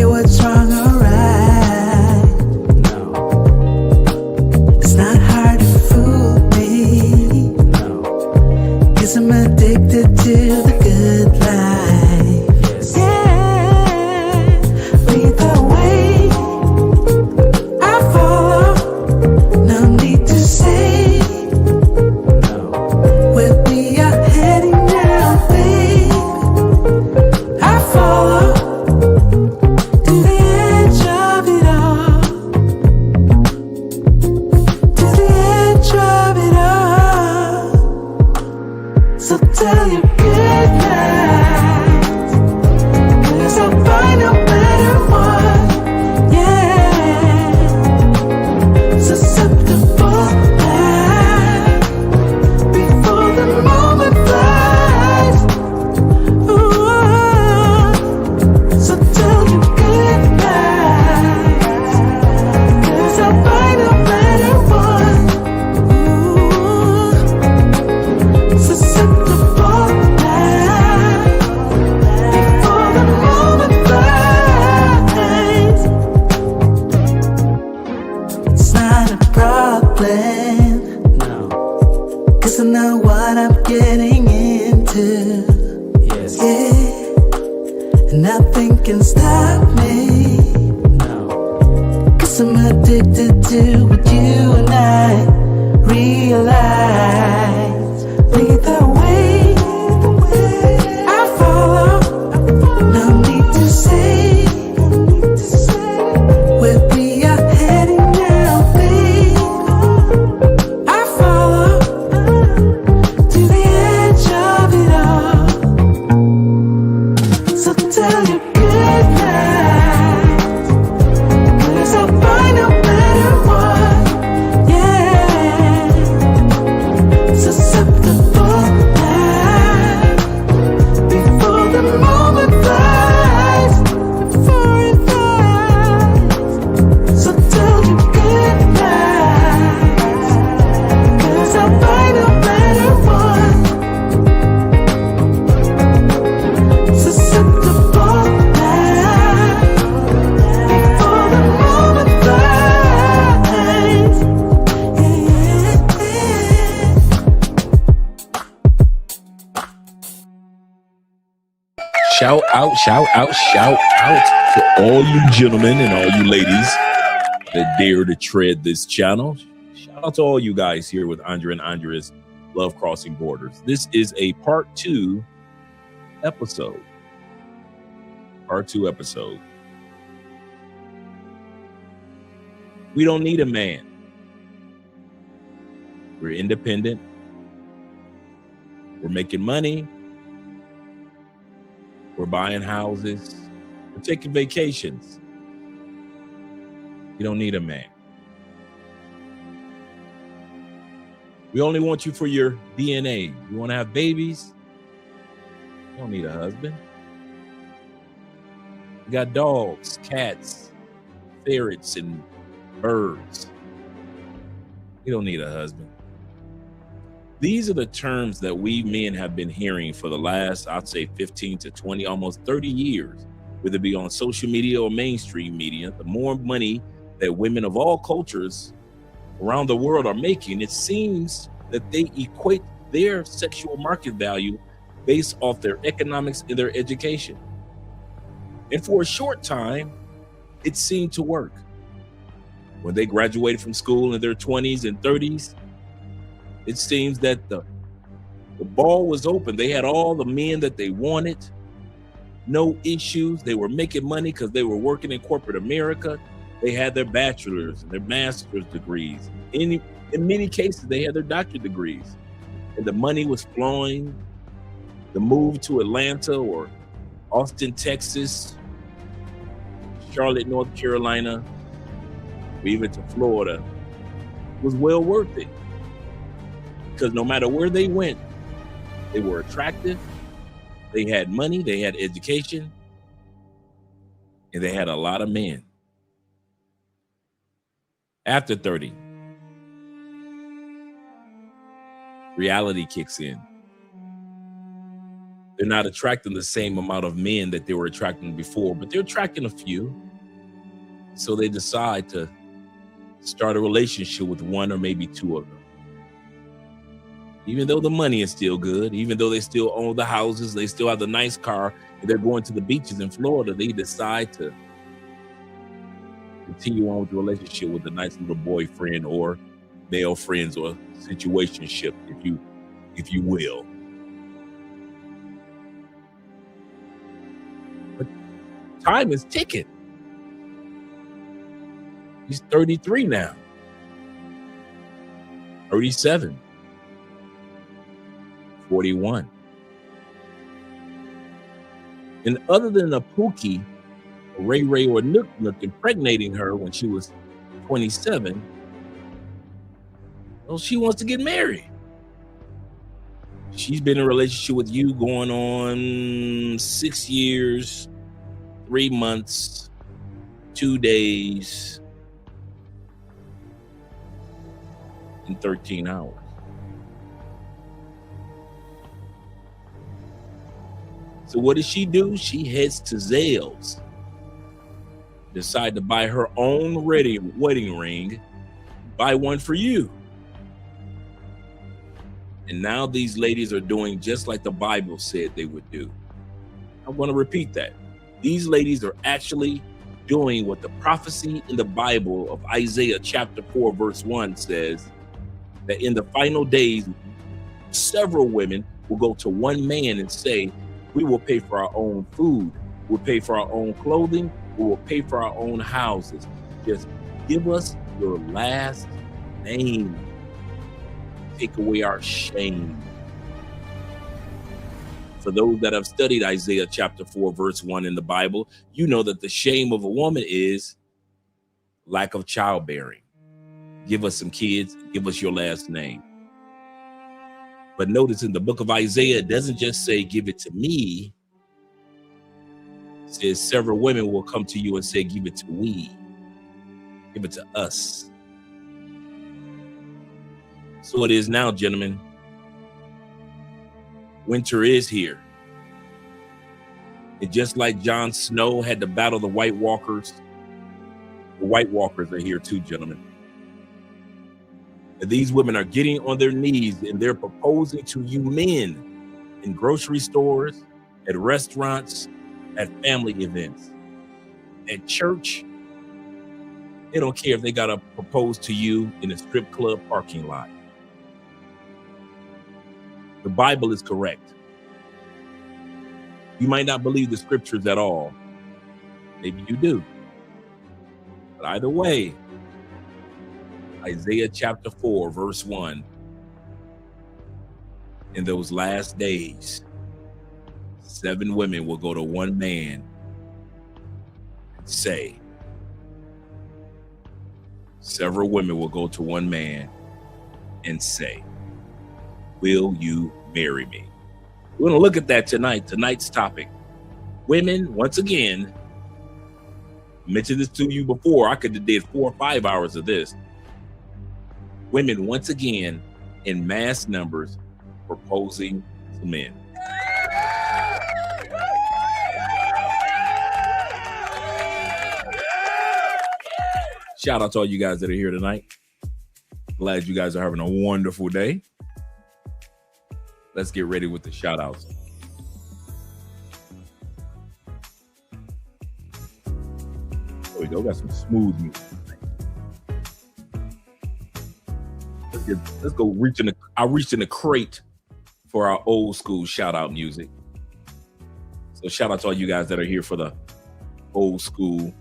care what's wrong or right. No. It's not hard to fool me. No. 'Cause I'm addicted to the good life. Yes. Yeah, lead the way. I follow. No need to say No. where we are heading now, babe. I follow to the edge of it all. To the edge of it all. So tell your good night, 'cause I'll find no better one. Yeah, susceptible now before the moment flies. Ooh, so tell your good night, 'cause I'll find no better one. Ooh, susceptible now before the moment flies. It's not a problem, No. 'cause I know what I'm getting into. Yes. Yeah, and nothing can stop me. No. 'Cause I'm addicted to what you and I realize. Lead the way. I follow. No need to say where we are heading now, babe. I follow to the edge of it all. So tell your good night, 'cause I'll find a better one. Yeah, susceptible now before the moment flies. Before it flies. So tell your good night, 'cause I'll find a better one. Susceptible now before the moment flies. Yeah. Shout out, shout out, shout out to all you gentlemen and all you ladies that dare to tread this channel. Shout out to all you guys here with Andre and Andres Love Crossing Borders. This is a part 2 episode. Part 2 episode. We don't need a man. We're independent. We're making money. We're buying houses. We're taking vacations. You don't need a man. We only want you for your DNA. You want to have babies? You don't need a husband. You got dogs, cats, ferrets, and birds. You don't need a husband. These are the terms that we men have been hearing for the last, I'd say 15 to 20, almost 30 years, whether it be on social media or mainstream media. The more money that women of all cultures around the world are making, it seems that they equate their sexual market value based off their economics and their education. And for a short time, it seemed to work. When they graduated from school in their 20s and 30s, it seems that the ball was open. They had all the men that they wanted, no issues. They were making money because they were working in corporate America. They had their bachelor's and their master's degrees. In many cases, they had their doctorate degrees. And the money was flowing. The move to Atlanta or Austin, Texas, Charlotte, North Carolina, or even to Florida was well worth it. Because no matter where they went, they were attractive, they had money, they had education, and they had a lot of men. After 30, reality kicks in. They're not attracting the same amount of men that they were attracting before, but they're attracting a few. So they decide to start a relationship with one or maybe two of them. Even though the money is still good, even though they still own the houses, they still have the nice car, and they're going to the beaches in Florida, they decide to continue on with the relationship with a nice little boyfriend or male friends or situationship, if you will. But time is ticking. He's 33 now. 37. 41. And other than a Pookie, a Ray Ray, or Nook Nook impregnating her when she was 27, well, she wants to get married. She's been in a relationship with you going on 6 years, 3 months, 2 days, and 13 hours. So what does she do? She heads to Zales, decide to buy her own wedding ring, buy one for you. And now these ladies are doing just like the Bible said they would do. I'm going to repeat that. These ladies are actually doing what the prophecy in the Bible of Isaiah chapter 4 verse 1 says, that in the final days, several women will go to one man and say, we will pay for our own food, we'll pay for our own clothing, we will pay for our own houses. Just give us your last name. Take away our shame. For those that have studied Isaiah chapter 4 verse 1 in the Bible, you know that the shame of a woman is lack of childbearing. Give us some kids, give us your last name. But notice in the book of Isaiah, it doesn't just say, give it to me. It says several women will come to you and say, give it to we. Give it to us. So it is now, gentlemen. Winter is here. And just like Jon Snow had to battle the White Walkers are here too, gentlemen. And these women are getting on their knees and they're proposing to you men in grocery stores, at restaurants, at family events, at church. They don't care if they got to propose to you in a strip club parking lot. The Bible is correct. You might not believe the scriptures at all. Maybe you do. But either way, Isaiah chapter 4, verse 1. In those last days, 7 women will go to one man and say, several women will go to one man and say, will you marry me? We're going to look at that tonight. Tonight's topic. Women, once again, I mentioned this to you before. I could have did 4 or 5 hours of this. Women, once again, in mass numbers, proposing to men. Shout out to all you guys that are here tonight. Glad you guys are having a wonderful day. Let's get ready with the shout outs. There we go. Got some smooth music. Let's go reach in the. I reached in the crate for our old school shout out music. So shout out to all you guys that are here for the old school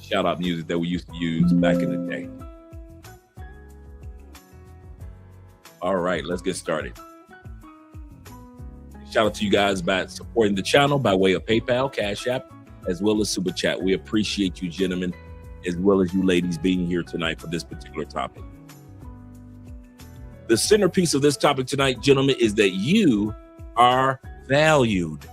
shout out music that we used to use back in the day. All right, let's get started. Shout out to you guys by supporting the channel by way of PayPal, Cash App, as well as Super Chat. We appreciate you, gentlemen, as well as you ladies being here tonight for this particular topic. The centerpiece of this topic tonight, gentlemen, is that you are valued.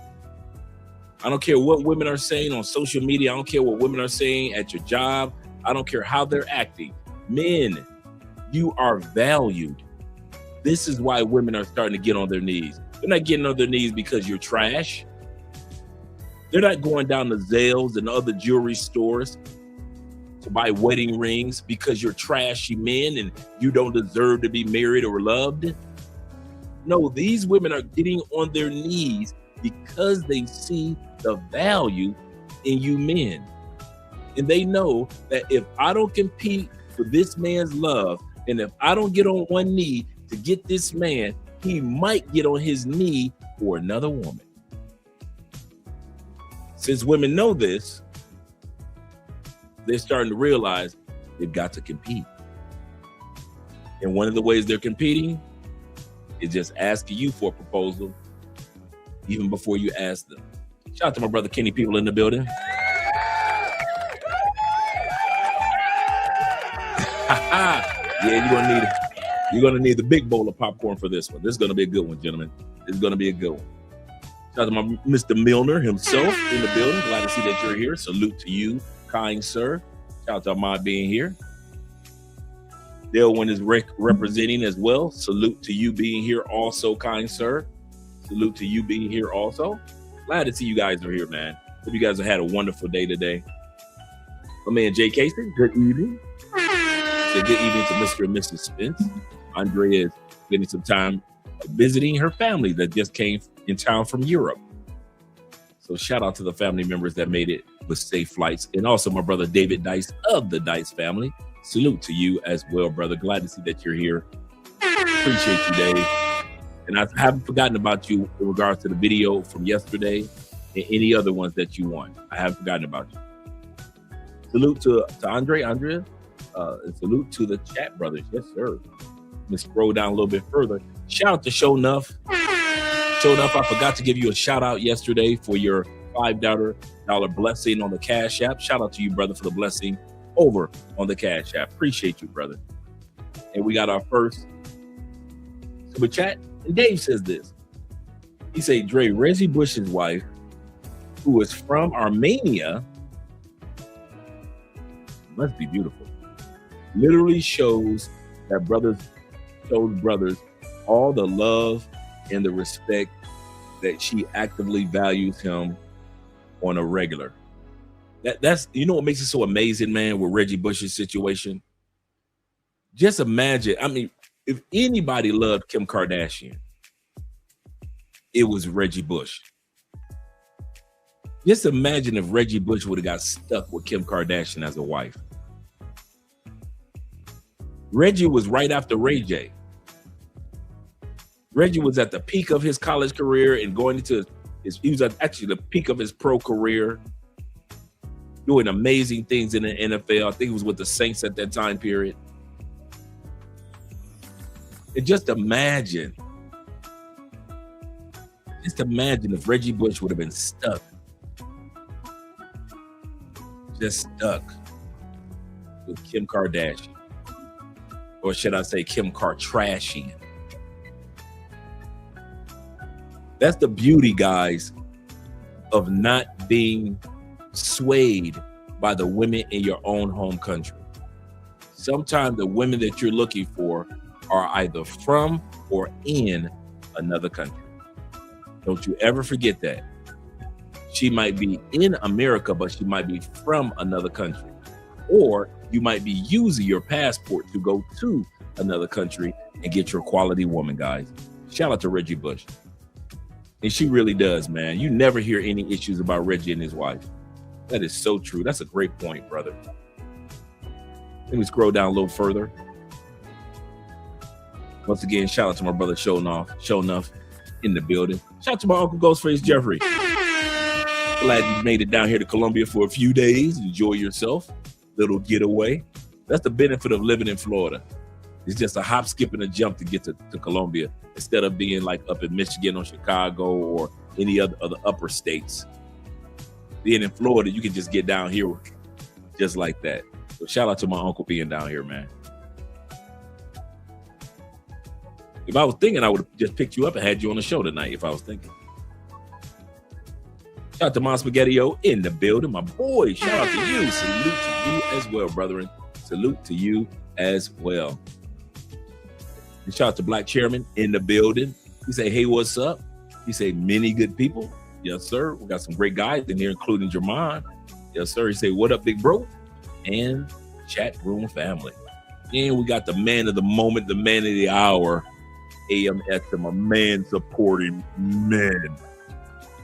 I don't care what women are saying on social media. I don't care what women are saying at your job. I don't care how they're acting. Men, you are valued. This is why women are starting to get on their knees. They're not getting on their knees because you're trash. They're not going down to Zales and other jewelry stores to buy wedding rings because you're trashy men and you don't deserve to be married or loved. No, these women are getting on their knees because they see the value in you men. And they know that if I don't compete for this man's love, and if I don't get on one knee to get this man, he might get on his knee for another woman. Since women know this, they're starting to realize they've got to compete. And one of the ways they're competing is just asking you for a proposal even before you ask them. Shout out to my brother Kenny people in the building. Yeah, you're gonna need the big bowl of popcorn for this one. This is gonna be a good one, gentlemen. This is gonna be a good one. Shout out to my Mr. Milner himself in the building. Glad to see that you're here. Salute to you, kind sir. Shout out to Ahmad being here. Delwyn is representing as well. Salute to you being here also, kind sir. Salute to you being here also. Glad to see you guys are here, man. Hope you guys have had a wonderful day today. My man Jay Casey, good evening. Say good evening to Mr. and Mrs. Spence. Andrea is getting some time visiting her family that just came in town from Europe. So shout out to the family members that made it with safe flights. And also my brother David Dice of the Dice family. Salute to you as well, brother. Glad to see that you're here. Appreciate you, Dave. And I haven't forgotten about you in regards to the video from yesterday and any other ones that you want. I haven't forgotten about you. Salute to Andrea, and salute to the chat brothers. Yes, sir. Let's scroll down a little bit further. Shout out to Show Nuff. Show Nuff, I forgot to give you a shout out yesterday for your $5 blessing on the Cash App. Shout out to you, brother, for the blessing over on the Cash App. Appreciate you, brother. And we got our first super chat. And Dave says this. He said, Dre, Reggie Bush's wife, who is from Armenia, must be beautiful. Literally shows brothers all the love and the respect that she actively values him on a regular. That's you know what makes it so amazing, man, with Reggie Bush's situation. Just imagine, I mean, if anybody loved Kim Kardashian, it was Reggie Bush. Just imagine if Reggie Bush would have got stuck with Kim Kardashian as a wife. Reggie was right after Ray J. Reggie was at the peak of his college career and going into he was at actually the peak of his pro career, doing amazing things in the NFL. I think he was with the Saints at that time period. And just imagine if Reggie Bush would have been stuck. Just stuck with Kim Kardashian. Or should I say Kim Kardashian? That's the beauty, guys, of not being swayed by the women in your own home country. Sometimes the women that you're looking for are either from or in another country. Don't you ever forget that. She might be in America, but she might be from another country. Or you might be using your passport to go to another country and get your quality woman, guys. Shout out to Reggie Bush. And she really does, man. You never hear any issues about Reggie and his wife. That is so true. That's a great point, brother. Let me scroll down a little further. Once again, shout out to my brother Show Nuff in the building. Shout out to my uncle Ghostface Jeffrey. Glad you made it down here to Colombia for a few days. Enjoy yourself. Little getaway. That's the benefit of living in Florida. It's just a hop, skip, and a jump to get to Colombia instead of being like up in Michigan or Chicago or any other upper states. Being in Florida, you can just get down here just like that. So shout out to my uncle being down here, man. If I was thinking, I would have just picked you up and had you on the show tonight if I was thinking. Shout out to Mon Spaghetti-O in the building. My boy, shout out to you. Salute to you as well, brethren. Salute to you as well. And shout out to Black Chairman in the building. He say, hey, what's up? He say, many good people. Yes, sir. We got some great guys in here, including Jermon. Yes, sir. He say, what up, big bro? And chat room family. And we got the man of the moment, the man of the hour, AMSM, a man supporting men.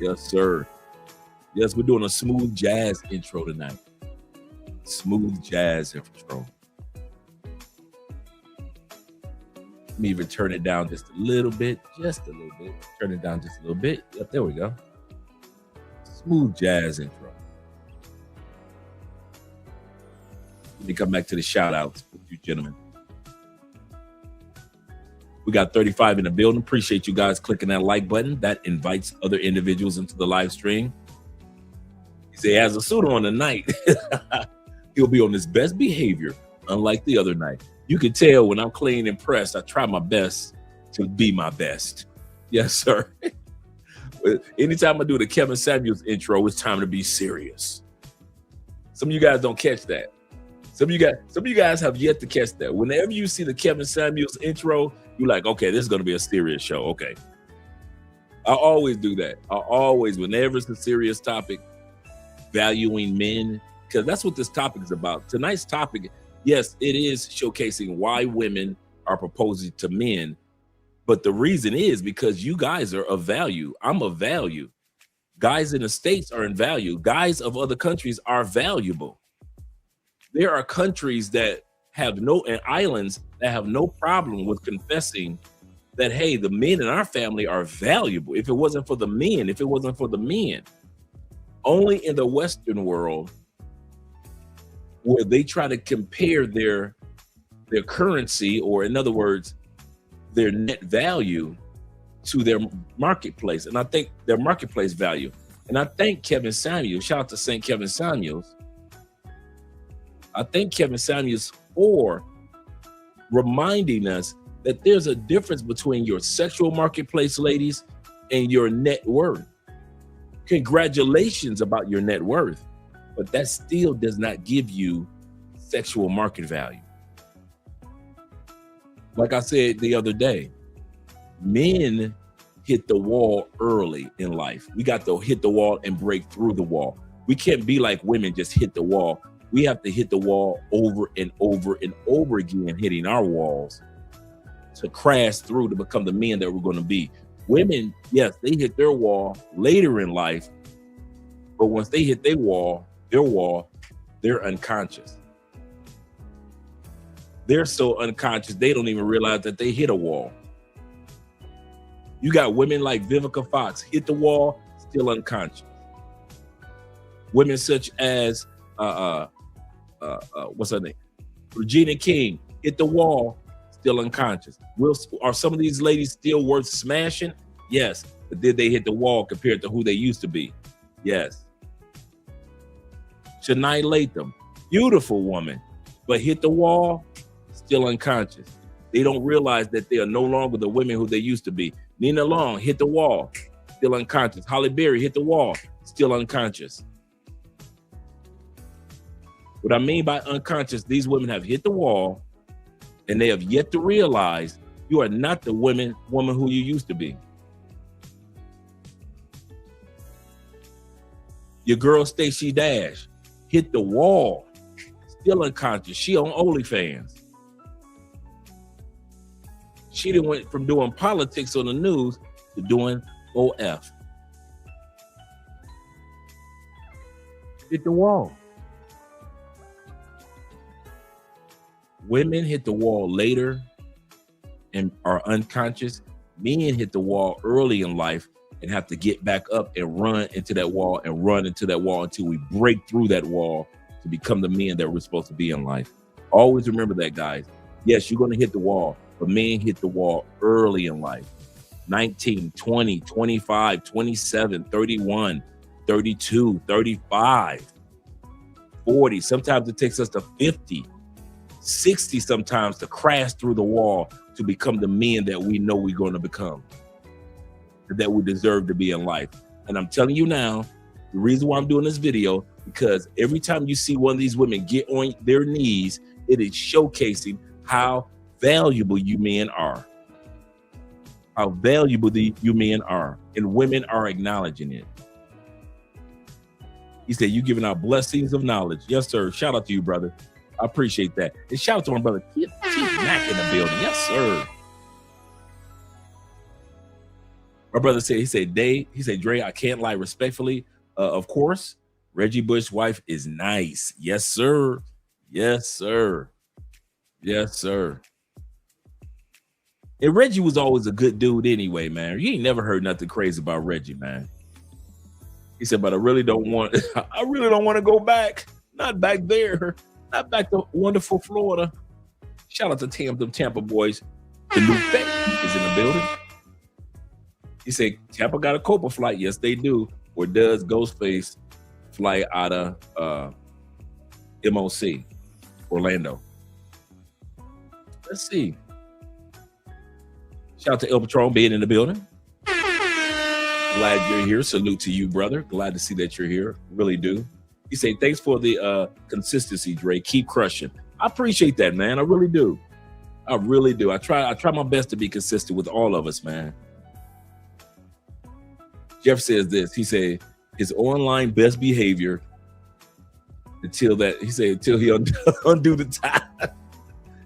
Yes, sir. Yes, we're doing a smooth jazz intro tonight. Smooth jazz intro. Let me even turn it down just a little bit. Just a little bit. Turn it down just a little bit. Yep, there we go. Smooth jazz intro. Let me come back to the shout outs with you gentlemen. We got 35 in the building. Appreciate you guys clicking that like button. That invites other individuals into the live stream. He said, has a suit on tonight. He'll be on his best behavior, unlike the other night. You can tell when I'm clean and pressed, I try my best to be my best. Yes, sir. Anytime I do the Kevin Samuels intro, it's time to be serious. Some of you guys don't catch that. Some of you guys have yet to catch that. Whenever you see the Kevin Samuels intro, you're like, okay, this is going to be a serious show. Okay. I always do that. Whenever it's a serious topic, valuing men, because that's what this topic is about. Tonight's topic, yes, it is showcasing why women are proposing to men. But the reason is because you guys are of value. I'm of value. Guys in the States are in value. Guys of other countries are valuable. There are countries that have and islands that have no problem with confessing that, hey, the men in our family are valuable. If it wasn't for the men, only in the Western world where they try to compare their currency, or in other words, their net value to their marketplace. And I think their marketplace value. And I thank Kevin Samuels. Shout out to St. Kevin Samuels. I thank Kevin Samuels for reminding us that there's a difference between your sexual marketplace, ladies, and your net worth. Congratulations about your net worth, but that still does not give you sexual market value. Like I said the other day, men hit the wall early in life. We got to hit the wall and break through the wall. We can't be like women, just hit the wall. We have to hit the wall over and over and over again, hitting our walls to crash through to become the men that we're going to be. Women, yes, they hit their wall later in life, but once they hit their wall, they're unconscious. They're so unconscious, they don't even realize that they hit a wall. You got women like Vivica Fox, hit the wall, still unconscious. Women such as, what's her name? Regina King, hit the wall, still unconscious. Are some of these ladies still worth smashing? Yes. But did they hit the wall compared to who they used to be? Yes. Shania Latham, beautiful woman, but hit the wall, still unconscious. They don't realize that they are no longer the women who they used to be. Nina Long hit the wall, still unconscious. Halle Berry hit the wall, still unconscious. What I mean by unconscious, these women have hit the wall and they have yet to realize you are not the woman who you used to be. Your girl Stacey Dash hit the wall, still unconscious. She on OnlyFans. She done went from doing politics on the news to doing OF. Hit the wall. Women hit the wall later and are unconscious. Men hit the wall early in life and have to get back up and run into that wall until we break through that wall to become the men that we're supposed to be in life. Always remember that, guys. Yes, you're going to hit the wall, but men hit the wall early in life. 19, 20, 25, 27, 31, 32, 35, 40. Sometimes it takes us to 50. 60 sometimes to crash through the wall to become the men that we know we're going to become, that we deserve to be in life. And I'm telling you now, the reason why I'm doing this video, because every time you see one of these women get on their knees, it is showcasing how valuable you men are. how valuable you men are, and women are acknowledging it. He said, you giving out blessings of knowledge. Yes, sir. Shout out to you, brother. I appreciate that. And shout out to my brother. Keep Mac in the building. Yes, sir. My brother said, he said, Dre, I can't lie respectfully. Of course, Reggie Bush's wife is nice. Yes, sir. Yes, sir. Yes, sir. And Reggie was always a good dude anyway, man. You ain't never heard nothing crazy about Reggie, man. He said, but I really don't want to go back. Not back there. Not back to wonderful Florida. Shout out to Tampa boys. The new Fed is in the building. He said, Tampa got a Copa flight. Yes, they do. Or does Ghostface fly out of MOC, Orlando? Let's see. Shout out to El Patron being in the building. Glad you're here. Salute to you, brother. Glad to see that you're here. Really do. He said, thanks for the consistency, Dre. Keep crushing. I appreciate that, man. I really do. I really do. I try my best to be consistent with all of us, man. Jeff says this. He said his online best behavior until he undo the time.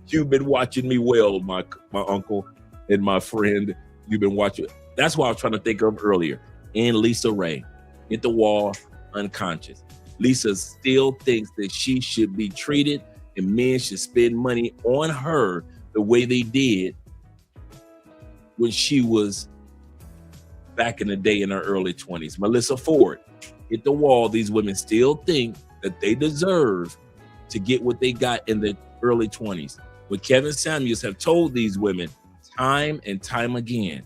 You've been watching me well, my uncle and my friend. You've been watching. That's what I was trying to think of earlier. And Lisa Ray, hit the wall, unconscious. Lisa still thinks that she should be treated and men should spend money on her the way they did when she was back in the day in her early 20s. Melissa Ford, hit the wall. These women still think that they deserve to get what they got in the early 20s. What Kevin Samuels have told these women time and time again.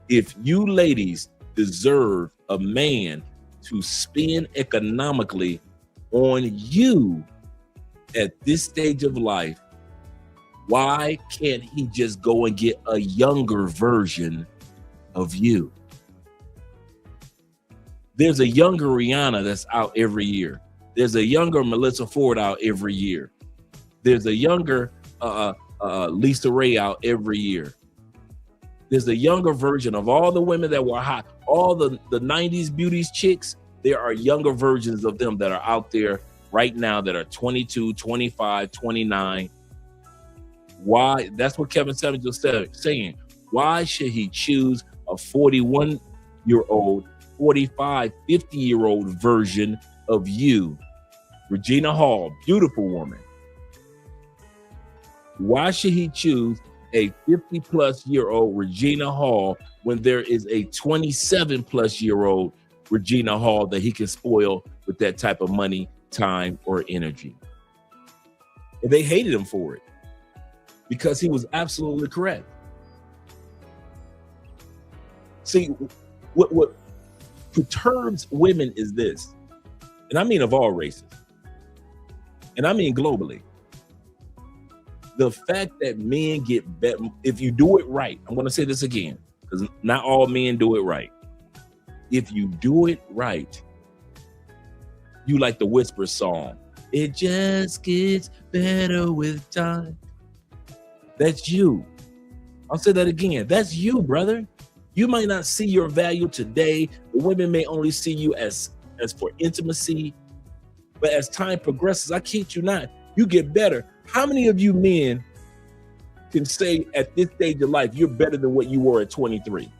If you ladies deserve a man to spend economically on you at this stage of life, why can't he just go and get a younger version of you? There's a younger Rihanna that's out every year. There's a younger Melissa Ford out every year. There's a younger Lisa Ray out every year. There's a younger version of all the women that were hot, all the 90s beauties chicks. There are younger versions of them that are out there right now that are 22, 25, 29. Why? That's what Kevin Samuels is saying. Why should he choose a 41-year-old, 45, 50-year-old version of you? Regina Hall, beautiful woman. Why should he choose a 50-plus-year-old Regina Hall when there is a 27-plus-year-old Regina Hall that he can spoil with that type of money, time, or energy? And they hated him for it because he was absolutely correct. See, what perturbs women is this, and I mean of all races, and I mean globally. The fact that men get better, if you do it right, I'm going to say this again, because not all men do it right. If you do it right, you like the Whisper song. It just gets better with time. That's you. I'll say that again. That's you, brother. You might not see your value today. The women may only see you as for intimacy. But as time progresses, I kid you not, you get better. How many of you men can say at this stage of life, you're better than what you were at 23?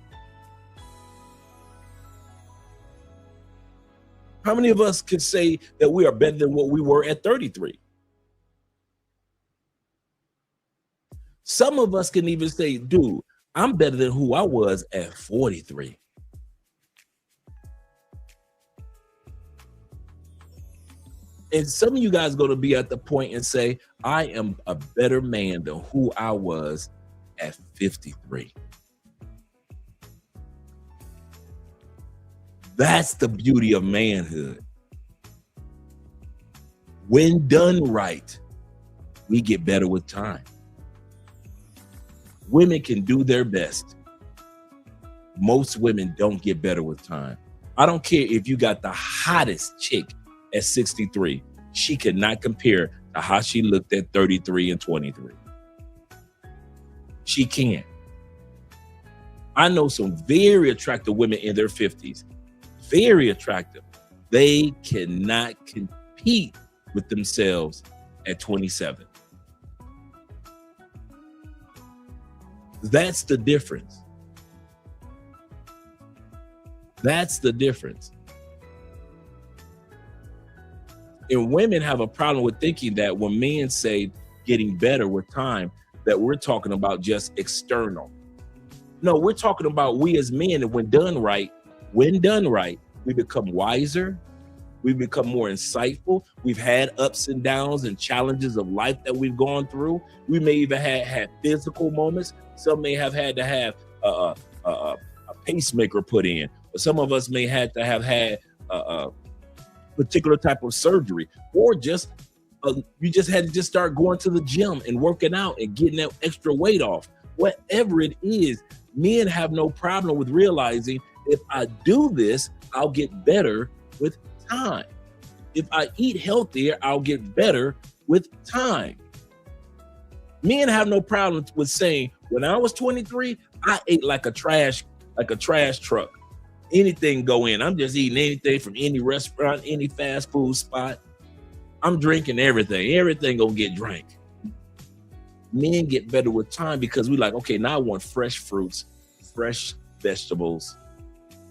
How many of us can say that we are better than what we were at 33? Some of us can even say, dude, I'm better than who I was at 43. And some of you guys are going to be at the point and say, I am a better man than who I was at 53. That's the beauty of manhood. When done right, we get better with time. Women can do their best. Most women don't get better with time. I don't care if you got the hottest chick at 63. She could not compare to how she looked at 33 and 23. she can. I know some very attractive women in their 50s, very attractive. They cannot compete with themselves at 27. That's the difference. That's the difference. And women have a problem with thinking that when men say getting better with time, that we're talking about just external. No, we're talking about we as men, and when done right, we become wiser, we become more insightful. We've had ups and downs and challenges of life that we've gone through. We may even had physical moments. Some may have had to have a pacemaker put in. Or some of us may have to have had a particular type of surgery, or just you just had to just start going to the gym and working out and getting that extra weight off. Whatever it is, men have no problem with realizing if I do this, I'll get better with time. If I eat healthier, I'll get better with time. Men have no problem with saying, when I was 23, I ate like a trash truck. Anything go in. I'm just eating anything from any restaurant, any fast food spot. I'm drinking everything. Everything gonna get drank. Men get better with time because we like, okay, now I want fresh fruits, fresh vegetables.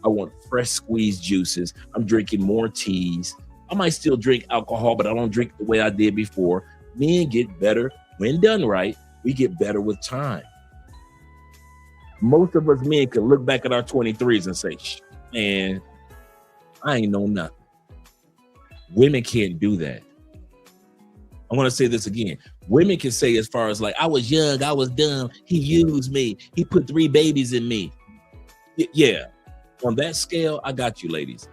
I want fresh squeezed juices. I'm drinking more teas. I might still drink alcohol, but I don't drink the way I did before. Men get better when done right. We get better with time. Most of us men can look back at our 23s and say, man, I ain't know nothing. Women can't do that. I want to say this again. Women can say, as far as like, I was young, I was dumb, he used me, he put 3 babies in me. Yeah, on that scale, I got you, ladies.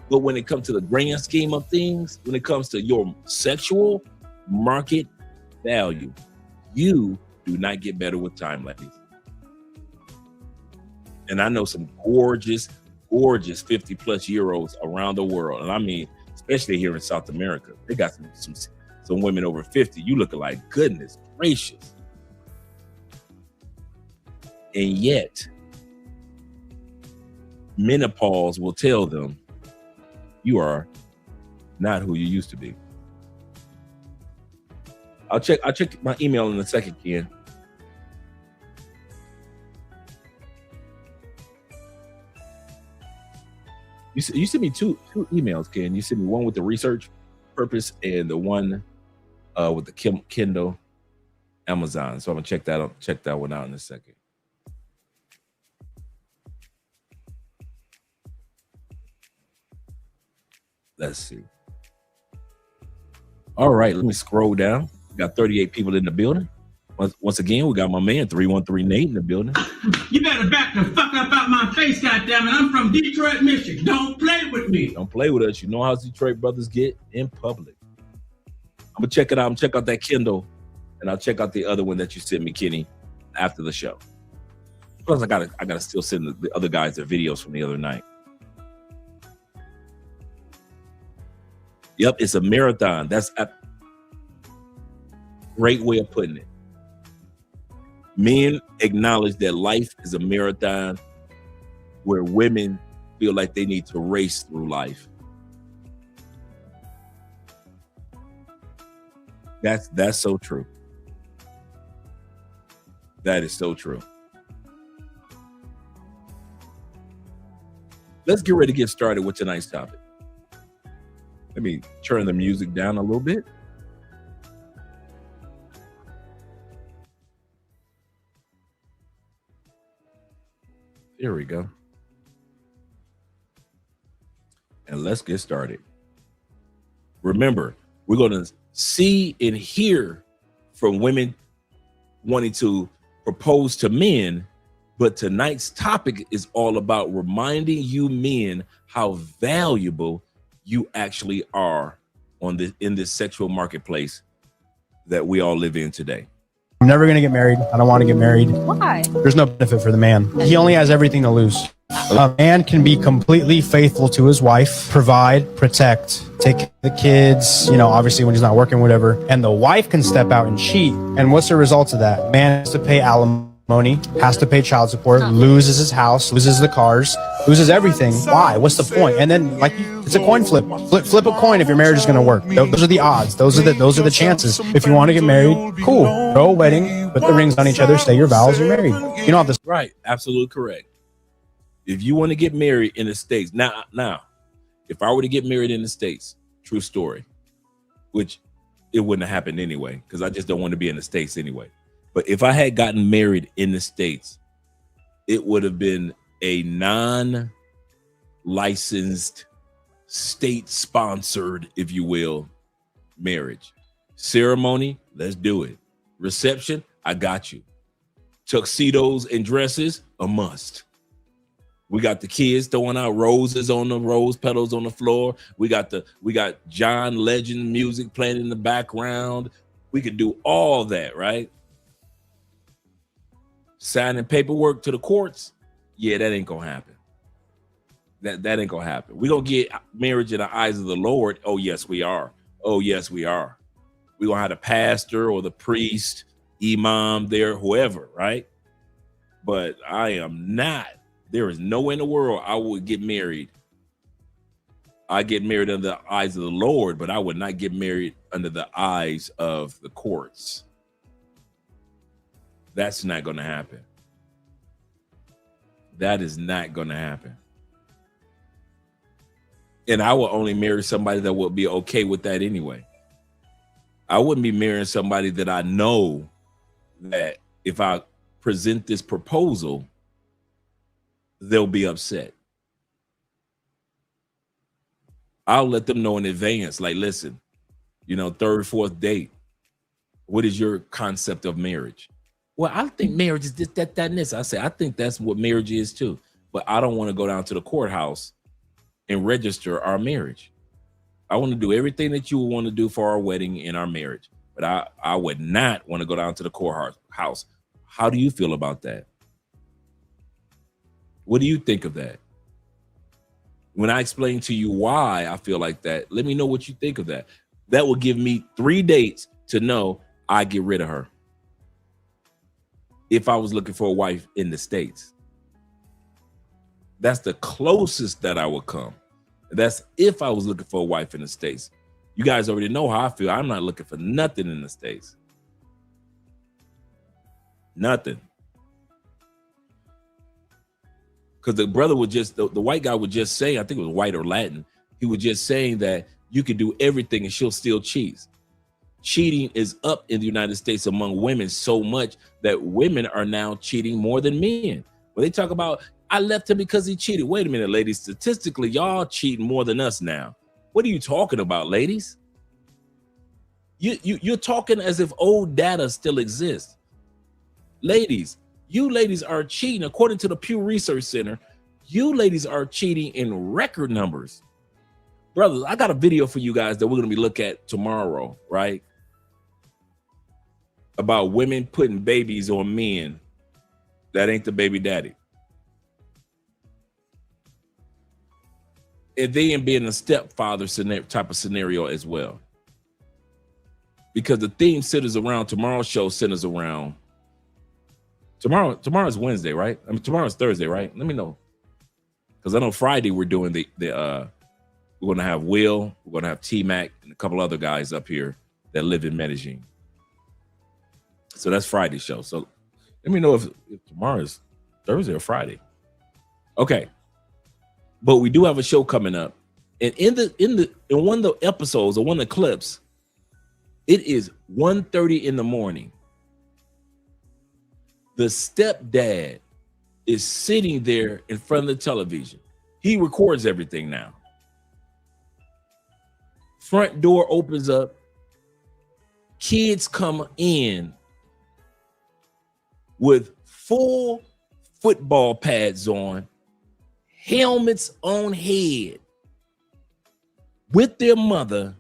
But when it comes to the grand scheme of things, when it comes to your sexual market value, you do not get better with time, ladies. And I know some gorgeous 50-plus-year-olds around the world. And I mean, especially here in South America, they got some women over 50. You looking like, goodness gracious. And yet, menopause will tell them, you are not who you used to be. I'll check my email in a second, Ken. You sent me two emails, Ken. You sent me one with the research purpose and the one with the Kindle Amazon. So I'm gonna check that one out in a second. Let's see. All right, let me scroll down. We got 38 people in the building. Once again, we got my man 313 Nate in the building. You better back the fuck up out my face, goddammit. I'm from Detroit, Michigan. Don't play with me. Don't play with us. You know how Detroit brothers get in public. I'm gonna check it out. I'm check out that Kindle, and I'll check out the other one that you sent me, Kenny, after the show. Plus, I gotta still send the other guys their videos from the other night. Yep, it's a marathon. That's a great way of putting it. Men acknowledge that life is a marathon where women feel like they need to race through life. That's so true. That is so true. Let's get ready to get started with tonight's topic. Let me turn the music down a little bit. There we go. And let's get started. Remember, we're going to see and hear from women wanting to propose to men, but tonight's topic is all about reminding you men how valuable you actually are in this sexual marketplace that we all live in today. I'm never going to get married. I don't want to get married. Why? There's no benefit for the man. He only has everything to lose. A man can be completely faithful to his wife, provide, protect, take care of the kids, obviously when he's not working, whatever. And the wife can step out and cheat. And what's the result of that? Man has to pay alimony, has to pay child support, loses his house, loses the cars, loses everything. Why? What's the point? And then it's a coin flip. Flip a coin if your marriage is going to work. Those are the odds. Those are the chances. If you want to get married, cool. Throw a wedding, put the rings on each other, say your vows, you're married. You don't have this. Right. Absolutely correct. If you want to get married in the States, now, if I were to get married in the States, true story, which it wouldn't have happened anyway, because I just don't want to be in the States anyway. But if I had gotten married in the States, it would have been a non-licensed, state-sponsored, if you will, marriage. Ceremony, let's do it. Reception, I got you. Tuxedos and dresses, a must. We got the kids throwing out roses on the rose petals on the floor. We got John Legend music playing in the background. We could do all that, right? Signing paperwork to the courts, yeah, that ain't gonna happen. That ain't gonna happen. We're gonna get marriage in the eyes of the Lord. Oh, yes, we are. Oh, yes, we are. We're gonna have the pastor or the priest, imam there, whoever, right? But I am not. There is no way in the world I would get married. I get married under the eyes of the Lord, but I would not get married under the eyes of the courts. That's not going to happen. That is not going to happen. And I will only marry somebody that will be okay with that anyway. I wouldn't be marrying somebody that I know that if I present this proposal, they'll be upset. I'll let them know in advance, like, listen, third, fourth date, what is your concept of marriage? Well, I think marriage is this, that, and this. I say, I think that's what marriage is too. But I don't want to go down to the courthouse and register our marriage. I want to do everything that you would want to do for our wedding and our marriage. But I would not want to go down to the courthouse. How do you feel about that? What do you think of that? When I explain to you why I feel like that, let me know what you think of that. That will give me 3 dates to know I get rid of her. If I was looking for a wife in the States. That's the closest that I would come. That's if I was looking for a wife in the States. You guys already know how I feel. I'm not looking for nothing in the States. Nothing. Because the brother would just, the white guy would just say, I think it was white or Latin, he was just saying that you could do everything and she'll still cheat. Cheating is up in the United States among women so much that women are now cheating more than men. When they talk about, I left him because he cheated. Wait a minute, ladies. Statistically, y'all cheat more than us now. What are you talking about, ladies? You're talking as if old data still exists. Ladies, you ladies are cheating. According to the Pew Research Center, you ladies are cheating in record numbers. Brothers, I got a video for you guys that we're going to be looking at tomorrow, right? About women putting babies on men that ain't the baby daddy. And then being a stepfather type of scenario as well. Because the theme centers around, tomorrow's show centers around, tomorrow's Wednesday, right? I mean, tomorrow's Thursday, right? Let me know. Because I know Friday we're doing we're going to have Will, we're going to have T-Mac, and a couple other guys up here that live in Medellin. So that's Friday's show. So let me know if tomorrow is Thursday or Friday. Okay. But we do have a show coming up. And in one of the episodes or one of the clips, it is 1:30 in the morning. The stepdad is sitting there in front of the television. He records everything now. Front door opens up. Kids come in with full football pads on, helmets on head, with their mother,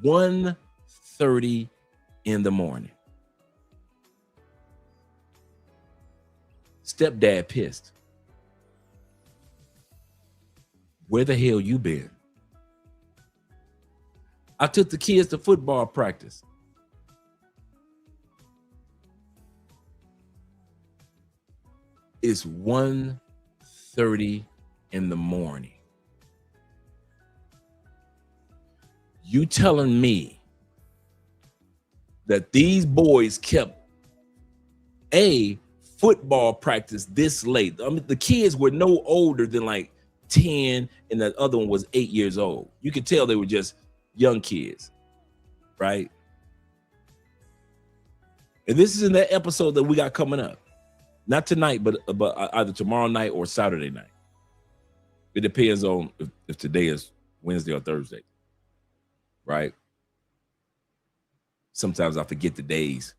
1:30 in the morning. Stepdad pissed. Where the hell you been? I took the kids to football practice. It's 1:30 in the morning. You telling me that these boys kept a football practice this late? I mean, the kids were no older than like 10, and the other one was 8 years old. You could tell they were just young kids, right? And this is in that episode that we got coming up. Not tonight, but either tomorrow night or Saturday night. It depends on if today is Wednesday or Thursday, right? Sometimes I forget the days.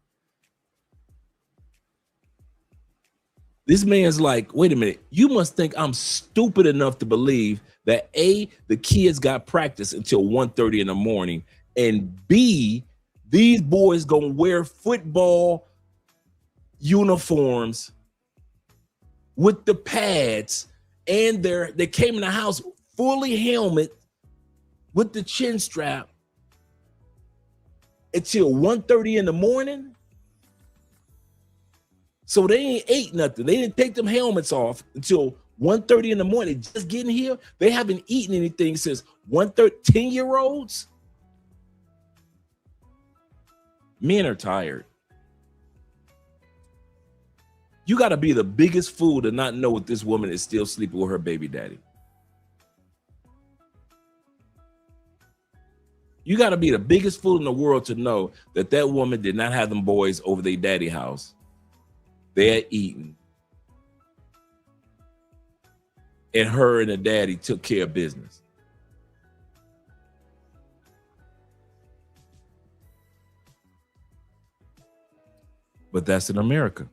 This man's like, wait a minute, you must think I'm stupid enough to believe that A, the kids got practice until 1:30 in the morning, and B, these boys gonna wear football uniforms with the pads, and they came in the house fully helmet with the chin strap until 1:30 in the morning. So they ain't ate nothing. They didn't take them helmets off until 1:30 in the morning. Just getting here, they haven't eaten anything since 1:30. 10-year-olds. Men are tired. You got to be the biggest fool to not know that this woman is still sleeping with her baby daddy. You got to be the biggest fool in the world to know that that woman did not have them boys over their daddy house. They had eaten. And her and the daddy took care of business. But that's in America.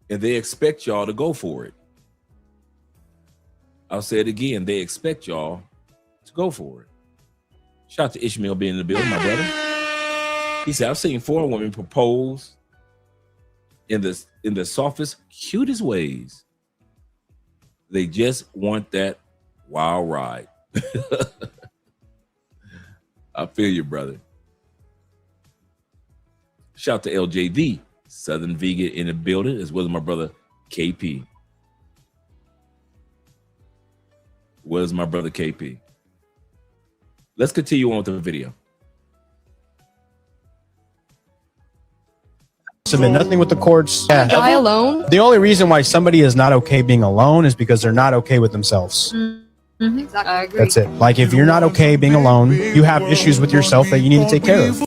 And they expect y'all to go for it. I'll say it again. They expect y'all to go for it. Shout out to Ishmael being in the building, my brother. He said, I've seen 4 women propose in the softest, cutest ways. They just want that wild ride. I feel you, brother. Shout out to LJD, Southern Vegan in the building, as well as my brother KP. Was my brother KP. Let's continue on with the video. Submit nothing with the courts. Yeah. Die alone? The only reason why somebody is not okay being alone is because they're not okay with themselves. Mm-hmm. Exactly. I agree. That's it. Like if you're not okay being alone, you have issues with yourself that you need to take care of.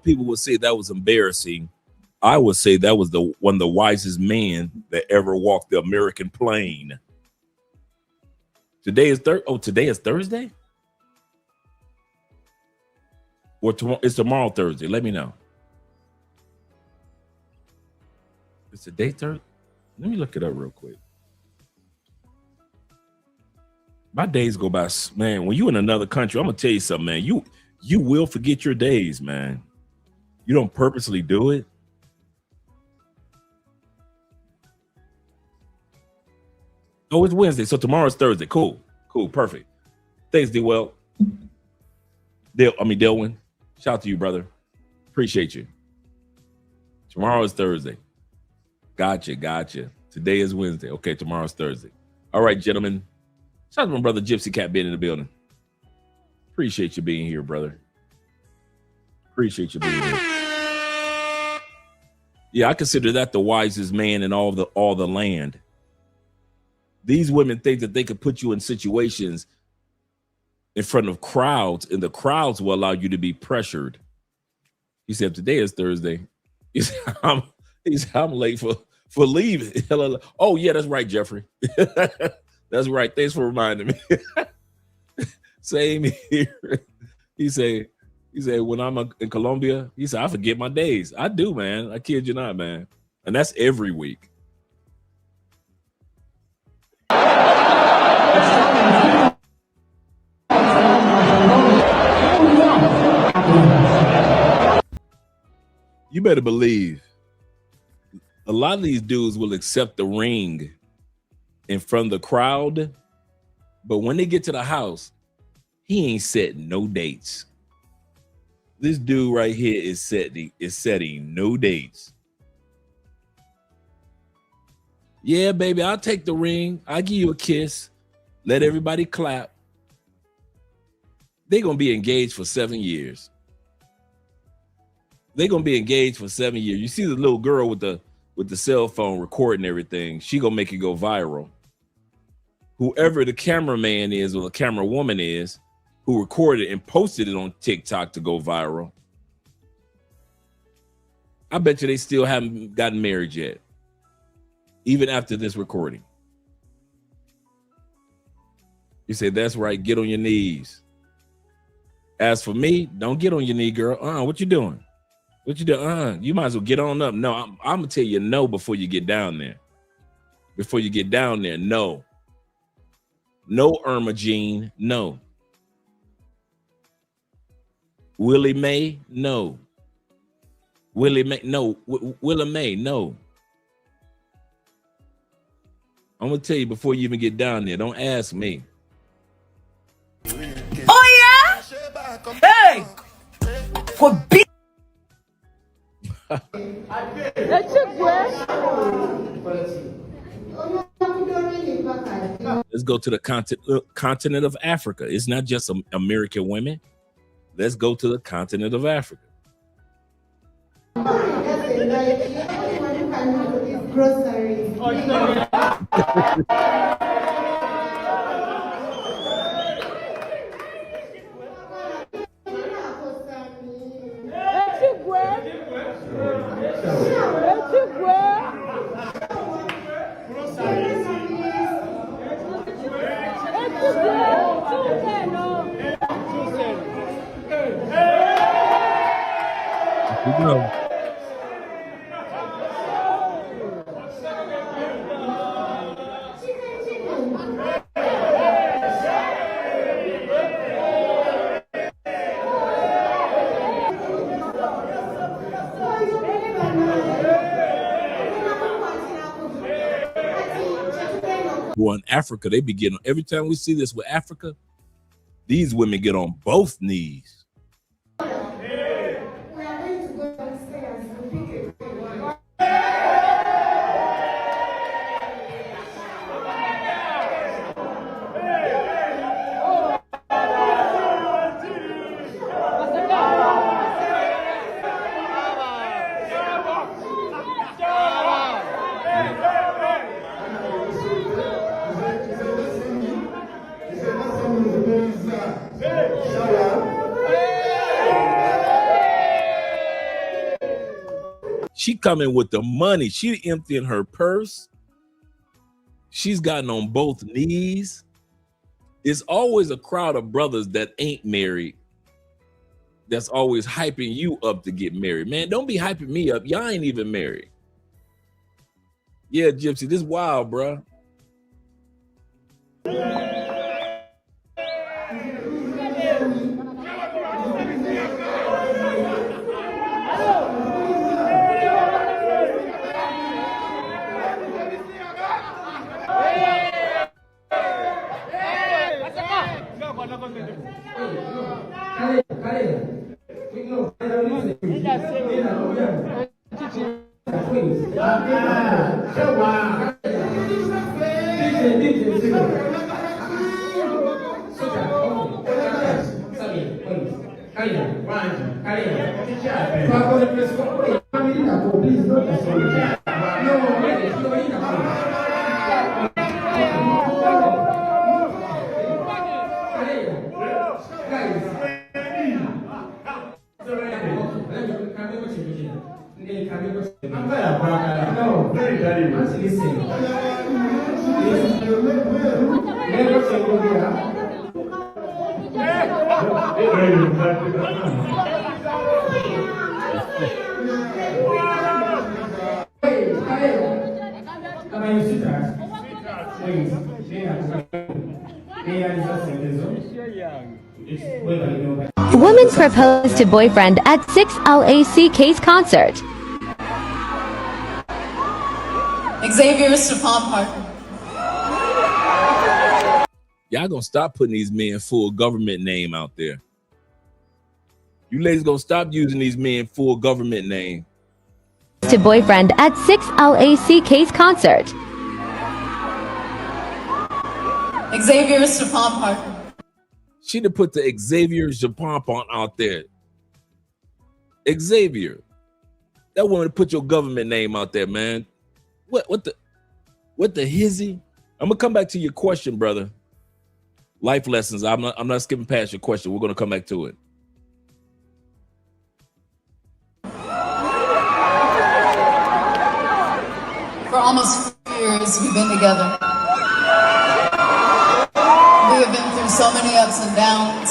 People would say that was embarrassing. I would say that was one of the wisest men that ever walked the American plane. Today is today is Thursday? Or tomorrow? It's tomorrow Thursday. Let me know. It's today Thursday? Let me look it up real quick. My days go by, man. When you in another country, I'm gonna tell you something, man. You will forget your days, man. You don't purposely do it. Oh, it's Wednesday. So tomorrow's Thursday. Cool. Perfect. Thanks, D-Well. Delwin. Shout out to you, brother. Appreciate you. Tomorrow is Thursday. Gotcha. Today is Wednesday. Okay, tomorrow's Thursday. All right, gentlemen. Shout out to my brother Gypsy Cat being in the building. Appreciate you being here, brother. Appreciate you being here. Yeah, I consider that the wisest man in all the land. These women think that they could put you in situations in front of crowds, and the crowds will allow you to be pressured. He said, today is Thursday. He said, I'm late for leaving. Oh, yeah, that's right, Jeffrey. That's right. Thanks for reminding me. Same here. He said, He said, when I'm in Colombia, he said, I forget my days. I do, man. I kid you not, man. And that's every week. You better believe a lot of these dudes will accept the ring in front of the crowd, but when they get to the house, he ain't setting no dates. This dude right here is setting no dates. Yeah, baby, I'll take the ring. I'll give you a kiss. Let everybody clap. They're gonna be engaged for 7 years. They're gonna be engaged for 7 years. You see the little girl with the cell phone recording everything. She gonna make it go viral. Whoever the cameraman is or the camera woman is who recorded and posted it on TikTok to go viral, I bet you they still haven't gotten married yet, even after this recording. You say, that's right, get on your knees. As for me, don't get on your knee, girl. What you doing? What you doing? You might as well get on up. No, I'm gonna tell you no before you get down there. Before you get down there, no. No, Irma Jean, no. Willie Mae, no. Willie Mae, no. Willa Mae, no. I'm gonna tell you before you even get down there. Don't ask me. Oh yeah? Hey! For Let's go to the continent of Africa. It's not just American women. Let's go to the continent of Africa. Boy, in Africa, they be getting, every time we see this with Africa, these women get on both knees. She coming with the money. She emptying her purse. She's gotten on both knees. It's always a crowd of brothers that ain't married that's always hyping you up to get married. Man, don't be hyping me up. Y'all ain't even married. Yeah, Gypsy, this wild, bruh. Woman proposed to boyfriend at 6LACK's concert. Xavier Stephon Parker. Y'all gonna stop putting these men full government name out there. You ladies gonna stop using these men full government name. To boyfriend at 6LACK's concert. Xavier Stephon Parker. She'd have put the Xavier Japompon out there. Xavier. That woman put your government name out there, man. What the hizzy? I'm gonna come back to your question, brother. Life lessons. I'm not skipping past your question. We're gonna come back to it. For almost 4 years, we've been together. We have been through so many ups and downs,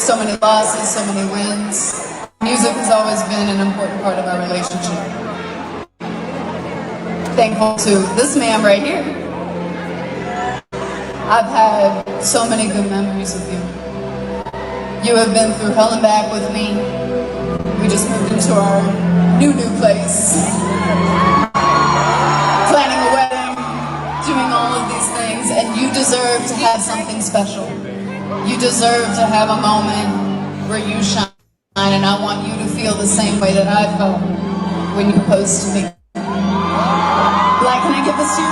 so many losses, so many wins. Music has always been an important part of our relationship. Thankful to this man right here. I've had so many good memories with you. You have been through hell and back with me. We just moved into our new place. Planning a wedding, doing all of these things, and you deserve to have something special. You deserve to have a moment where you shine, and I want you to feel the same way that I felt when you proposed to me. Black, can I give this to you?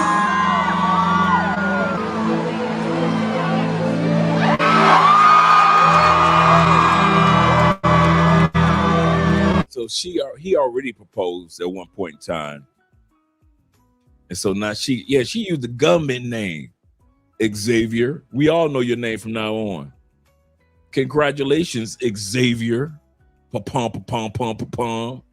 So he already proposed at one point in time. And so now she used the government name, Xavier. We all know your name from now on. Congratulations, Xavier. Pa-pum, pa-pum, pum, pa-pum.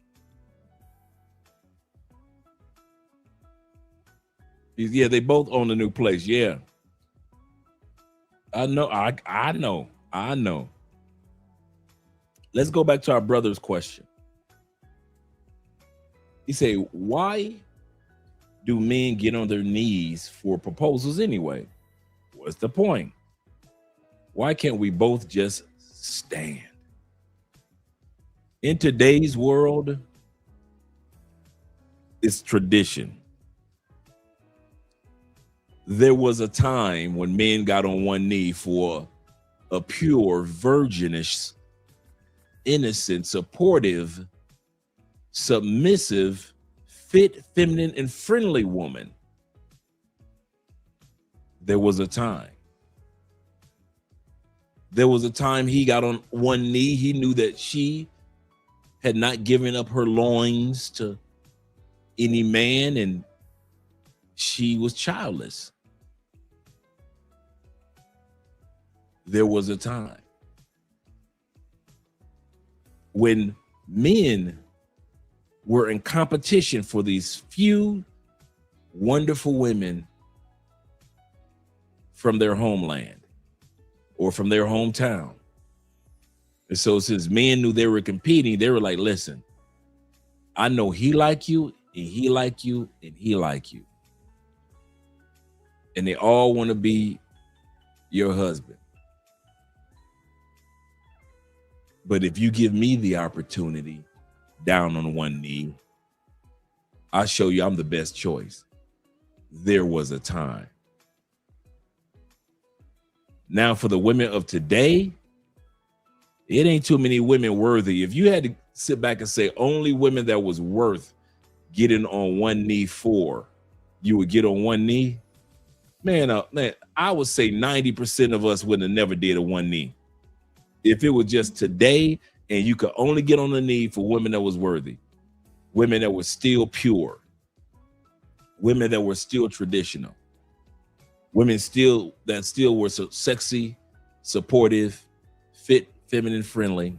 Yeah, they both own the new place. Yeah. I know. Let's go back to our brother's question. He said, why do men get on their knees for proposals anyway? What's the point? Why can't we both just stand? In today's world, it's tradition. There was a time when men got on one knee for a pure, virginish, innocent, supportive, submissive, fit, feminine, and friendly woman. There was a time. There was a time he got on one knee. He knew that she had not given up her loins to any man, and she was childless. There was a time when men were in competition for these few wonderful women from their homeland or from their hometown. And so since men knew they were competing, they were like, listen, I know he like you, and he like you, and he like you. And they all want to be your husband. But if you give me the opportunity, down on one knee, I'll show you I'm the best choice. There was a time. Now for the women of today, it ain't too many women worthy. If you had to sit back and say only women that was worth getting on one knee for, you would get on one knee, man, I would say 90% of us wouldn't have never did a one knee. If it was just today and you could only get on the knee for women that was worthy, women that were still pure, women that were still traditional, women that still were so sexy, supportive, fit, feminine, friendly.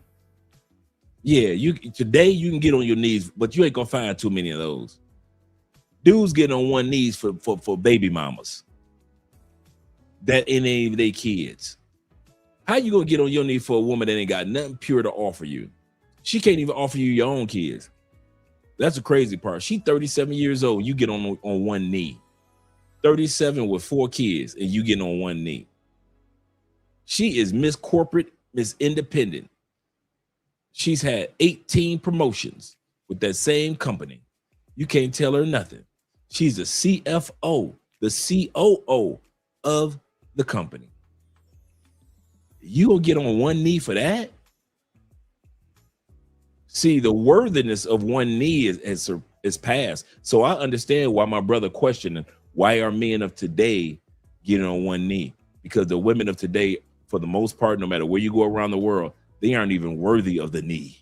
Yeah, today you can get on your knees, but you ain't gonna find too many of those. Dudes getting on one knees for baby mamas that ain't any of their kids. How you gonna get on your knee for a woman that ain't got nothing pure to offer you? She can't even offer you your own kids. That's the crazy part. She 37 years old. You get on one knee. 37 with 4 kids, and you get on one knee. She is Miss Corporate, Miss Independent. She's had 18 promotions with that same company. You can't tell her nothing. She's the CFO, the COO of the company. You gonna get on one knee for that? See, the worthiness of one knee is past. So I understand why my brother questioning why are men of today getting on one knee? Because the women of today, for the most part, no matter where you go around the world, they aren't even worthy of the knee.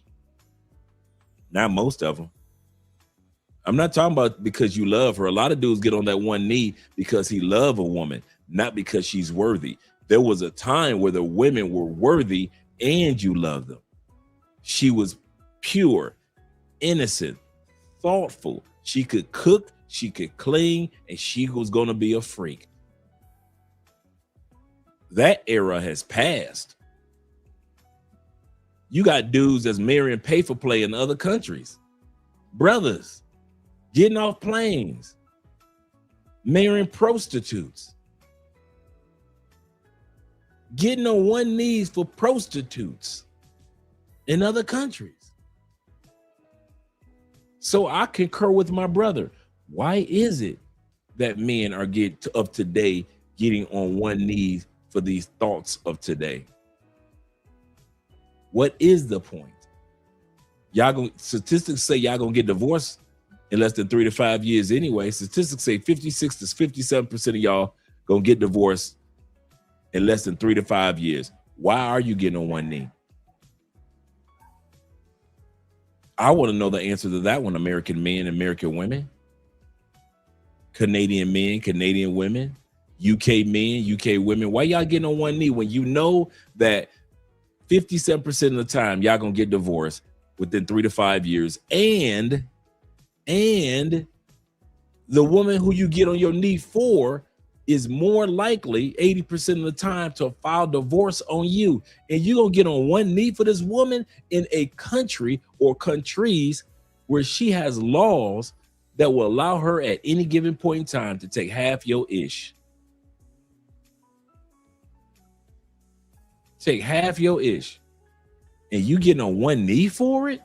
Not most of them. I'm not talking about because you love her. A lot of dudes get on that one knee because he love a woman, not because she's worthy. There was a time where the women were worthy and you loved them. She was pure, innocent, thoughtful. She could cook, she could clean, and she was going to be a freak. That era has passed. You got dudes that's marrying pay for play in other countries. Brothers getting off planes, marrying prostitutes, getting on one knee for prostitutes in other countries. So I concur with my brother. Why is it that men are of today getting on one knee for these thoughts of today? What is the point? Statistics say y'all gonna get divorced in less than 3 to 5 years anyway. Statistics say 56 to 57% of y'all gonna get divorced in less than 3 to 5 years. Why are you getting on one knee? I want to know the answer to that one, American men, American women, Canadian men, Canadian women, UK men, UK women. Why y'all getting on one knee when you know that 57% of the time y'all gonna get divorced within 3 to 5 years, and the woman who you get on your knee for is more likely 80% of the time to file divorce on you, and you're gonna get on one knee for this woman in a country or countries where she has laws that will allow her at any given point in time to take half your ish. Take half your ish, and you getting on one knee for it?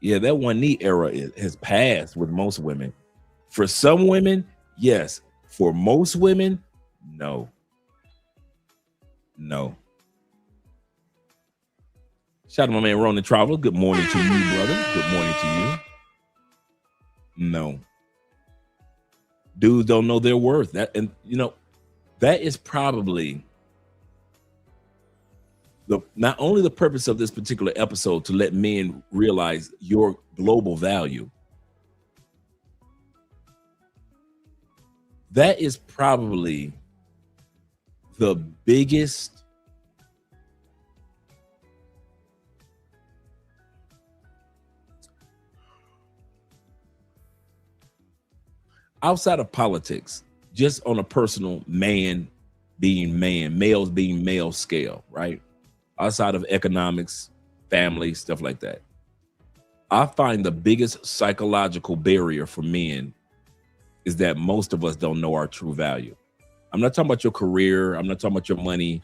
Yeah, that one knee era has passed with most women. For some women, yes. For most women, no. No. Shout out to my man Ronan Travel. Good morning to you, brother. Good morning to you. No. Dudes don't know their worth. That is probably not only the purpose of this particular episode to let men realize your global value. That is probably the biggest outside of politics, just on a personal males being male scale, right? Outside of economics, family, stuff like that. I find the biggest psychological barrier for men is that most of us don't know our true value. I'm not talking about your career. I'm not talking about your money.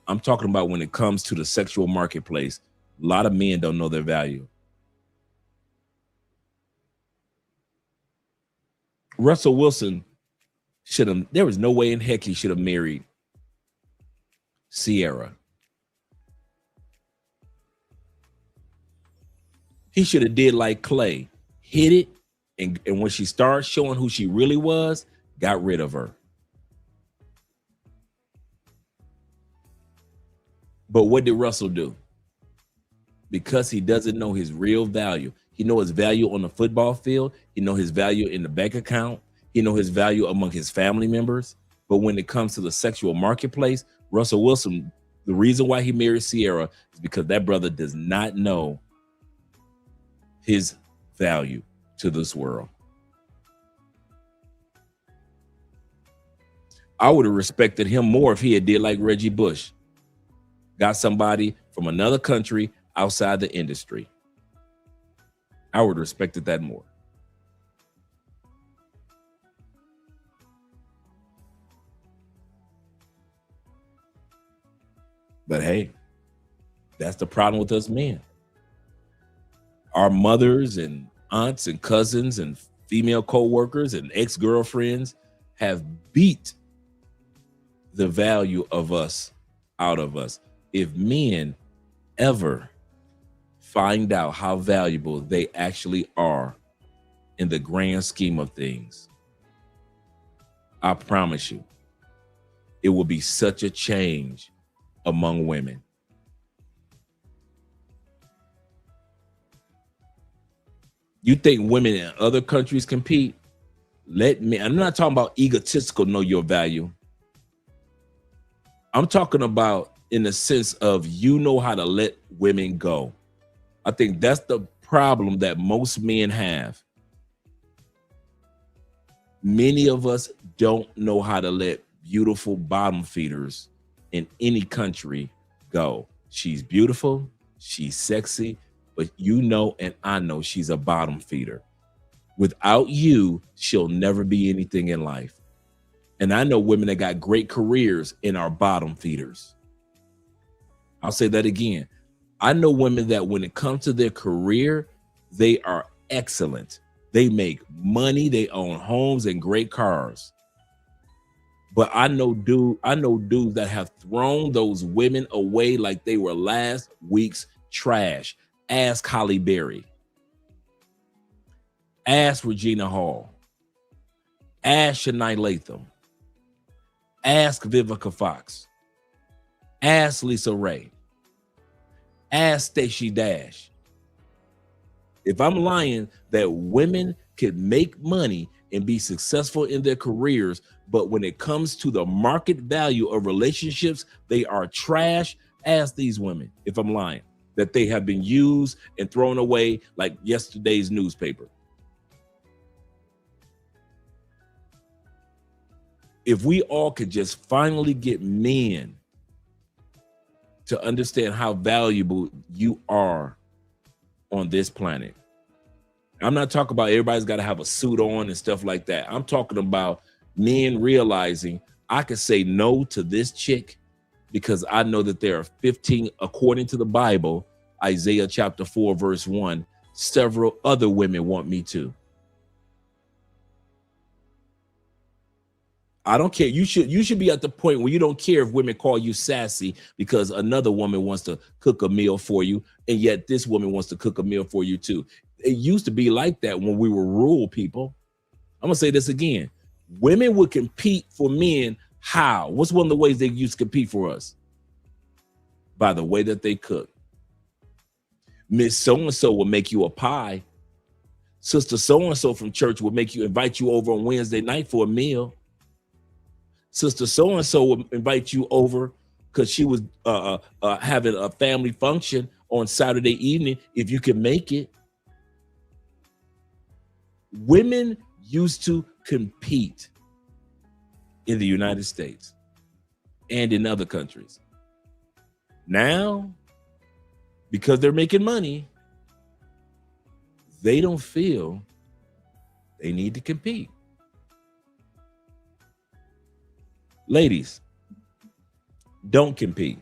I'm talking about when it comes to the sexual marketplace, a lot of men don't know their value. Russell Wilson there was no way in heck he should have married Sierra. He should have did like Clay, hit it, and when she started showing who she really was, got rid of her. But what did Russell do? Because he doesn't know his real value. He knows his value on the football field. He knows his value in the bank account. He knows his value among his family members. But when it comes to the sexual marketplace, Russell Wilson, the reason why he married Sierra is because that brother does not know his value to this world. I would have respected him more if he had did like Reggie Bush. got somebody from another country outside the industry, I would respect that more. But hey, that's the problem with us men. Our mothers and aunts and cousins and female co-workers and ex-girlfriends have beat the value of us out of us. If men ever find out how valuable they actually are in the grand scheme of things, I promise you, it will be such a change among women. You think women in other countries compete? I'm not talking about egotistical know your value. I'm talking about in the sense of you know how to let women go. I think that's the problem that most men have. Many of us don't know how to let beautiful bottom feeders in any country go. She's beautiful, she's sexy, but you know and I know she's a bottom feeder. Without you, she'll never be anything in life. And I know women that got great careers and are bottom feeders. I'll say that again. I know women that when it comes to their career, they are excellent. They make money, they own homes and great cars. But I know dudes that have thrown those women away like they were last week's trash. Ask Holly Berry. Ask Regina Hall. Ask Shania Latham. Ask Vivica Fox. Ask Lisa Ray. Ask Stacey Dash. If I'm lying that women could make money and be successful in their careers, but when it comes to the market value of relationships, they are trash, ask these women if I'm lying, that they have been used and thrown away like yesterday's newspaper. If we all could just finally get men to understand how valuable you are on this planet. I'm not talking about everybody's got to have a suit on and stuff like that. I'm talking about men realizing I could say no to this chick because I know that there are 15, according to the Bible, Isaiah chapter 4, verse 1, several other women want me to. I don't care. You should be at the point where you don't care if women call you sassy because another woman wants to cook a meal for you, and yet this woman wants to cook a meal for you too. It used to be like that when we were rural people. I'm gonna say this again. Women would compete for men. How? What's one of the ways they used to compete for us? By the way that they cook. Miss So-and-so will make you a pie. Sister So-and-so from church will invite you over on Wednesday night for a meal. Sister So-and-so will invite you over because she was having a family function on Saturday evening if you can make it. Women used to compete in the United States and in other countries. Now, because they're making money, they don't feel they need to compete. Ladies, don't compete.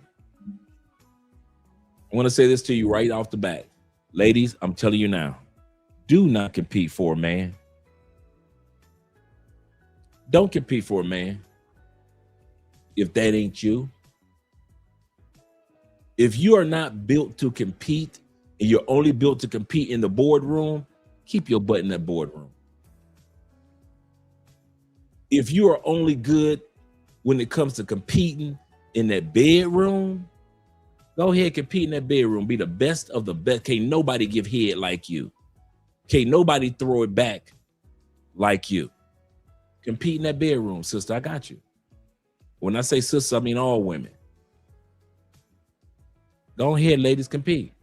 I want to say this to you right off the bat. Ladies, I'm telling you now, do not compete for a man. Don't compete for a man if that ain't you. If you are not built to compete and you're only built to compete in the boardroom, keep your butt in that boardroom. If you are only good when it comes to competing in that bedroom, go ahead, compete in that bedroom. Be the best of the best. Can't nobody give head like you. Can't nobody throw it back like you. Compete in that bedroom, sister. I got you. When I say sister, I mean all women. Go ahead, ladies, compete.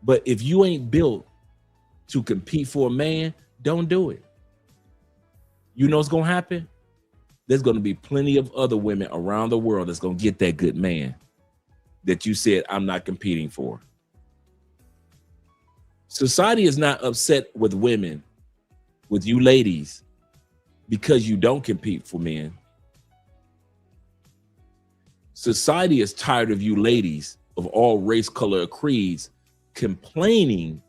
But if you ain't built to compete for a man, don't do it. You know what's going to happen? there's going to be plenty of other women around the world that's going to get that good man that you said, I'm not competing for. Society is not upset with women, with you ladies, because you don't compete for men. Society is tired of you ladies of all race, color, or creeds complaining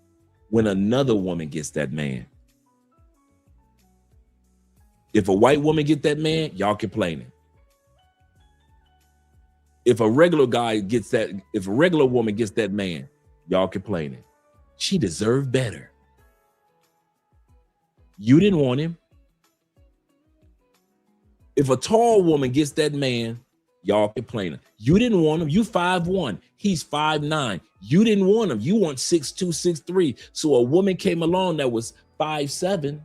when another woman gets that man. If a white woman get that man, y'all complaining. If a regular guy gets that, if a regular woman gets that man, y'all complaining. She deserved better. You didn't want him. If a tall woman gets that man, y'all complaining. You didn't want him. You 5'1", he's 5'9". You didn't want him. You want 6'2", 6'3". So a woman came along that was 5'7",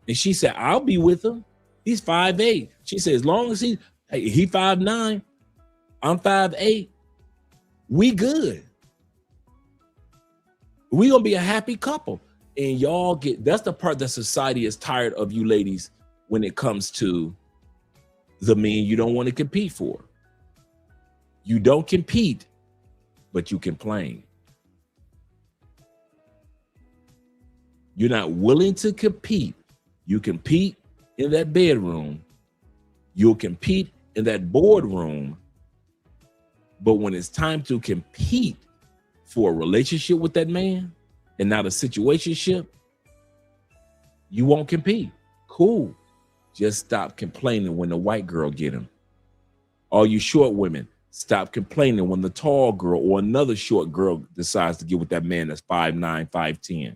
and she said, I'll be with him. He's 5'8". She said, as long as he 5'9", I'm 5'8", we good. We gonna be a happy couple. And y'all that's the part that society is tired of you ladies when it comes to the men you don't want to compete for. You don't compete, but you complain. You're not willing to compete. You compete in that bedroom. You'll compete in that boardroom. But when it's time to compete for a relationship with that man and not a situationship, you won't compete. Cool. Just stop complaining when the white girl get him. All you short women, stop complaining when the tall girl or another short girl decides to get with that man that's 5'9", 5'10".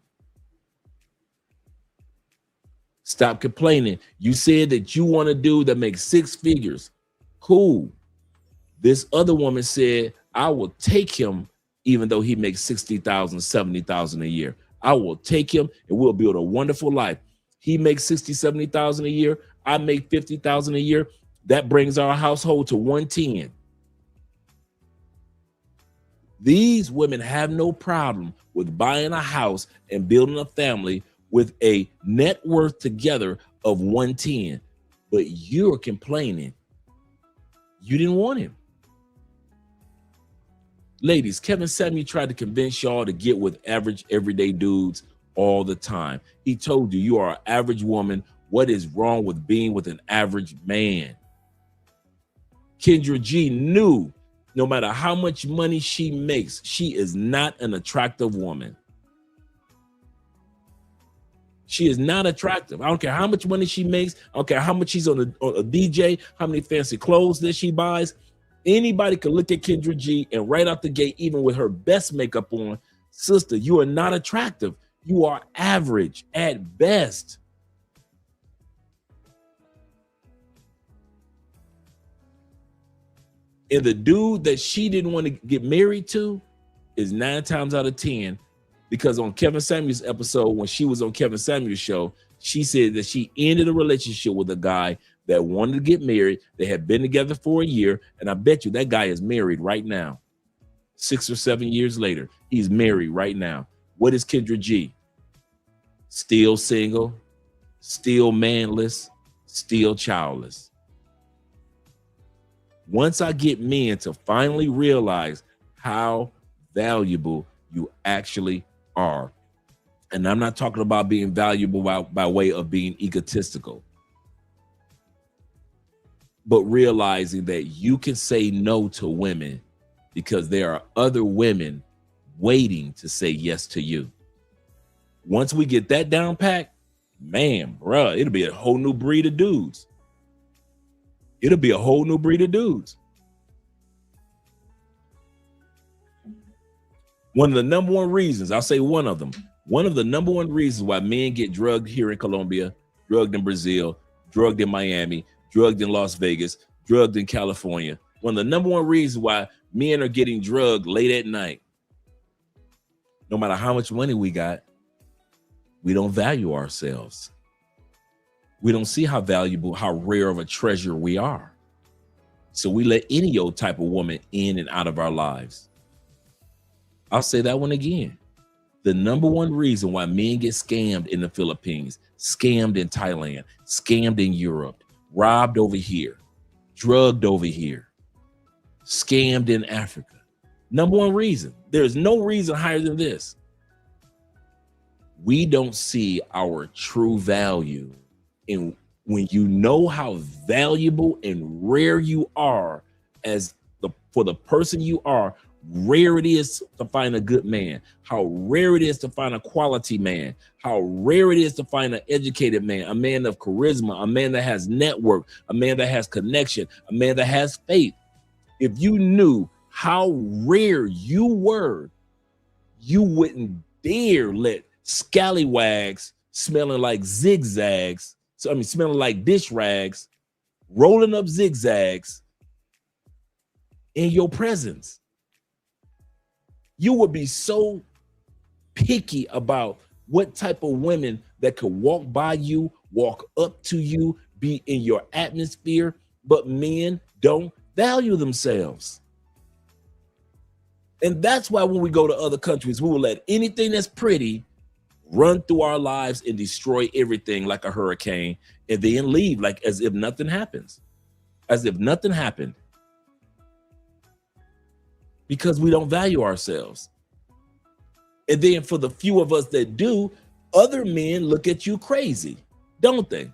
Stop complaining. You said that you want a dude that makes 6 figures. Cool. This other woman said, I will take him even though he makes 60,000, 70,000 a year. I will take him and we'll build a wonderful life. He makes 60, 70,000 a year. I make 50,000 a year. That brings our household to 110. These women have no problem with buying a house and building a family with a net worth together of 110. But you're complaining. You didn't want him. Ladies, Kevin Samuel tried to convince y'all to get with average, everyday dudes all the time. He told you, you are an average woman. What is wrong with being with an average man? Kendra G knew no matter how much money she makes, she is not an attractive woman. She is not attractive. I don't care how much money she makes. I don't care how much she's on a DJ, how many fancy clothes that she buys. Anybody can look at Kendra G and right out the gate, even with her best makeup on, sister, you are not attractive. You are average at best. And the dude that she didn't want to get married to is 9 times out of 10, because on Kevin Samuel's episode, when she was on Kevin Samuel's show, she said that she ended a relationship with a guy that wanted to get married. They had been together for a year. And I bet you that guy is married right now. 6 or 7 years later, he's married right now. What is Kendra G? Still single, still manless, still childless. Once I get men to finally realize how valuable you actually are, and I'm not talking about being valuable by way of being egotistical, but realizing that you can say no to women because there are other women waiting to say yes to you. Once we get that down pat, man, bruh, it'll be a whole new breed of dudes. It'll be a whole new breed of dudes. One of the number one reasons, I'll say one of them, one of the number one reasons why men get drugged here in Colombia, drugged in Brazil, drugged in Miami, drugged in Las Vegas, drugged in California. One of the number one reasons why men are getting drugged late at night. No matter how much money we got, we don't value ourselves. We don't see how valuable, how rare of a treasure we are. So we let any old type of woman in and out of our lives. I'll say that one again. The number one reason why men get scammed in the Philippines, scammed in Thailand, scammed in Europe, robbed over here, drugged over here, scammed in Africa. Number one reason. There's no reason higher than this. We don't see our true value in when you know how valuable and rare you are for the person you are. Rare it is to find a good man, how rare it is to find a quality man, how rare it is to find an educated man, a man of charisma, a man that has network, a man that has connection, a man that has faith. If you knew how rare you were, you wouldn't dare let scallywags smelling like zigzags, smelling like dish rags, rolling up zigzags in your presence. You would be so picky about what type of women that could walk by you, walk up to you, be in your atmosphere, but men don't value themselves. And that's why when we go to other countries, we will let anything that's pretty run through our lives and destroy everything like a hurricane, and then leave like as if nothing happens, as if nothing happened. Because we don't value ourselves. And then for the few of us that do, other men look at you crazy, don't they?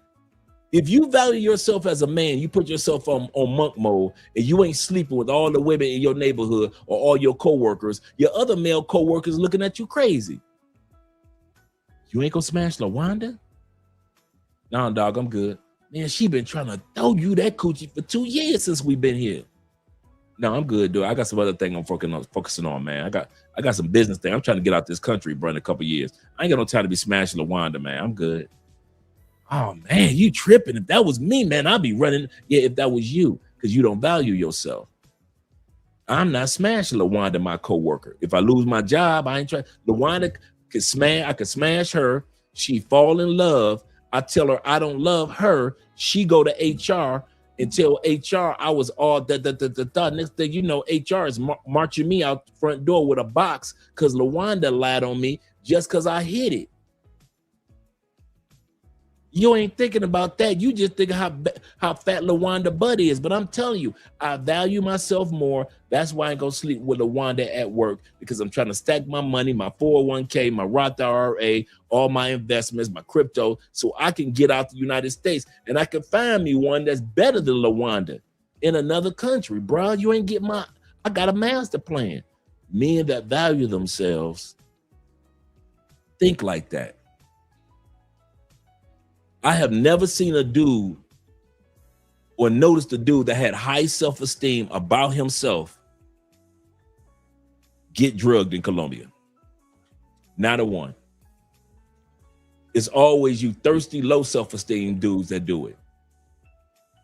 If you value yourself as a man, you put yourself on monk mode, and you ain't sleeping with all the women in your neighborhood or all your coworkers, your other male coworkers looking at you crazy. You ain't gonna smash LaWanda? Nah, dog, I'm good. Man, she been trying to throw you that coochie for 2 years since we've been here. No, I'm good, dude. I got some other thing I'm focusing on, man. I got some business thing. I'm trying to get out this country, bro, in a couple years. I ain't got no time to be smashing LaWanda, man. I'm good. Oh, man, you tripping. If that was me, man, I'd be running. Yeah, if that was you, because you don't value yourself. I'm not smashing LaWanda, my coworker. If I lose my job, I ain't trying. LaWanda could smash. I could smash her. She fall in love. I tell her I don't love her. She go to HR and tell HR I was all da. Next thing you know, HR is marching me out the front door with a box because LaWanda lied on me just because I hit it. You ain't thinking about that. You just think how fat LaWanda butt is. But I'm telling you, I value myself more. That's why I ain't gonna sleep with LaWanda at work, because I'm trying to stack my money, my 401k, my Roth IRA, all my investments, my crypto, so I can get out the United States and I can find me one that's better than LaWanda in another country, bro. You ain't get I got a master plan. Men that value themselves think like that. I have never seen a dude or noticed a dude that had high self-esteem about himself get drugged in Colombia. Not a one. It's always you thirsty, low self-esteem dudes that do it.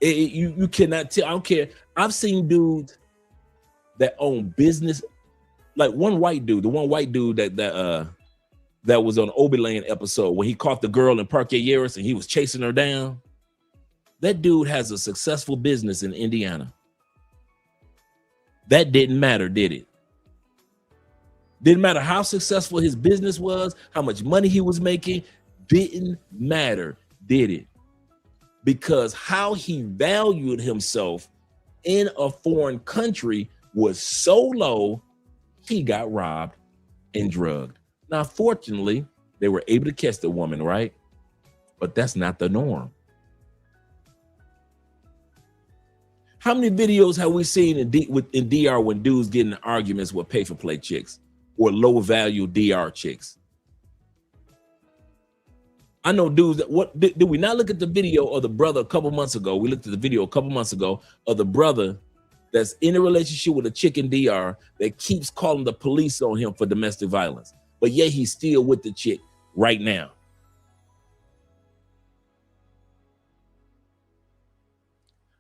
You cannot tell. I don't care. I've seen dudes that own business, like the one white dude that was on Obi-Wan episode when he caught the girl in Parque Yeris and he was chasing her down. That dude has a successful business in Indiana. That didn't matter, did it? Didn't matter how successful his business was, how much money he was making, didn't matter, did it? Because how he valued himself in a foreign country was so low, he got robbed and drugged. Now, fortunately, they were able to catch the woman, right? But that's not the norm. How many videos have we seen in DR when dudes get in arguments with pay-for-play chicks or low-value DR chicks? I know dudes that, did we not look at the video of the brother a couple months ago? We looked at the video a couple months ago of the brother that's in a relationship with a chick in DR that keeps calling the police on him for domestic violence. But yet he's still with the chick right now.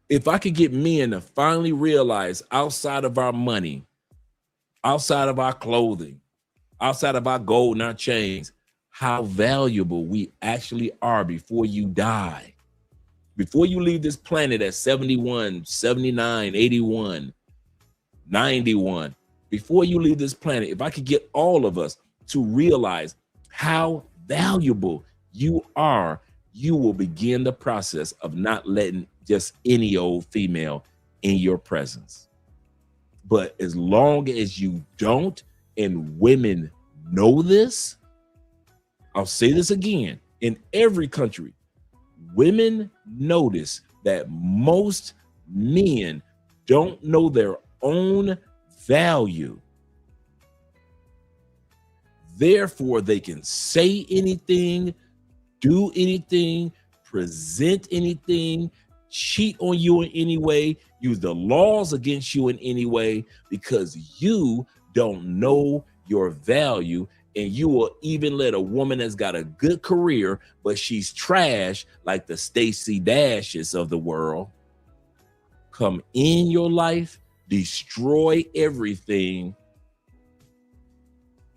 If I could get men to finally realize outside of our money, outside of our clothing, outside of our gold and our chains, how valuable we actually are before you die. Before you leave this planet at 71, 79, 81, 91, before you leave this planet, if I could get all of us to realize how valuable you are, you will begin the process of not letting just any old female in your presence. But as long as you don't, and women know this, I'll say this again, in every country, women notice that most men don't know their own value. Therefore, they can say anything, do anything, present anything, cheat on you in any way, use the laws against you in any way, because you don't know your value. And you will even let a woman that's got a good career, but she's trash, like the Stacey Dashes of the world, come in your life, destroy everything,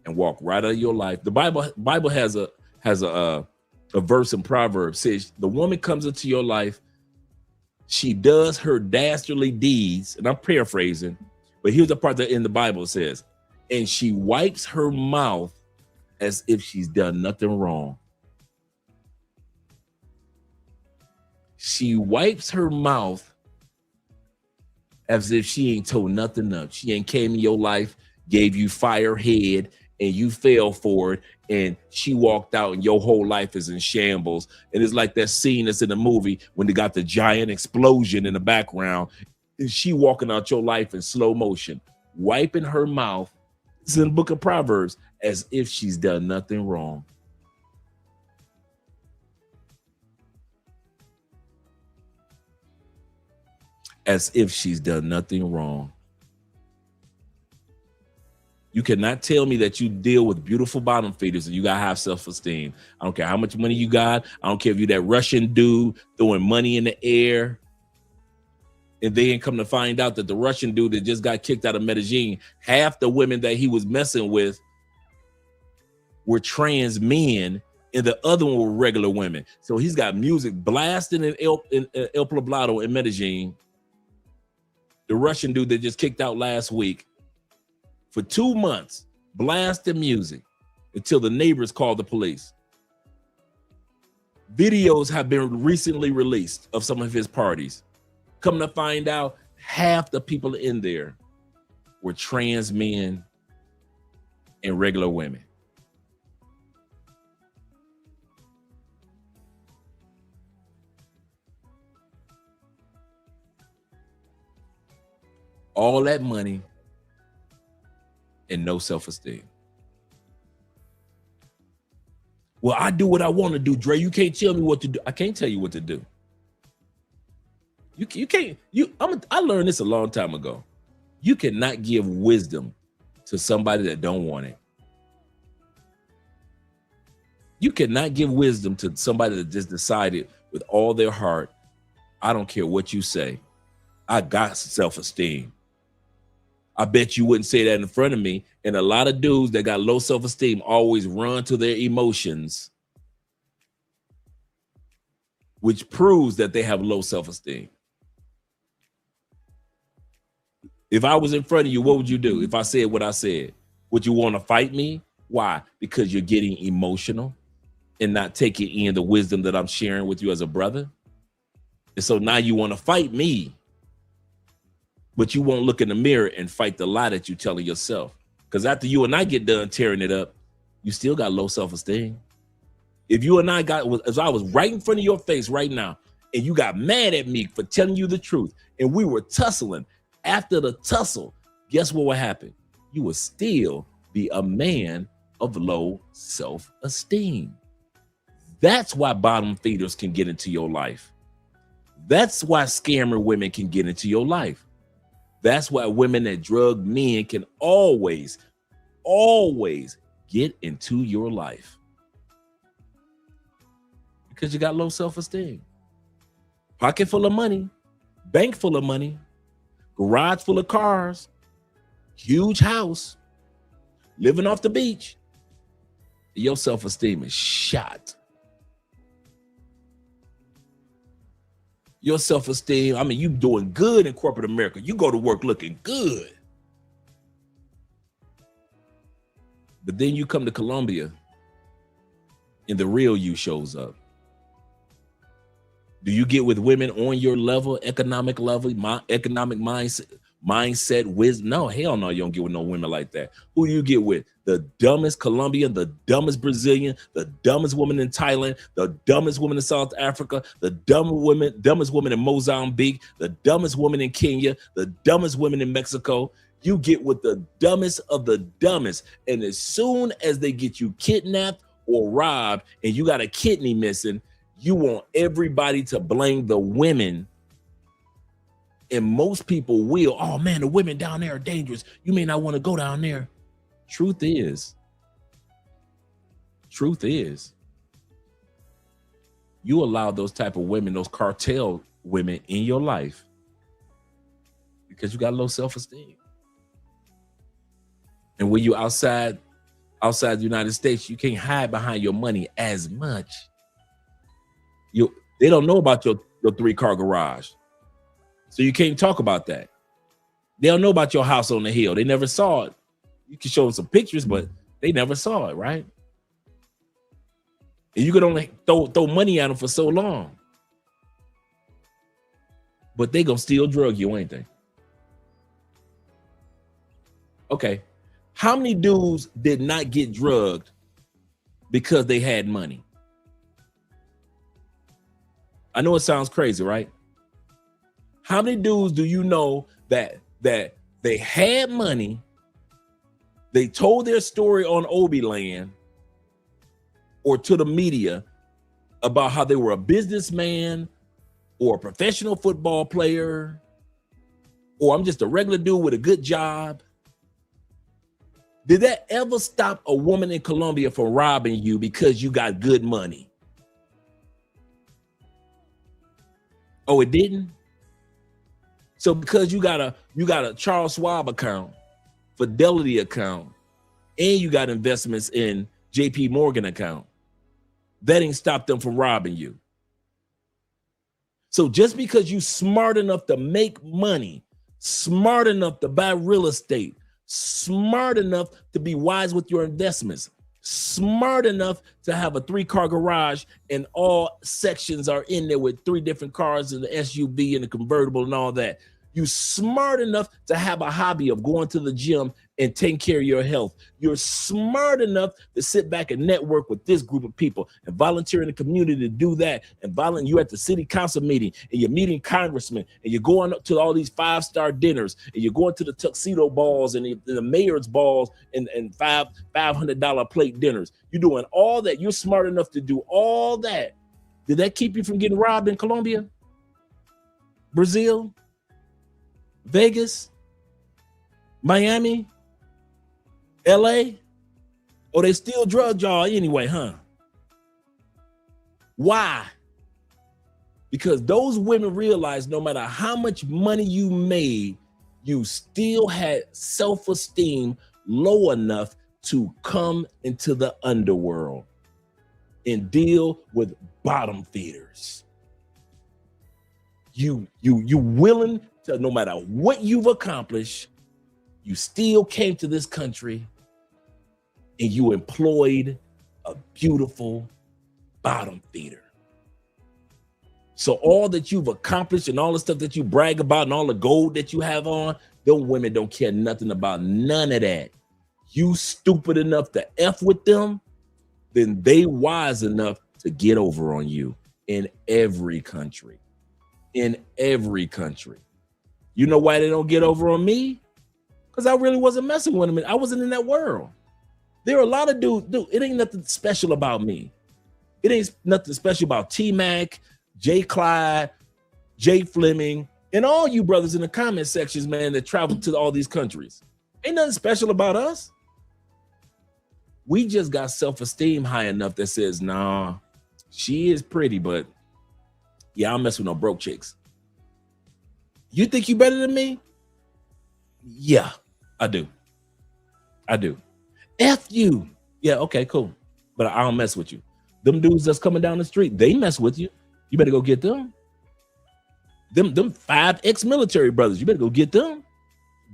and walk right out of your life. The Bible has a verse in Proverbs says, the woman comes into your life, she does her dastardly deeds, and I'm paraphrasing, but here's the part that in the Bible says, and she wipes her mouth as if she's done nothing wrong. She wipes her mouth as if she ain't told nothing up. She ain't came in your life, gave you fire head, and you fell for it, and she walked out and your whole life is in shambles. And it's like that scene that's in the movie when they got the giant explosion in the background, and she walking out your life in slow motion, wiping her mouth. It's in the book of Proverbs, as if she's done nothing wrong. As if she's done nothing wrong. You cannot tell me that you deal with beautiful bottom feeders and you got high self-esteem. I don't care how much money you got. I don't care if you're that Russian dude throwing money in the air. And then come to find out that the Russian dude that just got kicked out of Medellin, half the women that he was messing with were trans men, and the other one were regular women. So he's got music blasting in El Poblado in Medellin. The Russian dude that just kicked out last week, for 2 months, blasting music until the neighbors called the police. Videos have been recently released of some of his parties. Come to find out, half the people in there were trans men and regular women. All that money and no self-esteem. Well, I do what I want to do, Dre. You can't tell me what to do. I can't tell you what to do. You can't. I learned this a long time ago. You cannot give wisdom to somebody that don't want it. You cannot give wisdom to somebody that just decided with all their heart, I don't care what you say. I got self-esteem. I bet you wouldn't say that in front of me. And a lot of dudes that got low self-esteem always run to their emotions, which proves that they have low self-esteem. If I was in front of you, what would you do? If I said what I said, would you want to fight me? Why? Because you're getting emotional and not taking in the wisdom that I'm sharing with you as a brother. And so now you want to fight me, but you won't look in the mirror and fight the lie that you're telling yourself. Because after you and I get done tearing it up, you still got low self-esteem. If you and I as I was right in front of your face right now, and you got mad at me for telling you the truth, and we were tussling, after the tussle, guess what would happen? You would still be a man of low self-esteem. That's why bottom feeders can get into your life. That's why scammer women can get into your life. That's why women that drug men can always get into your life. Because you got low self-esteem. Pocket full of money, bank full of money, garage full of cars, huge house, living off the beach. Your self-esteem is shot. Your self-esteem, I mean, you doing good in corporate America. You go to work looking good. But then you come to Colombia and the real you shows up. Do you get with women on your level, economic level, economic mindset, wisdom? No, hell no, you don't get with no women like that. Who do you get with? The dumbest Colombian, the dumbest Brazilian, the dumbest woman in Thailand, the dumbest woman in South Africa, the dumbest woman in Mozambique, the dumbest woman in Kenya, the dumbest women in Mexico. You get with the dumbest of the dumbest. And as soon as they get you kidnapped or robbed and you got a kidney missing, you want everybody to blame the women. And most people will. Oh man, the women down there are dangerous. You may not want to go down there. Truth is, you allow those type of women, those cartel women in your life because you got low self-esteem. And when you outside the United States, you can't hide behind your money as much. They don't know about your 3-car garage. So you can't talk about that. They don't know about your house on the hill. They never saw it. You can show them some pictures, but they never saw it, right? And you could only throw money at them for so long. But they gonna still drug you, ain't they? Okay. How many dudes did not get drugged because they had money? I know it sounds crazy, right? How many dudes do you know that they had money, they told their story on Obi Land or to the media about how they were a businessman or a professional football player, or I'm just a regular dude with a good job? Did that ever stop a woman in Colombia from robbing you because you got good money? Oh, it didn't? So because you got a Charles Schwab account, Fidelity account, and you got investments in JP Morgan account, that ain't stopped them from robbing you. So just because you smart enough to make money, smart enough to buy real estate, smart enough to be wise with your investments, smart enough to have a 3-car garage and all sections are in there with 3 different cars and the SUV and the convertible and all that. You smart enough to have a hobby of going to the gym and taking care of your health. You're smart enough to sit back and network with this group of people and volunteer in the community to do that. And you're at the city council meeting and you're meeting congressmen and you're going up to all these 5-star dinners and you're going to the tuxedo balls and the mayor's balls and $500 plate dinners. You're doing all that. You're smart enough to do all that. Did that keep you from getting robbed in Colombia, Brazil, Vegas, Miami, LA? Or they still drug y'all anyway, huh? Why? Because those women realized no matter how much money you made, you still had self-esteem low enough to come into the underworld and deal with bottom feeders. You willing to, no matter what you've accomplished, you still came to this country and you employed a beautiful bottom feeder. So all that you've accomplished and all the stuff that you brag about and all the gold that you have on, those women don't care nothing about none of that. You stupid enough to F with them, then they wise enough to get over on you in every country. In every country. You know why they don't get over on me? Because I really wasn't messing with them. I wasn't in that world. There are a lot of dudes, it ain't nothing special about me. It ain't nothing special about T-Mac, Jay Clyde, Jay Fleming, and all you brothers in the comment sections, man, that travel to all these countries. Ain't nothing special about us. We just got self-esteem high enough that says, nah, she is pretty, but yeah, I don't mess with no broke chicks. You think you better than me? Yeah, I do. I do. F you. Yeah, okay, cool. But I don't mess with you. Them dudes that's coming down the street, they mess with you. You better go get them. Them 5 ex-military brothers, you better go get them.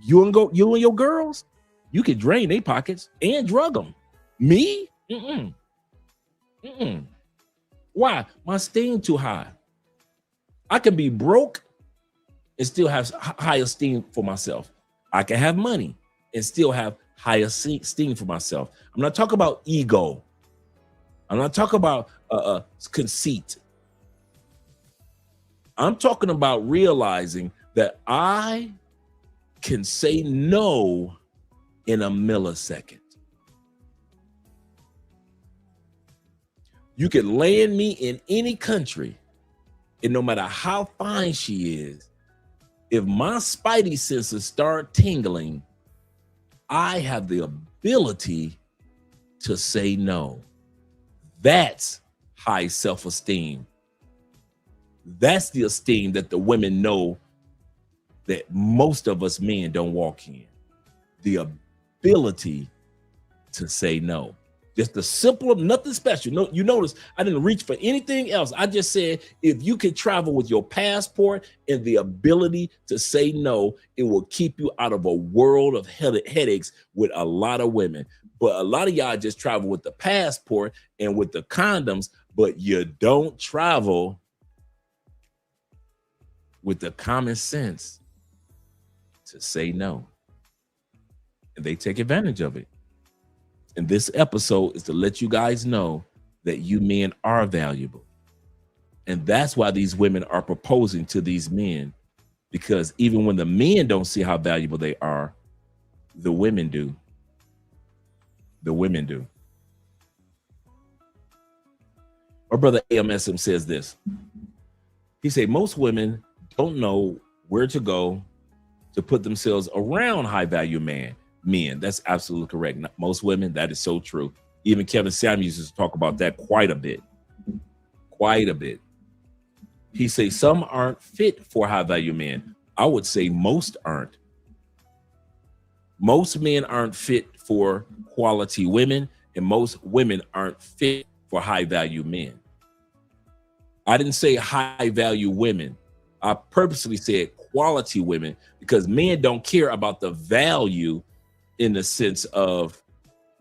You and your girls, you can drain their pockets and drug them. Me? Mm-mm. Why? My esteem too high. I can be broke and still have high esteem for myself. I can have money and still have high esteem for myself. I'm not talking about ego. I'm not talking about conceit. I'm talking about realizing that I can say no in a millisecond. You can land me in any country, and no matter how fine she is, if my spidey senses start tingling, I have the ability to say no. That's high self-esteem. That's the esteem that the women know that most of us men don't walk in. The ability to say no. Just the simple, nothing special. No, you notice I didn't reach for anything else. I just said, if you can travel with your passport and the ability to say no, it will keep you out of a world of headaches with a lot of women. But a lot of y'all just travel with the passport and with the condoms, but you don't travel with the common sense to say no. And they take advantage of it. And this episode is to let you guys know that you men are valuable. And that's why these women are proposing to these men, because even when the men don't see how valuable they are, the women do. The women do. Our brother AMSM says this. He said, most women don't know where to go to put themselves around high value men. That's absolutely correct. Most women, that is so true. Even Kevin Samuels used to talk about that quite a bit. Quite a bit. He says some aren't fit for high value men. I would say most aren't. Most men aren't fit for quality women, and most women aren't fit for high value men. I didn't say high value women. I purposely said quality women, because men don't care about the value in the sense of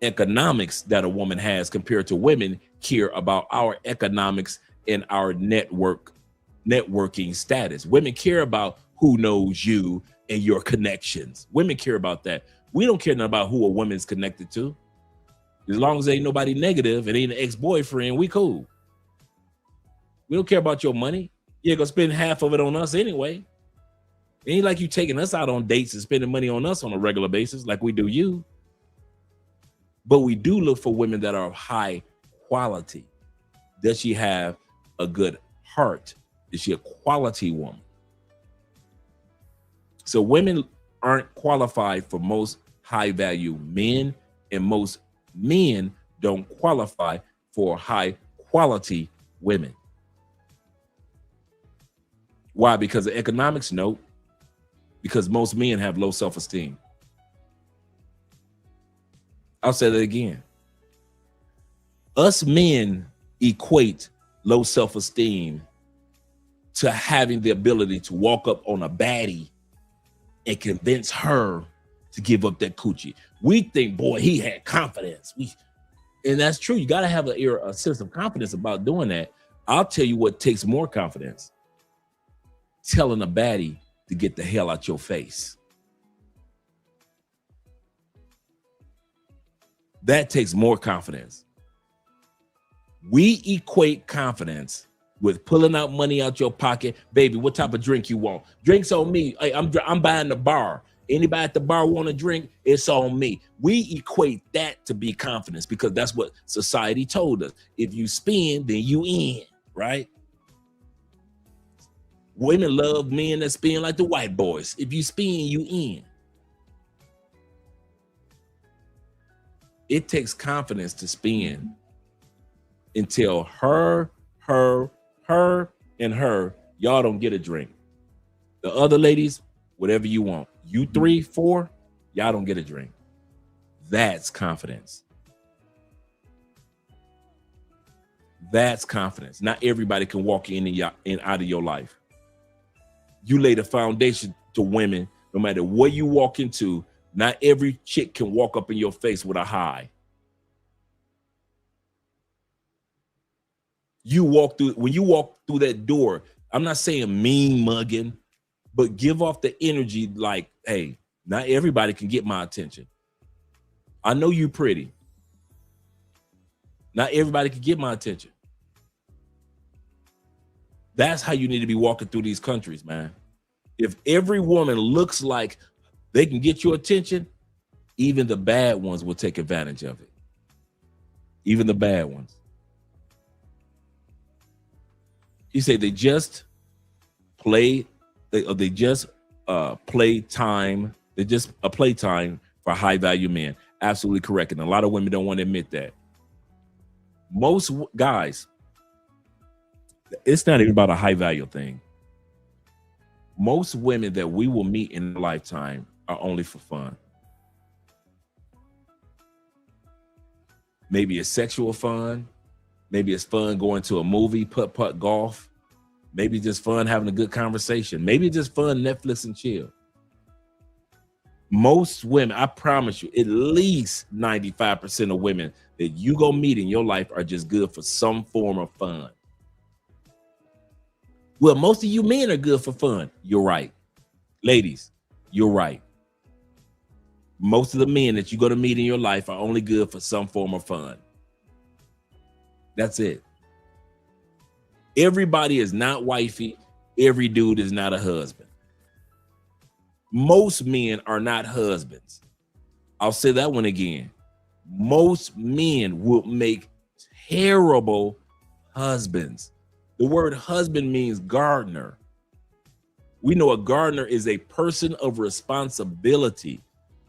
economics that a woman has compared to women care about our economics and our networking status. Women care about who knows you and your connections. Women care about that. We don't care about who a woman's connected to. As long as ain't nobody negative, it ain't an ex-boyfriend, we cool. We don't care about your money. You're gonna spend half of it on us anyway. It ain't like you taking us out on dates and spending money on us on a regular basis like we do you. But we do look for women that are of high quality. Does she have a good heart? Is she a quality woman? So women aren't qualified for most high value men, and most men don't qualify for high quality women. Why? Because of economics? No. Because most men have low self-esteem. I'll say that again. Us men equate low self-esteem to having the ability to walk up on a baddie and convince her to give up that coochie. We think, boy, he had confidence. And that's true. You got to have a sense of confidence about doing that. I'll tell you what takes more confidence. Telling a baddie to get the hell out your face. That takes more confidence. We equate confidence with pulling out money out your pocket. Baby, what type of drink you want? Drinks on me. Hey, I'm buying the bar. Anybody at the bar want a drink? It's on me. We equate that to be confidence because that's what society told us. If you spend, then you in, right? Women love men that spend like the white boys. If you spend, you in. It takes confidence to spend until her, and her, y'all don't get a drink. The other ladies, whatever you want. You 3, 4, y'all don't get a drink. That's confidence. That's confidence. Not everybody can walk in and out of your life. You lay the foundation to women, no matter what you walk into. Not every chick can walk up in your face with a high. When you walk through that door, I'm not saying mean mugging, but give off the energy like, hey, not everybody can get my attention. I know you pretty. Not everybody can get my attention. That's how you need to be walking through these countries, man. If every woman looks like they can get your attention, even the bad ones will take advantage of it. Even the bad ones. He said they just play, they just play time. They just a playtime for high value men. Absolutely correct. And a lot of women don't want to admit that. Most guys, it's not even about a high value thing. Most women that we will meet in a lifetime are only for fun. Maybe it's sexual fun. Maybe it's fun going to a movie, putt golf. Maybe just fun having a good conversation. Maybe just fun Netflix and chill. Most women, I promise you, at least 95% of women that you go meet in your life are just good for some form of fun. Well, most of you men are good for fun. You're right. Ladies, you're right. Most of the men that you're going to meet in your life are only good for some form of fun. That's it. Everybody is not wifey. Every dude is not a husband. Most men are not husbands. I'll say that one again. Most men will make terrible husbands. The word husband means gardener. We know a gardener is a person of responsibility.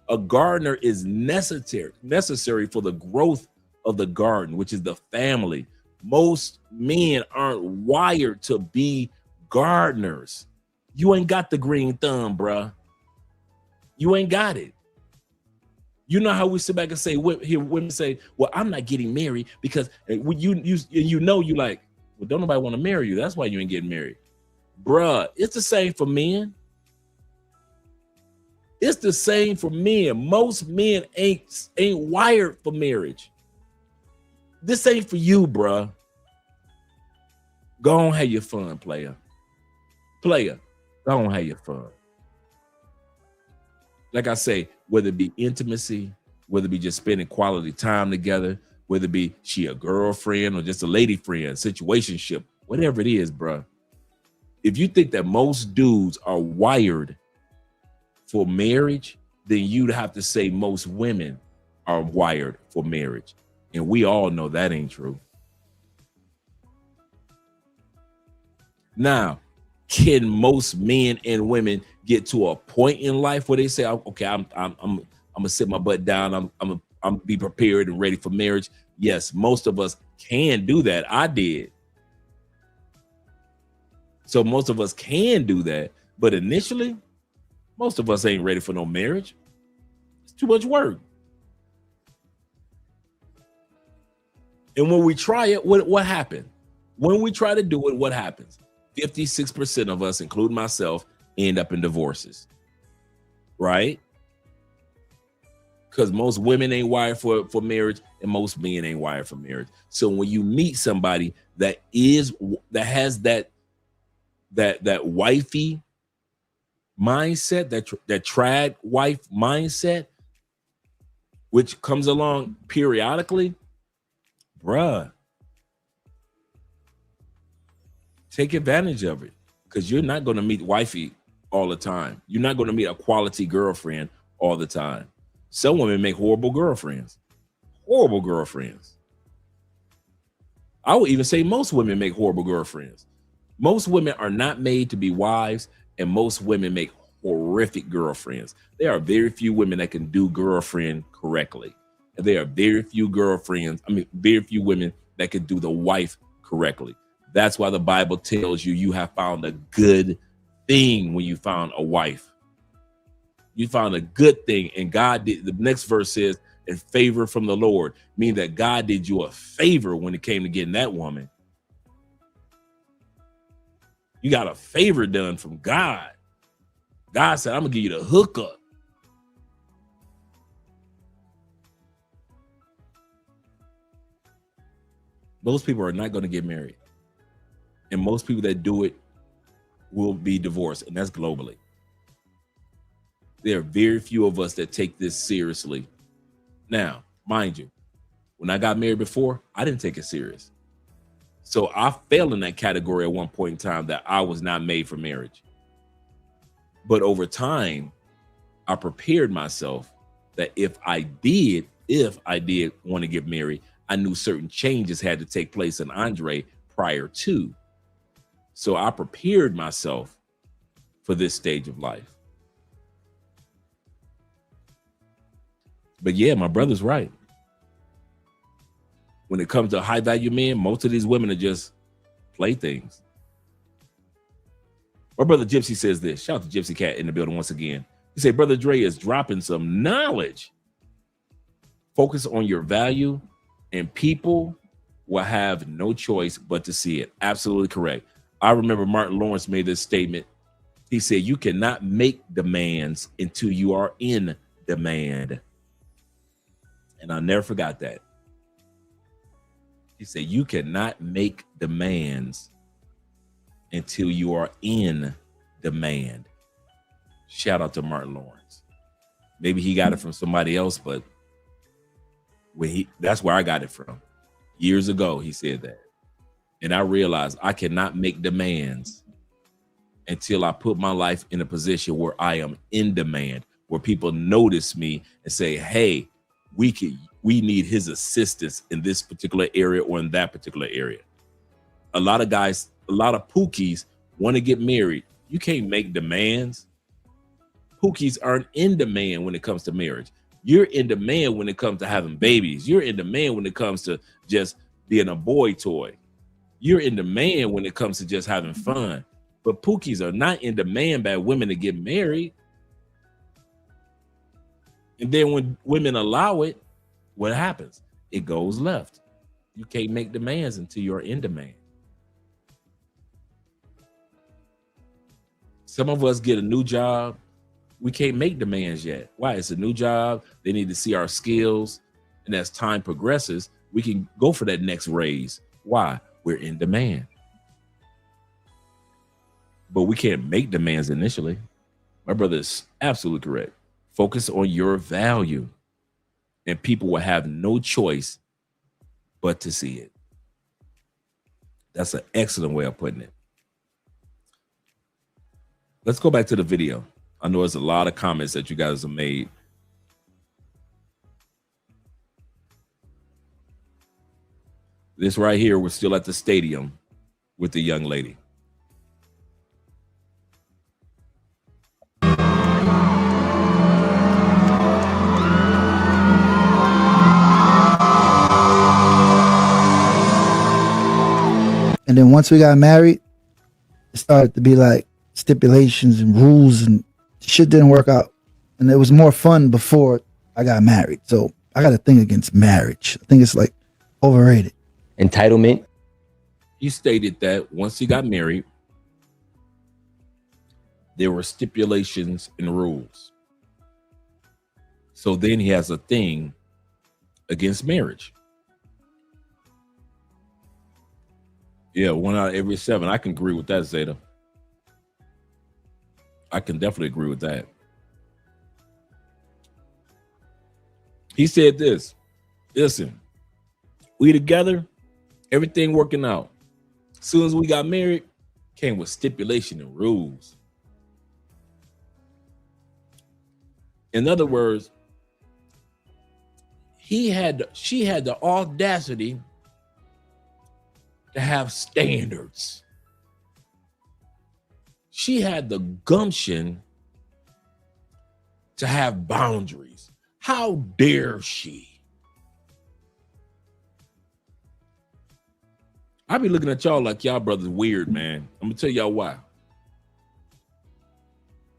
A gardener is necessary for the growth of the garden, which is the family. Most men aren't wired to be gardeners. You ain't got the green thumb, bruh. You ain't got it. You know how we sit back and say, hear women say, well, I'm not getting married because you like, well, don't nobody want to marry you. That's why you ain't getting married. Bruh, it's the same for men. It's the same for men. Most men ain't wired for marriage. This ain't for you, bruh. Go on, have your fun, player. Player, go on, have your fun. Like I say, whether it be intimacy, whether it be just spending quality time together, whether it be she a girlfriend or just a lady friend, situationship, whatever it is, bruh. If you think that most dudes are wired for marriage, then you'd have to say most women are wired for marriage. And we all know that ain't true. Now, can most men and women get to a point in life where they say, okay, I'm gonna sit my butt down, I'm be prepared and ready for marriage? Yes, most of us can do that. I did. So most of us can do that, but initially, most of us ain't ready for no marriage. It's too much work. And when we try it, what happened? When we try to do it, what happens? 56% of us, including myself, end up in divorces, right? Because most women ain't wired for marriage and most men ain't wired for marriage. So when you meet somebody that has that wifey mindset, that trad wife mindset, which comes along periodically, bruh, take advantage of it, because you're not going to meet wifey all the time. You're not going to meet a quality girlfriend all the time. Some women make horrible girlfriends. Horrible girlfriends. I would even say most women make horrible girlfriends. Most women are not made to be wives, and most women make horrific girlfriends. There are very few women that can do girlfriend correctly. And there are very few women that can do the wife correctly. That's why the Bible tells you have found a good thing when you found a wife. You found a good thing, and God did. The next verse says, "In favor from the Lord," meaning that God did you a favor when it came to getting that woman. You got a favor done from God. God said, "I'm gonna give you the hookup." Most people are not going to get married. And most people that do it will be divorced, and that's globally. There are very few of us that take this seriously. Now, mind you, when I got married before, I didn't take it serious. So I fell in that category at one point in time that I was not made for marriage. But over time, I prepared myself that if I did want to get married, I knew certain changes had to take place in Andre prior to. So I prepared myself for this stage of life. But yeah, my brother's right. When it comes to high value men, most of these women are just playthings. My brother Gypsy says this. Shout out to Gypsy Cat in the building once again. He said, Brother Dre is dropping some knowledge. Focus on your value, and people will have no choice but to see it. Absolutely correct. I remember Martin Lawrence made this statement. He said, you cannot make demands until you are in demand. And I never forgot that. He said, you cannot make demands until you are in demand. Shout out to Martin Lawrence. Maybe he got it from somebody else, but that's where I got it from. Years ago, he said that. And I realized I cannot make demands until I put my life in a position where I am in demand, where people notice me and say, hey, we need his assistance in this particular area or in that particular area. A lot of guys, a lot of pookies want to get married. You can't make demands. Pookies aren't in demand when it comes to marriage. You're in demand when it comes to having babies. You're in demand when it comes to just being a boy toy. You're in demand when it comes to just having fun. But pookies are not in demand by women to get married. And then when women allow it, what happens? It goes left. You can't make demands until you're in demand. Some of us get a new job. We can't make demands yet. Why? It's a new job. They need to see our skills. And as time progresses, we can go for that next raise. Why? We're in demand. But we can't make demands initially. My brother is absolutely correct. Focus on your value, and people will have no choice but to see it. That's an excellent way of putting it. Let's go back to the video. I know there's a lot of comments that you guys have made. This right here, we're still at the stadium with the young lady. And then once we got married, it started to be like stipulations and rules, and shit didn't work out. And it was more fun before I got married. So I got a thing against marriage. I think it's like overrated. Entitlement. He stated that once he got married, there were stipulations and rules. So then he has a thing against marriage. Yeah, 1 out of every 7. I can agree with that, Zeta. I can definitely agree with that. He said this. Listen, we together, everything working out. As soon as we got married, came with stipulation and rules. In other words, she had the audacity to have standards. She had the gumption to have boundaries. How dare she? I be looking at y'all like y'all brothers weird, man. I'm gonna tell y'all why.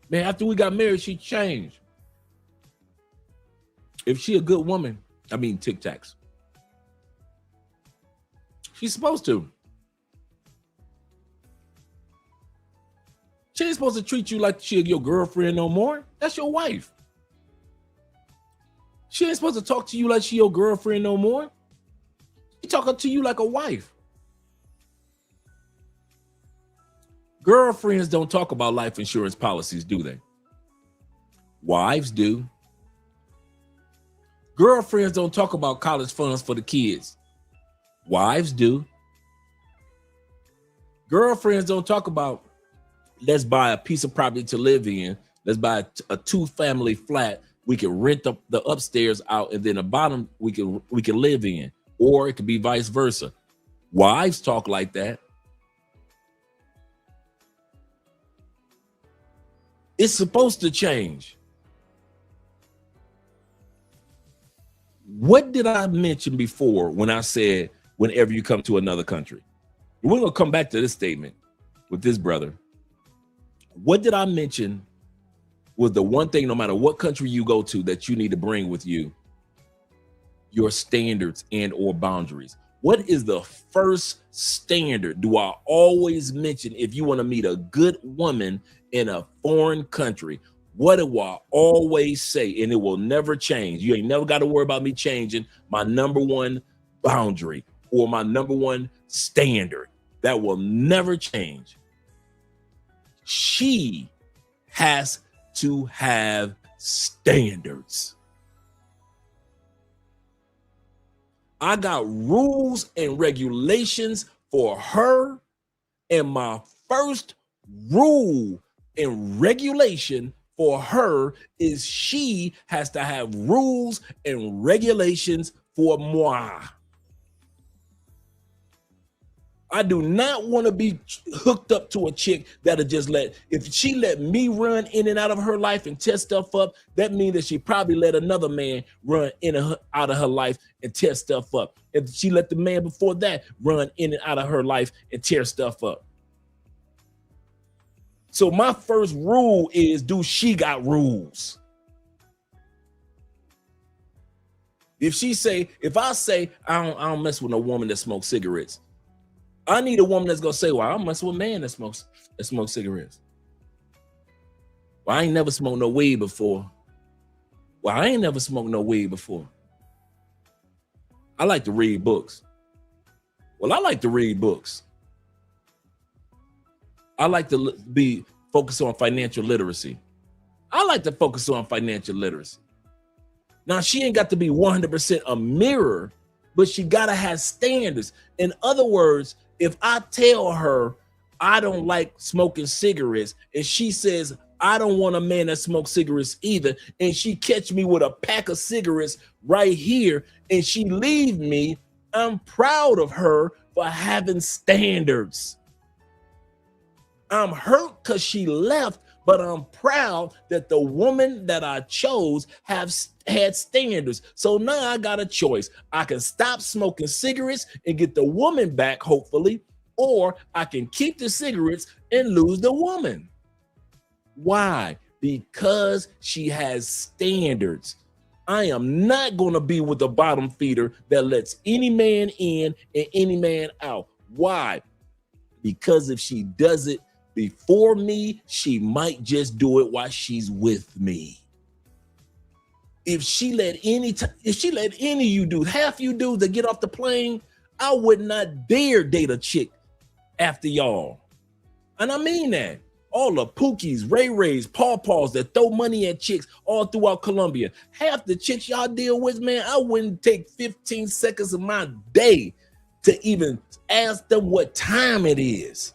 Man, after we got married, she changed. If she a good woman, I mean Tic Tacs. She's supposed to. She ain't supposed to treat you like she your girlfriend no more. That's your wife. She ain't supposed to talk to you like she your girlfriend no more. She talking to you like a wife. Girlfriends don't talk about life insurance policies, do they? Wives do. Girlfriends don't talk about college funds for the kids. Wives do. Girlfriends don't talk about, let's buy a piece of property to live in. Let's buy a 2-family flat. We can rent the upstairs out, and then the bottom we can live in. Or it could be vice versa. Wives talk like that. It's supposed to change. What did I mention before when I said whenever you come to another country? We're going to come back to this statement with this brother. What did I mention was the one thing, no matter what country you go to, that you need to bring with you? Your standards and or boundaries. What is the first standard do I always mention if you want to meet a good woman in a foreign country? What do I always say? And it will never change. You ain't never got to worry about me changing my number one boundary or my number one standard. That will never change. She has to have standards. I got rules and regulations for her, and my first rule and regulation for her is she has to have rules and regulations for moi. I do not want to be hooked up to a chick that'll just if she let me run in and out of her life and tear stuff up, that means that she probably let another man run in and out of her life and tear stuff up. If she let the man before that run in and out of her life and tear stuff up. So my first rule is, do she got rules? If I say I don't mess with a woman that smokes cigarettes, I need a woman that's gonna say, well, I don't mess with a man that smokes cigarettes. Well, I ain't never smoked no weed before. Well, I ain't never smoked no weed before. I like to read books. Well, I like to read books. I like to be focused on financial literacy. I like to focus on financial literacy. Now, she ain't got to be 100% a mirror, but she gotta have standards. In other words, if I tell her I don't like smoking cigarettes, and she says I don't want a man that smokes cigarettes either, and she catch me with a pack of cigarettes right here, and she leave me, I'm proud of her for having standards. I'm hurt because she left, but I'm proud that the woman that I chose had standards. So now I got a choice. I can stop smoking cigarettes and get the woman back, hopefully, or I can keep the cigarettes and lose the woman. Why? Because she has standards. I am not going to be with the bottom feeder that lets any man in and any man out. Why? Because if she does it before me, she might just do it while she's with me. If she let any of you do, half you dudes that get off the plane, I would not dare date a chick after y'all. And I mean that. All the Pookies, Ray Rays, Paw Paws that throw money at chicks all throughout Colombia. Half the chicks y'all deal with, man, I wouldn't take 15 seconds of my day to even ask them what time it is.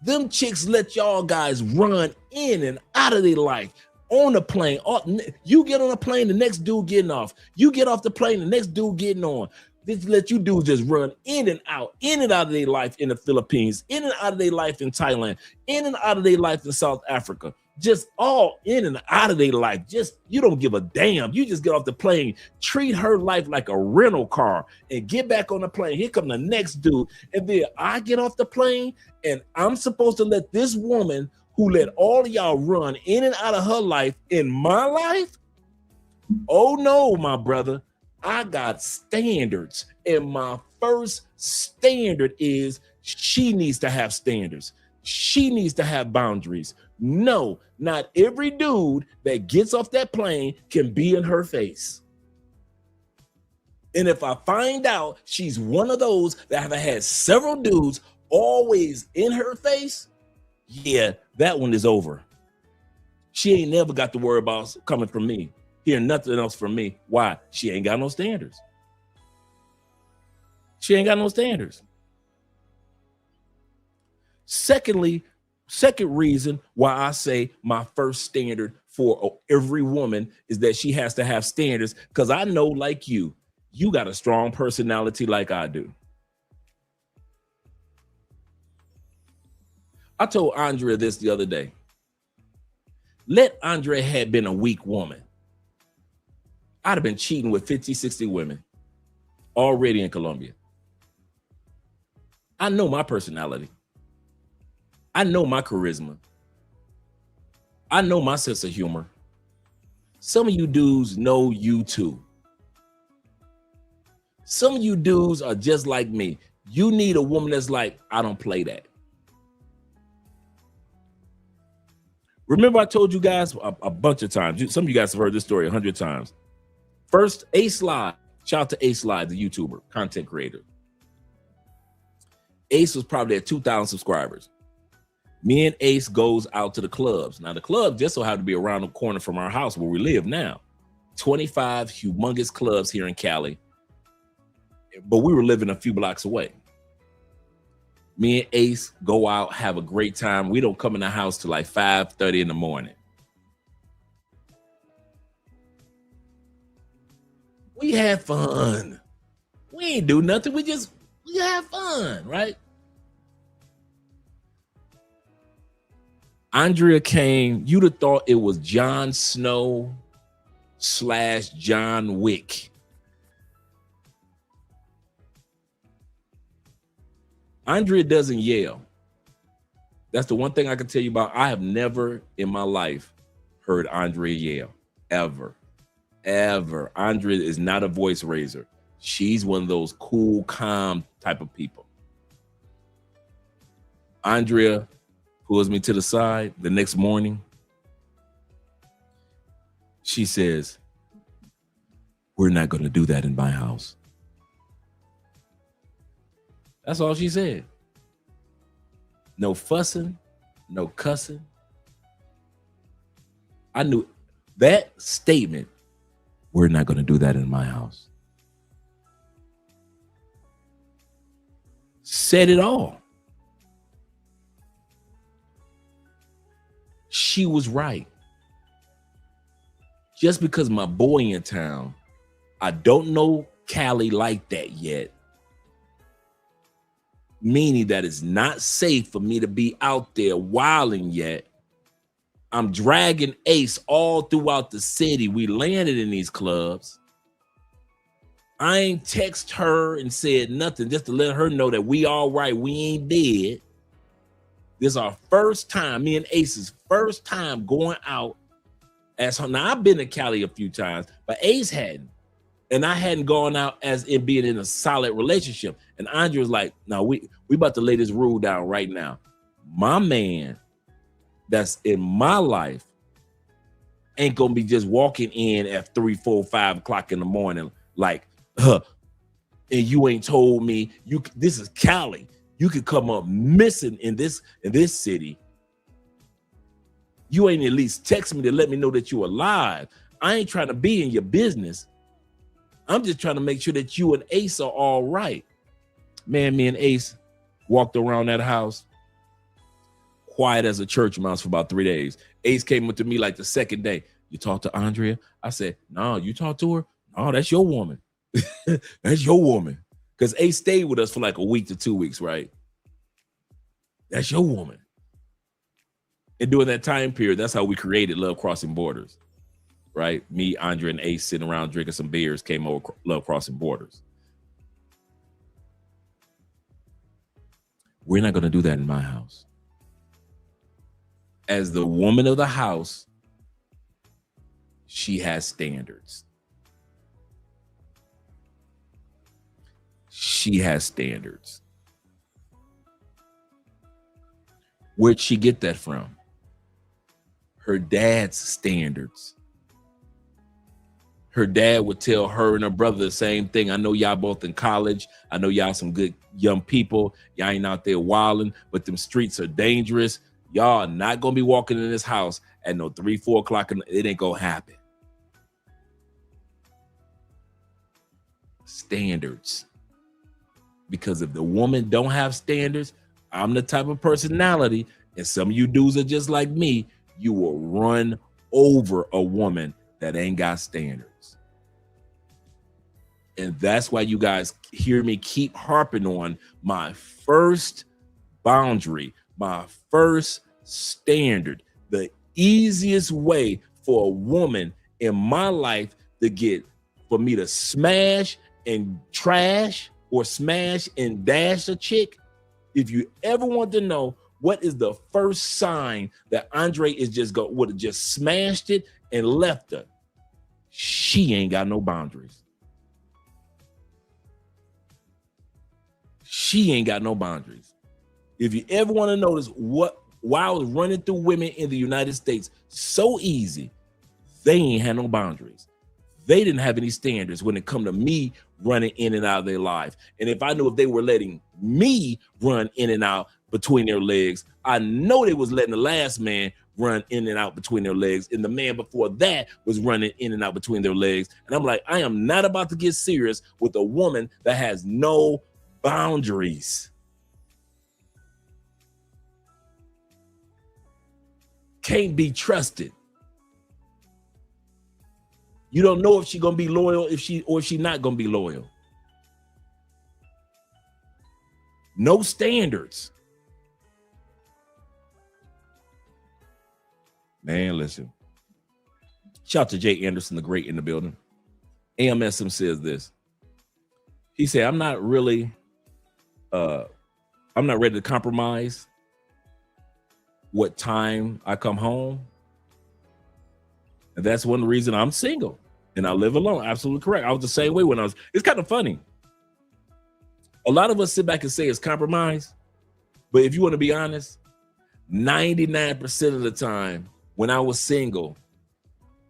Them chicks let y'all guys run in and out of their life on the plane. You get on a plane, the next dude getting off. You get off the plane, the next dude getting on. This let you dudes just run in and out of their life in the Philippines, in and out of their life in Thailand, in and out of their life in South Africa. Just all in and out of their life. Just, you don't give a damn. You just get off the plane, treat her life like a rental car, and get back on the plane. Here come the next dude. And then I get off the plane, and I'm supposed to let this woman who let all of y'all run in and out of her life in my life? Oh no, my brother. I got standards, and my first standard is she needs to have standards. She needs to have boundaries. No, not every dude that gets off that plane can be in her face. And if I find out she's one of those that have had several dudes always in her face, yeah, that one is over. She ain't never got to worry about coming from me, hearing nothing else from me. Why? She ain't got no standards. She ain't got no standards. Secondly, second reason why I say my first standard for every woman is that she has to have standards, because I know, like you got a strong personality like I do. I told Andrea this the other day. Let Andrea had been a weak woman, I'd have been cheating with 50, 60 women already in Colombia. I know my personality. I know my charisma. I know my sense of humor. Some of you dudes know you too. Some of you dudes are just like me. You need a woman that's like, I don't play that. Remember I told you guys a bunch of times, some of you guys have heard this story 100 times. First, Ace Live, shout out to Ace Live, the YouTuber, content creator. Ace was probably at 2,000 subscribers. Me and Ace goes out to the clubs. Now the club just so happened to be around the corner from our house where we live now. 25 humongous clubs here in Cali. But we were living a few blocks away. Me and Ace go out, have a great time. We don't come in the house till like 5:30 in the morning. We had fun. We ain't do nothing. We have fun, right? Andrea came. You'd have thought it was Jon Snow / John Wick. Andrea doesn't yell. That's the one thing I can tell you about. I have never in my life heard Andrea yell, ever. Andrea is not a voice raiser. She's one of those cool, calm type of people. Andrea pulls me to the side the next morning. She says, "We're not going to do that in my house." That's all she said. No fussing, no cussing. I knew that statement, "We're not going to do that in my house," said it all. She was right. Just because my boy in town, I don't know Cali like that yet, meaning that it's not safe for me to be out there wilding yet. I'm dragging Ace all throughout the city. We landed in these clubs. I ain't text her and said nothing just to let her know that we all right, we ain't dead. This is our first time, me and Ace's first time going out as her. Now, I've been to Cali a few times, but Ace hadn't. And I hadn't gone out as in being in a solid relationship. And Andrea was like, "No, we about to lay this rule down right now. My man that's in my life ain't gonna be just walking in at 3, 4, 5 o'clock in the morning like, and you ain't told me. This is Cali. You could come up missing in this city. You ain't at least text me to let me know that you're alive. I ain't trying to be in your business. I'm just trying to make sure that you and Ace are all right." Man, me and Ace walked around that house quiet as a church mouse for about 3 days. Ace came up to me like the second day. "You talked to Andrea?" I said, "No, you talked to her? No, that's your woman." That's your woman. Because Ace stayed with us for like a week to 2 weeks, right? That's your woman. And during that time period, that's how we created Love Crossing Borders, right? Me, Andrea, and Ace sitting around drinking some beers came over Love Crossing Borders. We're not going to do that in my house. As the woman of the house, she has standards. She has standards. Where'd she get that from? Her dad's standards. Her dad would tell her and her brother the same thing. I know y'all both in college. I know y'all some good young people. Y'all ain't out there wilding, but them streets are dangerous. Y'all not gonna be walking in this house at no 3, 4 o'clock. It ain't gonna happen. Standards. Because if the woman don't have standards, I'm the type of personality, and some of you dudes are just like me, you will run over a woman that ain't got standards. And that's why you guys hear me keep harping on my first boundary, my first standard. The easiest way for a woman in my life for me to smash and trash or smash and dash a chick. If you ever want to know what is the first sign that Andre would have just smashed it and left her, she ain't got no boundaries. She ain't got no boundaries. If you ever want to notice why I was running through women in the United States so easy, they ain't had no boundaries. They didn't have any standards when it come to me running in and out of their life. And if I knew if they were letting me run in and out between their legs, I know they was letting the last man run in and out between their legs, and the man before that was running in and out between their legs. And I'm like, I am not about to get serious with a woman that has no boundaries. Can't be trusted. You don't know if she's gonna be loyal, if she not gonna be loyal. No standards. Man, listen. Shout out to Jay Anderson, the great in the building. AMSM says this. He said, I'm not ready to compromise what time I come home. And that's one reason I'm single and I live alone. Absolutely correct. I was the same way when it's kind of funny. A lot of us sit back and say it's compromise, but if you want to be honest, 99% of the time when I was single,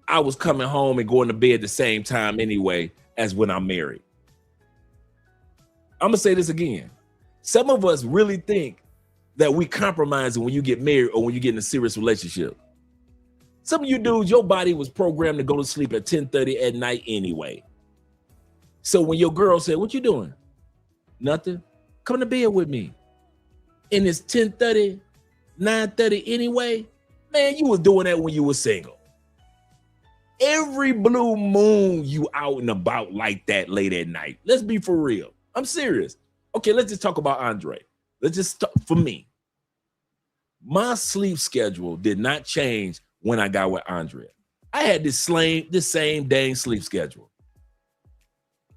I was coming home and going to bed the same time anyway as when I'm married. I'm gonna say this again. Some of us really think that we compromising when you get married or when you get in a serious relationship. Some of you dudes, your body was programmed to go to sleep at 10:30 at night anyway. So when your girl said, what you doing? Nothing. Come to bed with me. And it's 10:30, 9:30 anyway. Man, you was doing that when you were single. Every blue moon you out and about like that late at night. Let's be for real. I'm serious. Okay, let's just talk about Andre. Let's just talk for me. My sleep schedule did not change when I got with Andrea. I had this same dang sleep schedule.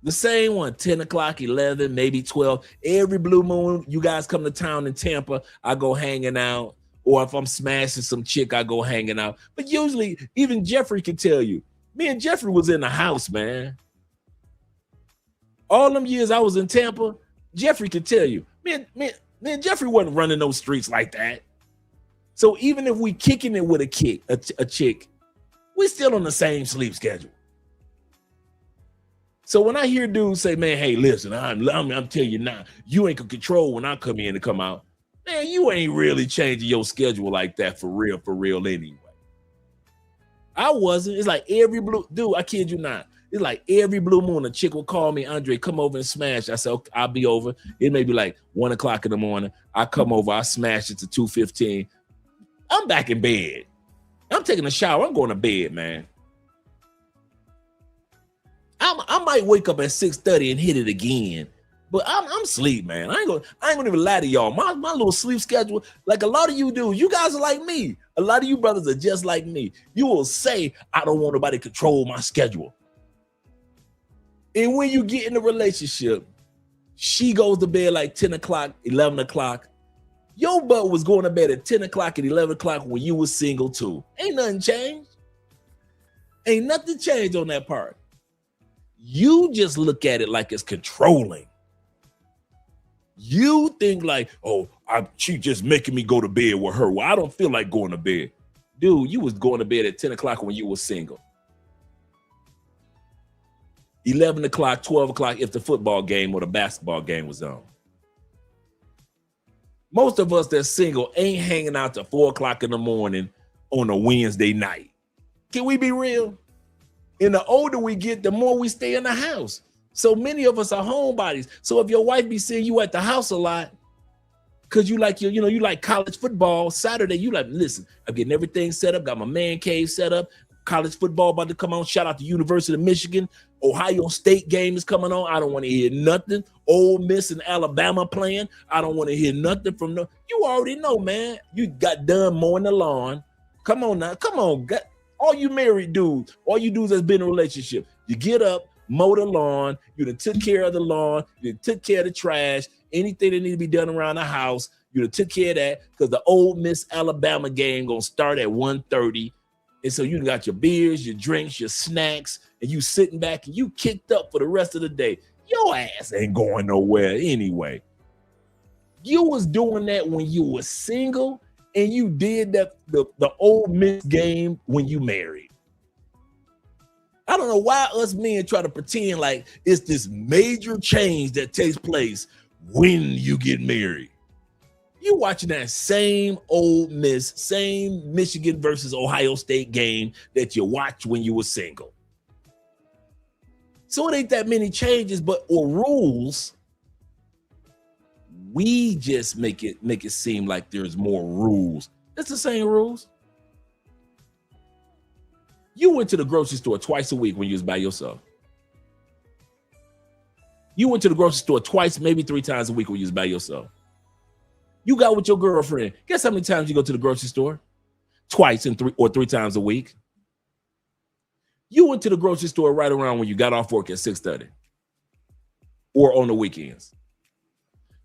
The same one, 10 o'clock, 11, maybe 12. Every blue moon, you guys come to town in Tampa, I go hanging out. Or if I'm smashing some chick, I go hanging out. But usually, even Jeffrey can tell you, me and Jeffrey was in the house, man. All them years I was in Tampa, Jeffrey could tell you, man, Jeffrey wasn't running those streets like that. So even if we kicking it with a chick, we still on the same sleep schedule. So when I hear dudes say, man, hey, listen, I'm telling you now, you ain't gonna control when I come in and come out. Man, you ain't really changing your schedule like that for real anyway. I wasn't. It's like every blue, dude, I kid you not. It's like every blue moon, a chick will call me, Andre, come over and smash. I said, okay, I'll be over. It may be like 1 o'clock in the morning. I come over, I smash it to 2:15. I'm back in bed. I'm taking a shower. I'm going to bed, man. I might wake up at 6:30 and hit it again. But I'm asleep, man. I ain't gonna even lie to y'all. My little sleep schedule, like a lot of you dudes, you guys are like me. A lot of you brothers are just like me. You will say, I don't want nobody to control my schedule. And when you get in a relationship, she goes to bed like 10 o'clock, 11 o'clock. Your butt was going to bed at 10 o'clock and 11 o'clock when you was single too. Ain't nothing changed. Ain't nothing changed on that part. You just look at it like it's controlling. You think like, oh, she just making me go to bed with her. Well, I don't feel like going to bed. Dude, you was going to bed at 10 o'clock when you were single. 11 o'clock, 12 o'clock if the football game or the basketball game was on. Most of us that's single ain't hanging out till 4 o'clock in the morning on a Wednesday night. Can we be real? And the older we get, the more we stay in the house. So many of us are homebodies. So if your wife be seeing you at the house a lot, because you like you like college football, Saturday, you like, listen, I'm getting everything set up, got my man cave set up, college football about to come on. Shout out to University of Michigan. Ohio State game is coming on. I don't want to hear nothing. Ole Miss and Alabama playing. I don't want to hear nothing from no. You already know, man. You got done mowing the lawn. Come on now. Come on. All you married dudes, all you dudes that's been in a relationship, you get up, mow the lawn. You done took care of the lawn. You done took care of the trash. Anything that need to be done around the house, you done took care of that because the Ole Miss Alabama game going to start at 1:30. And so you got your beers, your drinks, your snacks, and you sitting back and you kicked up for the rest of the day. Your ass ain't going nowhere anyway. You was doing that when you were single, and you did that the Ole Miss game when you married. I don't know why us men try to pretend like it's this major change that takes place when you get married. You watching that same Ole Miss, same Michigan versus Ohio State game that you watched when you were single. So it ain't that many changes, or rules. We just make it seem like there's more rules. It's the same rules. You went to the grocery store twice a week when you was by yourself. You went to the grocery store twice, maybe 3 times a week when you was by yourself. You got with your girlfriend. Guess how many times you go to the grocery store? Twice and 3 times a week. You went to the grocery store right around when you got off work at 6:30 or on the weekends.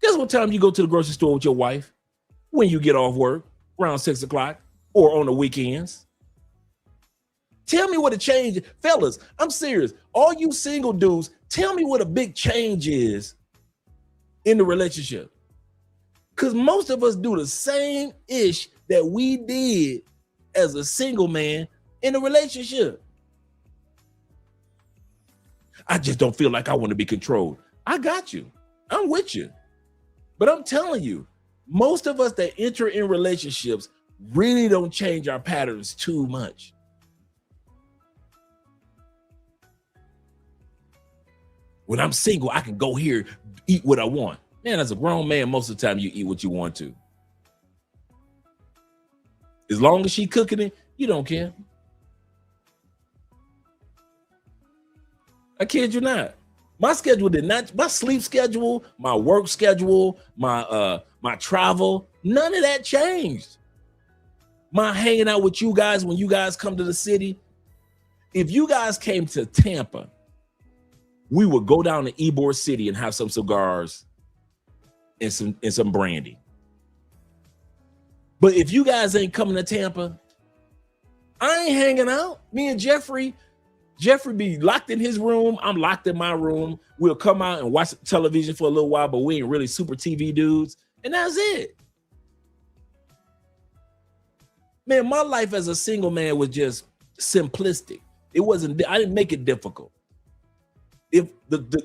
Guess what time you go to the grocery store with your wife? When you get off work, around 6 o'clock or on the weekends. Tell me what a change, fellas, I'm serious. All you single dudes, tell me what a big change is in the relationship. Because most of us do the same ish that we did as a single man in a relationship. I just don't feel like I want to be controlled. I got you. I'm with you. But I'm telling you, most of us that enter in relationships really don't change our patterns too much. When I'm single, I can go here, eat what I want. Man, as a grown man, most of the time you eat what you want to. As long as she cooking it, you don't care. I kid you not. My schedule did not, my sleep schedule, my work schedule, my travel, none of that changed. My hanging out with you guys when you guys come to the city. If you guys came to Tampa, we would go down to Ybor City and have some cigars and some brandy. But if you guys ain't coming to Tampa, I ain't hanging out. Me and Jeffrey be locked in his room. I'm locked in my room. We'll come out and watch television for a little while, but we ain't really super TV dudes. And that's it. Man, my life as a single man was just simplistic. It wasn't, I didn't make it difficult. If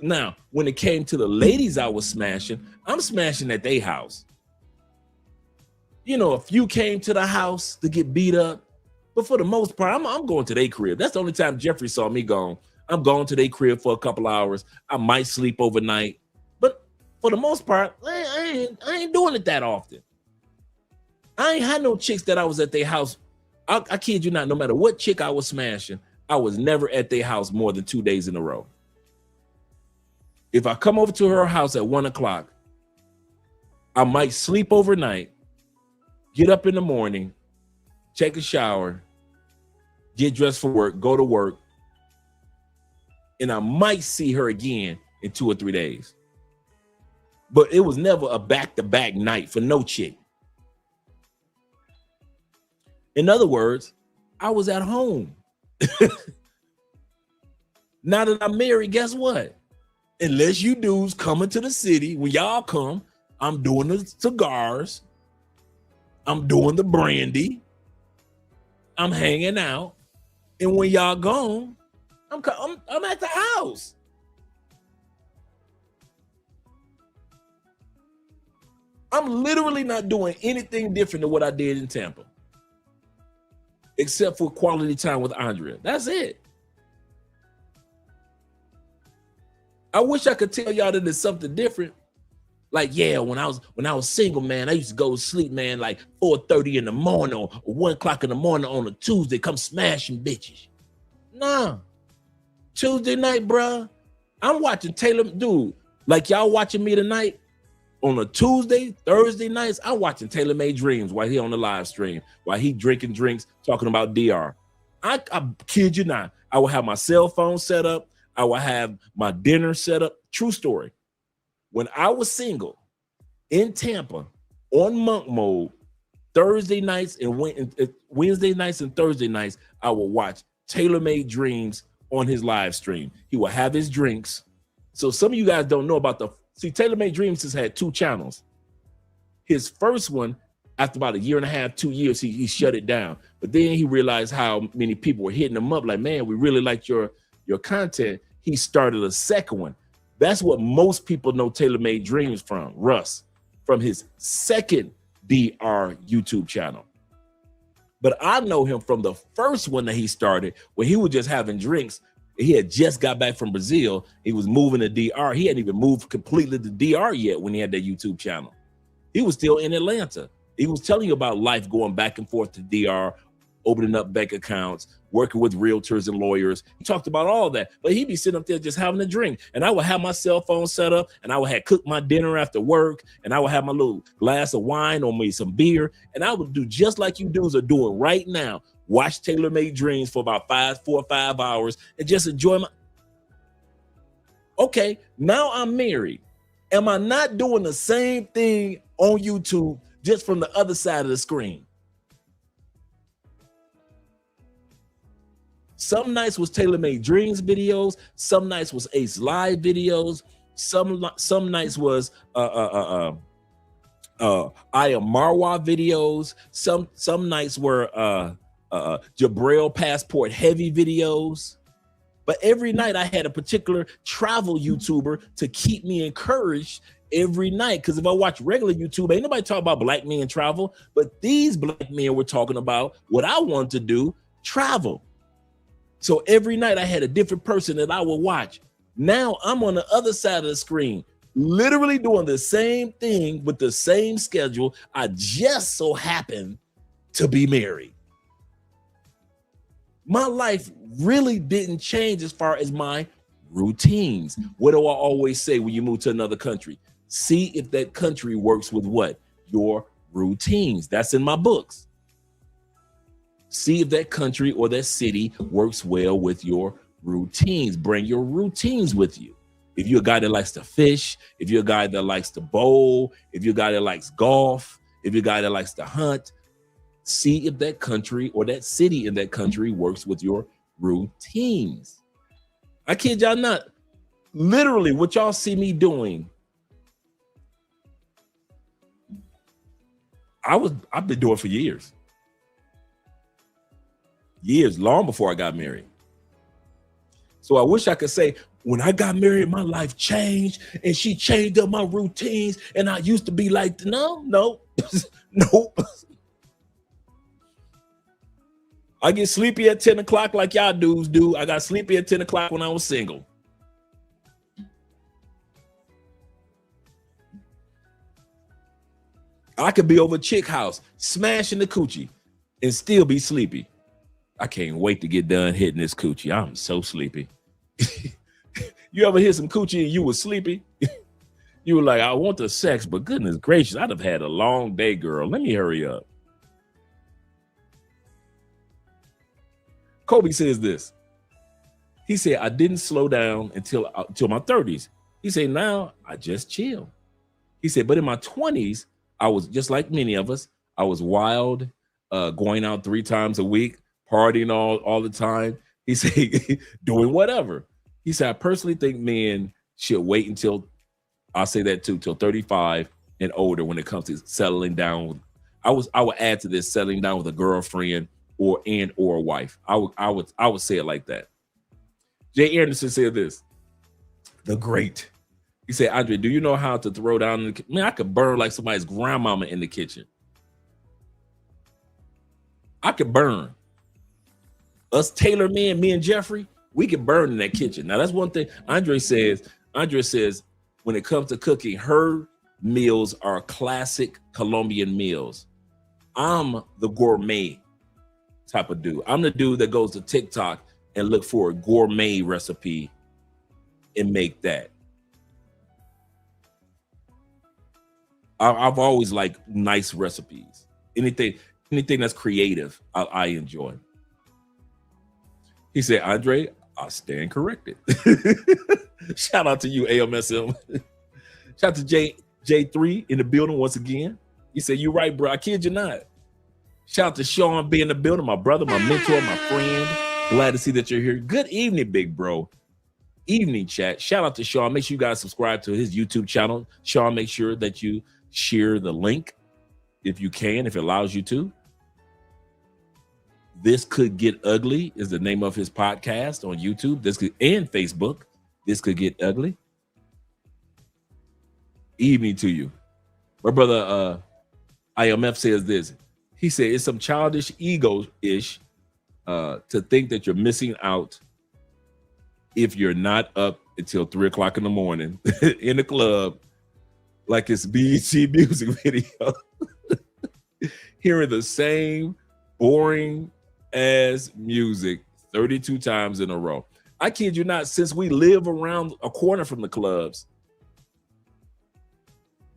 now, when it came to the ladies I was smashing, I'm smashing at their house. You know, a few came to the house to get beat up, but for the most part, I'm going to their crib. That's the only time Jeffrey saw me gone. I'm going to their crib for a couple hours. I might sleep overnight, but for the most part, I ain't doing it that often. I ain't had no chicks that I was at their house. I kid you not, no matter what chick I was smashing, I was never at their house more than 2 days in a row. If I come over to her house at 1 o'clock, I might sleep overnight, get up in the morning, take a shower, get dressed for work, go to work, and I might see her again in 2 or 3 days. But it was never a back-to-back night for no chick. In other words, I was at home. Now that I'm married, guess what? Unless you dudes coming to the city, when y'all come, I'm doing the cigars, I'm doing the brandy, I'm hanging out, and when y'all gone, I'm at the house. I'm literally not doing anything different than what I did in Tampa, except for quality time with Andrea. That's it. I wish I could tell y'all that there's something different. Like, yeah, when I was single, man, I used to go to sleep, man, like 4:30 in the morning or 1 o'clock in the morning on a Tuesday, come smashing bitches. Nah. Tuesday night, bruh, I'm watching Taylor, dude, like y'all watching me tonight on a Tuesday, Thursday nights, I'm watching Taylor Made Dreams while he on the live stream, while he drinking drinks, talking about DR. I kid you not, I will have my cell phone set up. I will have my dinner set up. True story. When I was single in Tampa on monk mode, Thursday nights and Wednesday nights and Thursday nights, I will watch Taylor Made Dreams on his live stream. He will have his drinks. So some of you guys don't know about Taylor Made Dreams has had 2 channels. His first one, after about 1.5 years, 2 years, he shut it down. But then he realized how many people were hitting him up like, man, we really like your content. He started a second one. That's what most people know Taylor Made Dreams from, Russ, from his second DR YouTube channel. But I know him from the first one that he started when he was just having drinks. He had just got back from Brazil. He was moving to DR. He hadn't even moved completely to DR yet when he had that YouTube channel. He was still in Atlanta. He was telling you about life going back and forth to DR, opening up bank accounts, working with realtors and lawyers. He talked about all that, but he'd be sitting up there just having a drink. And I would have my cell phone set up, and I would have cooked my dinner after work, and I would have my little glass of wine or maybe some beer, and I would do just like you dudes are doing right now. Watch Taylor Made Dreams for about 4 or 5 hours and just enjoy my... Okay, now I'm married. Am I not doing the same thing on YouTube just from the other side of the screen? Some nights was Taylor Made Dreams videos. Some nights was Ace Live videos. Some nights was I Am Marwa videos. Some nights were Jabril Passport Heavy videos. But every night I had a particular travel YouTuber to keep me encouraged every night. Because if I watch regular YouTube, ain't nobody talking about black men travel. But these black men were talking about what I wanted to do, travel. So every night I had a different person that I would watch. Now I'm on the other side of the screen, literally doing the same thing with the same schedule. I just so happen to be married. My life really didn't change as far as my routines. What do I always say when you move to another country? See if that country works with what? Your routines. That's in my books. See if that country or that city works well with your routines. Bring your routines with you. If you're a guy that likes to fish, if you're a guy that likes to bowl, if you're a guy that likes golf, if you're a guy that likes to hunt, see if that country or that city in that country works with your routines. I kid y'all not. Literally, what y'all see me doing, I've been doing for years. Years, long before I got married. So I wish I could say, when I got married, my life changed and she changed up my routines and I used to be like, no. Nope. I get sleepy at 10 o'clock like y'all dudes do. I got sleepy at 10 o'clock when I was single. I could be over a chick house, smashing the coochie and still be sleepy. I can't wait to get done hitting this coochie. I'm so sleepy. You ever hit some coochie and you were sleepy? You were like, I want the sex, but goodness gracious, I'd have had a long day, girl. Let me hurry up. Kobe says this. He said, I didn't slow down until my 30s. He said, now I just chill. He said, but in my 20s, I was just like many of us. I was wild, going out 3 times a week, partying all the time. He said, doing whatever. He said, I personally think men should wait until, I'll say that too, till 35 and older when it comes to settling down. I would add to this, settling down with a girlfriend or a wife. I would say it like that. Jay Anderson said this, the great He said, Andre, do you know how to throw down in the kitchen? Man, I could burn like somebody's grandmama in the kitchen. I could burn. Us Taylor men, me and Jeffrey, we can burn in that kitchen. Now, that's one thing Andre says, when it comes to cooking, her meals are classic Colombian meals. I'm the gourmet type of dude. I'm the dude that goes to TikTok and look for a gourmet recipe and make that. I've always liked nice recipes. Anything that's creative, I enjoy. He said, Andre, I stand corrected. Shout out to you, AMSM. Shout out to J3 in the building once again. He said, you're right, bro. I kid you not. Shout out to Sean being in the building, my brother, my mentor, my friend. Glad to see that you're here. Good evening, big bro. Evening chat. Shout out to Sean. Make sure you guys subscribe to his YouTube channel. Sean, make sure that you share the link if you can, if it allows you to. This Could Get Ugly is the name of his podcast on YouTube. And Facebook. This Could Get Ugly. Evening to you. My brother IMF says this. He said it's some childish ego-ish to think that you're missing out if you're not up until 3 o'clock in the morning in the club like it's BET music video. Hearing the same boring ass music 32 times in a row. I kid you not, since we live around a corner from the clubs,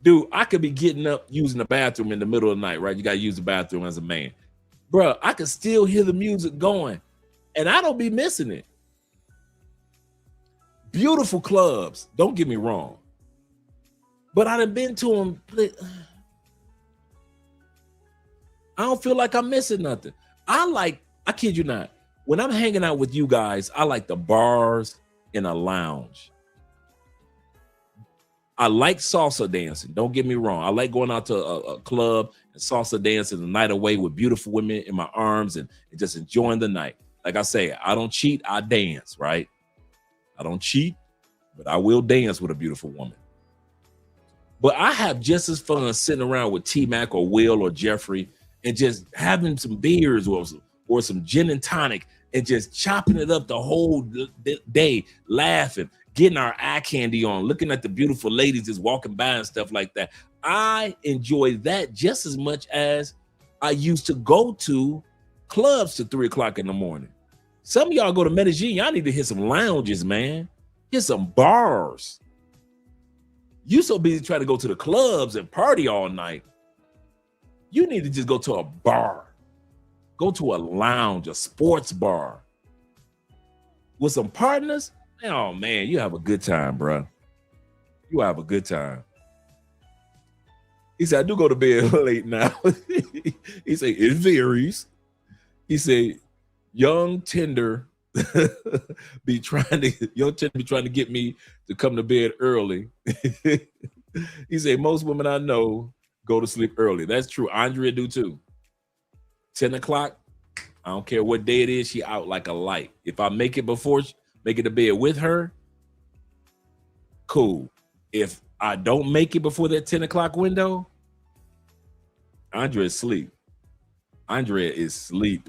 dude, I could be getting up using the bathroom in the middle of the night, right? You got to use the bathroom as a man. Bro, I can still hear the music going, and I don't be missing it. Beautiful clubs, don't get me wrong. But I done been to them. I don't feel like I'm missing nothing. I kid you not, when I'm hanging out with you guys, I like the bars and a lounge. I like salsa dancing. Don't get me wrong. I like going out to a club and salsa dancing the night away with beautiful women in my arms and just enjoying the night. Like I say, I don't cheat, I dance, right? I don't cheat, but I will dance with a beautiful woman. But I have just as fun sitting around with T-Mac or Will or Jeffrey and just having some beers or some gin and tonic and just chopping it up the whole day, laughing, getting our eye candy on, looking at the beautiful ladies just walking by and stuff like that. I enjoy that just as much as I used to go to clubs to 3 o'clock in the morning. Some of y'all go to Medellin, y'all need to hit some lounges, man. Hit some bars. You so busy trying to go to the clubs and party all night. You need to just go to a bar. Go to a lounge, a sports bar. With some partners. Oh, man, you have a good time, bro. You have a good time. He said, I do go to bed late now. He said, it varies. He said, young Tinder be trying to get me to come to bed early. He said, most women I know go to sleep early. That's true. Andrea do too. 10 o'clock, I don't care what day it is, she out like a light. If I make it to bed with her, cool. If I don't make it before that 10 o'clock window, Andrea is asleep. Andrea is asleep.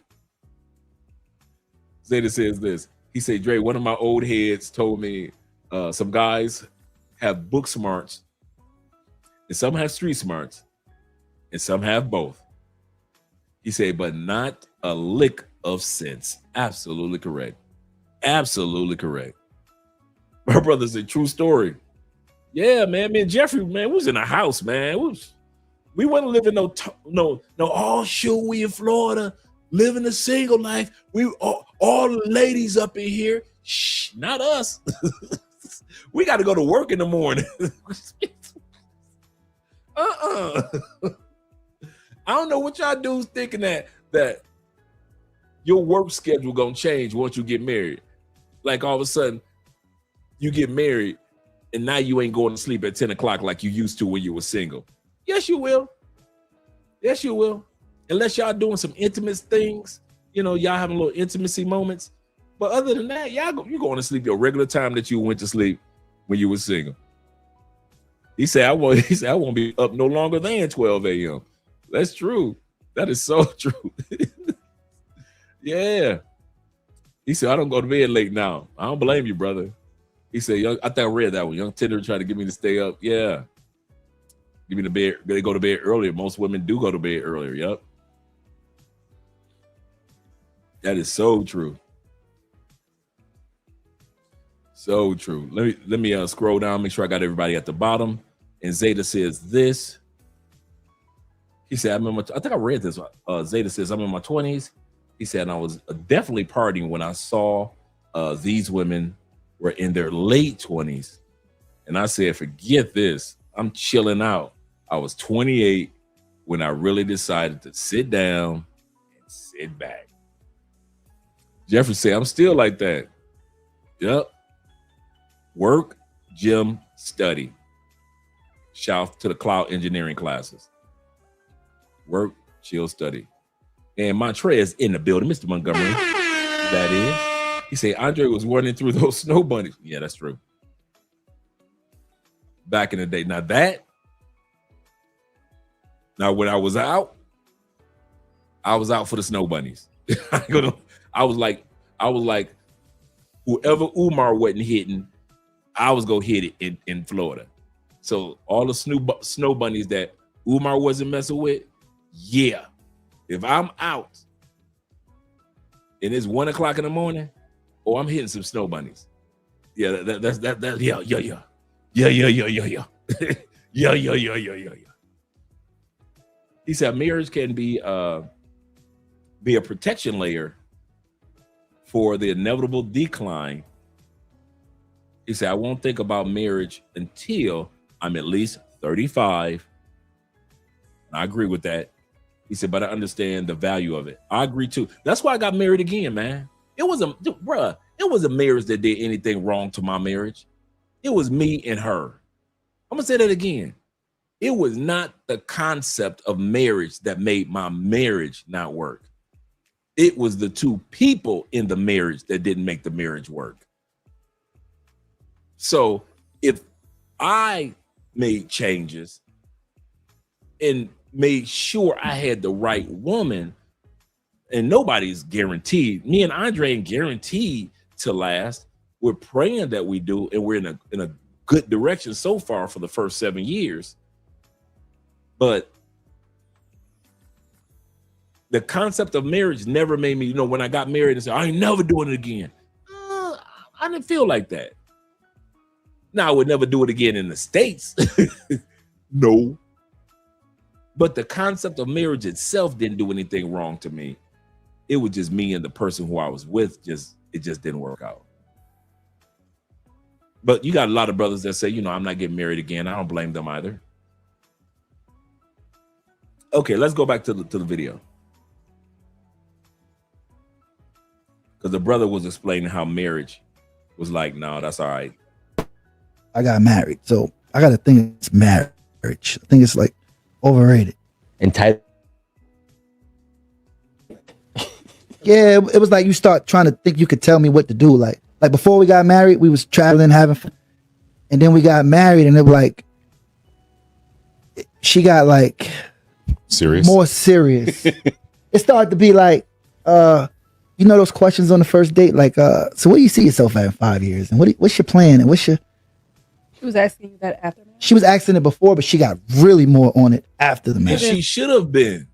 Zeta says this. He said, Dre, one of my old heads told me some guys have book smarts and some have street smarts and some have both. He said, but not a lick of sense. Absolutely correct. Absolutely correct. My brother's a true story. Yeah, man. Me and Jeffrey, man, we was in a house, man. We wasn't living we in Florida, living a single life. We all the ladies up in here. Shh, not us. We got to go to work in the morning. I don't know what y'all dudes thinking that your work schedule gonna change once you get married. Like all of a sudden, you get married and now you ain't going to sleep at 10 o'clock like you used to when you were single. Yes, you will. Yes, you will. Unless y'all doing some intimate things, y'all having little intimacy moments. But other than that, you're going to sleep your regular time that you went to sleep when you were single. He said, I won't be up no longer than 12 a.m. That's true. That is so true. Yeah. He said, I don't go to bed late now. I don't blame you, brother. He said, I think I read that one. Young Tinder trying to get me to stay up. Yeah. Give me the bed. They go to bed earlier. Most women do go to bed earlier. Yep. That is so true. So true. Let me scroll down, make sure I got everybody at the bottom. And Zeta says this. He said, I think I read this. Zeta says, I'm in my 20s. He said, I was definitely partying when I saw these women were in their late 20s. And I said, forget this. I'm chilling out. I was 28 when I really decided to sit down and sit back. Jeffrey said, I'm still like that. Yep. Work, gym, study. Shout out to the cloud engineering classes. Work, chill, study. And Montrez in the building, Mr. Montgomery. That is. He said, Andre was running through those snow bunnies. Yeah, that's true. Back in the day. Now when I was out for the snow bunnies. I was like, whoever Umar wasn't hitting, I was gonna hit it in Florida. So all the snow bunnies that Umar wasn't messing with, yeah. If I'm out and it's 1 o'clock in the morning, I'm hitting some snow bunnies. Yeah, that's yeah. Yeah. He said marriage can be a protection layer for the inevitable decline. He said, I won't think about marriage until I'm at least 35. I agree with that. He said, but I understand the value of it. I agree too. That's why I got married again, man. It was a marriage that did anything wrong to my marriage. It was me and her. I'm gonna say that again. It was not the concept of marriage that made my marriage not work. It was the two people in the marriage that didn't make the marriage work. So if I made changes and made sure I had the right woman, and nobody's guaranteed. Me and Andre ain't guaranteed to last. We're praying that we do, and we're in a good direction so far for the first 7 years. But the concept of marriage never made me, when I got married and said, I ain't never doing it again. I didn't feel like that. Now I would never do it again in the States. No. But the concept of marriage itself didn't do anything wrong to me. It was just me and the person who I was with, it just didn't work out. But you got a lot of brothers that say, I'm not getting married again. I don't blame them either. Okay, let's go back to the video. Because the brother was explaining how marriage was like, no, that's all right. I got married, so I got to think it's marriage. I think it's like overrated. Entitled. Yeah, it was like you start trying to think you could tell me what to do. Like before we got married, we was traveling, having fun. And then we got married, and it was like, she got like more serious. It started to be like, those questions on the first date, like, so what do you see yourself at in 5 years? And what's your plan? And She was asking you that after marriage? She was asking it before, but she got really more on it after the marriage. She should have been.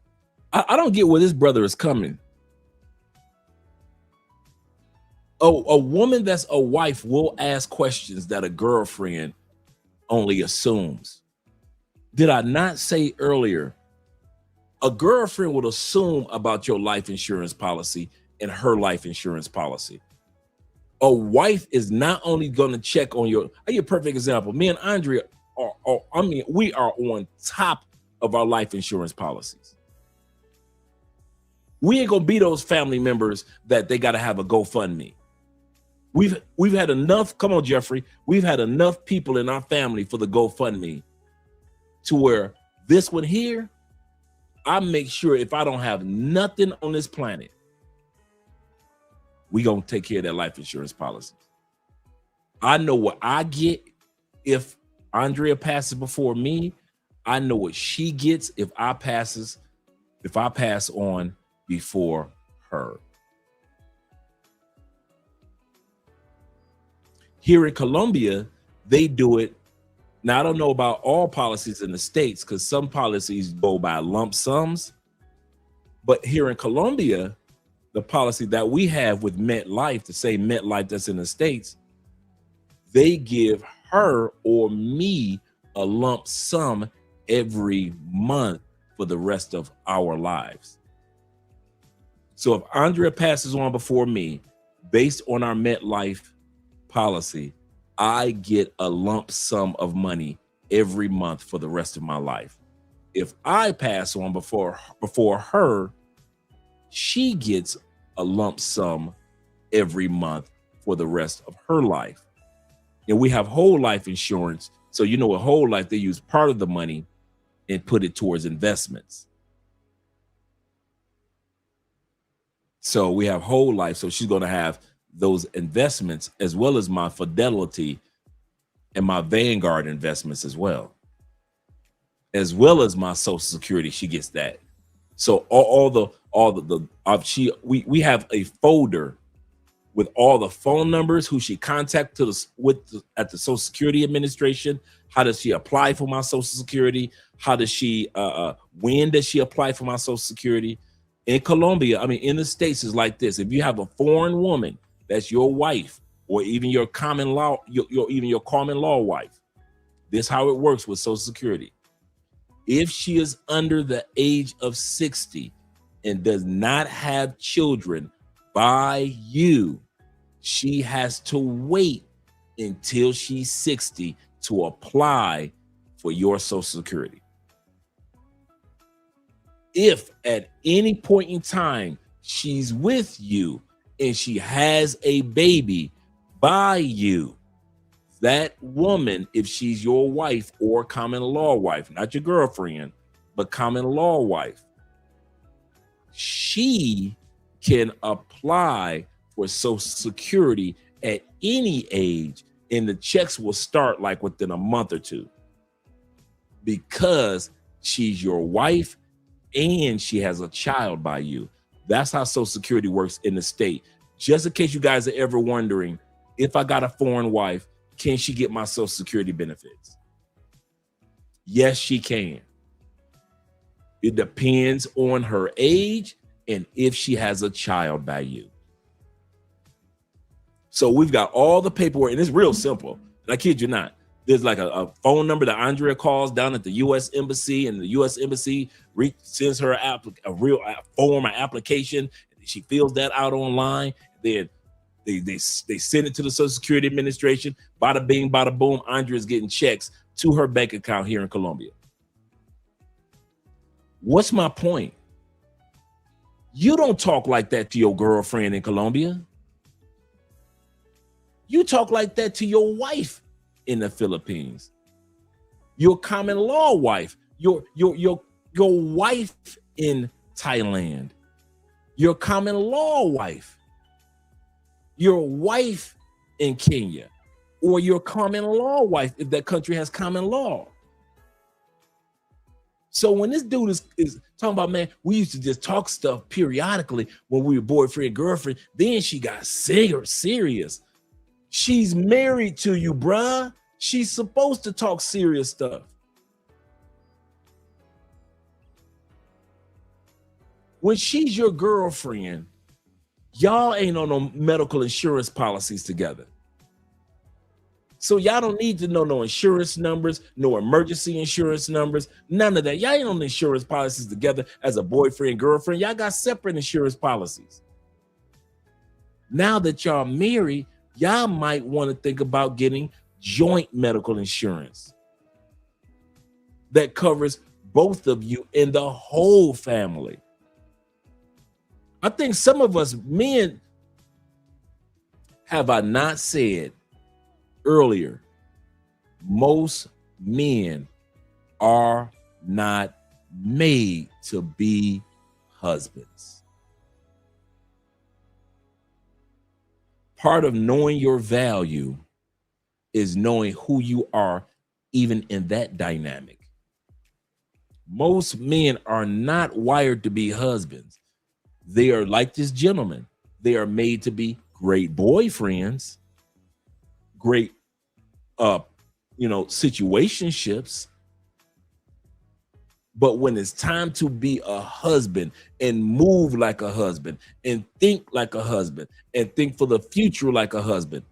I don't get where this brother is coming. A woman that's a wife will ask questions that a girlfriend only assumes. Did I not say earlier, a girlfriend would assume about your life insurance policy and her life insurance policy. A wife is not only going to check on your, I'll give you a perfect example. Me and Andrea we are on top of our life insurance policies. We ain't gonna be those family members that they got to have a GoFundMe. We've had enough. Come on, Jeffrey. We've had enough people in our family for the GoFundMe to where this one here, I make sure if I don't have nothing on this planet, we gonna take care of that life insurance policy. I know what I get if Andrea passes before me, I know what she gets if I pass on before her. Here in Colombia, they do it. Now, I don't know about all policies in the States because some policies go by lump sums. But here in Colombia, the policy that we have with MetLife, the same MetLife that's in the States, they give her or me a lump sum every month for the rest of our lives. So if Andrea passes on before me, based on our MetLife policy, I get a lump sum of money every month for the rest of my life. If I pass on before her, she gets a lump sum every month for the rest of her life. And we have whole life insurance. So you know, with whole life, they use part of the money and put it towards investments. So we have whole life. So she's going to have those investments as well as my Fidelity and my Vanguard investments as well as my Social Security. She gets that. So we have a folder with all the phone numbers, who she contact at the Social Security Administration. How does she apply for my Social Security? How does she when does she apply for my Social Security? In Colombia, I mean, in the States, is like this. If you have a foreign woman that's your wife, or even your common law, your common law wife, this is how it works with Social Security. If she is under the age of 60 and does not have children by you, she has to wait until she's 60 to apply for your Social Security. If at any point in time she's with you and she has a baby by you, that woman, if she's your wife or common law wife, not your girlfriend, but common law wife, she can apply for Social Security at any age, and the checks will start like within a month or two, because she's your wife and she has a child by you. That's how Social Security works in the state. Just in case you guys are ever wondering, if I got a foreign wife, can she get my Social Security benefits? Yes, she can. It depends on her age and if she has a child by you. So we've got all the paperwork, and it's real simple. I kid you not. There's like a phone number that Andrea calls down at the U.S. Embassy, and the U.S. Embassy sends her a real form, an application. She fills that out online. Then they send it to the Social Security Administration. Bada bing, bada boom. Andrea's getting checks to her bank account here in Colombia. What's my point? You don't talk like that to your girlfriend in Colombia. You talk like that to your wife in the Philippines, your common law wife, your wife in Thailand, your common law wife, your wife in Kenya, or your common law wife if that country has common law. So when this dude is talking about, man, we used to just talk stuff periodically when we were boyfriend, girlfriend, then she got serious. She's married to you, bruh. She's supposed to talk serious stuff. When she's your girlfriend, y'all ain't on no medical insurance policies together. So y'all don't need to know no insurance numbers, no emergency insurance numbers, none of that. Y'all ain't on the insurance policies together as a boyfriend, girlfriend. Y'all got separate insurance policies. Now that y'all married, y'all might want to think about getting joint medical insurance that covers both of you and the whole family. I think some of us men, have I not said earlier, most men are not made to be husbands. Part of knowing your value is knowing who you are even in that dynamic. Most men are not wired to be husbands. They are like this gentleman. They are made to be great boyfriends, great situationships. But when it's time to be a husband and move like a husband and think like a husband and think for the future like a husband,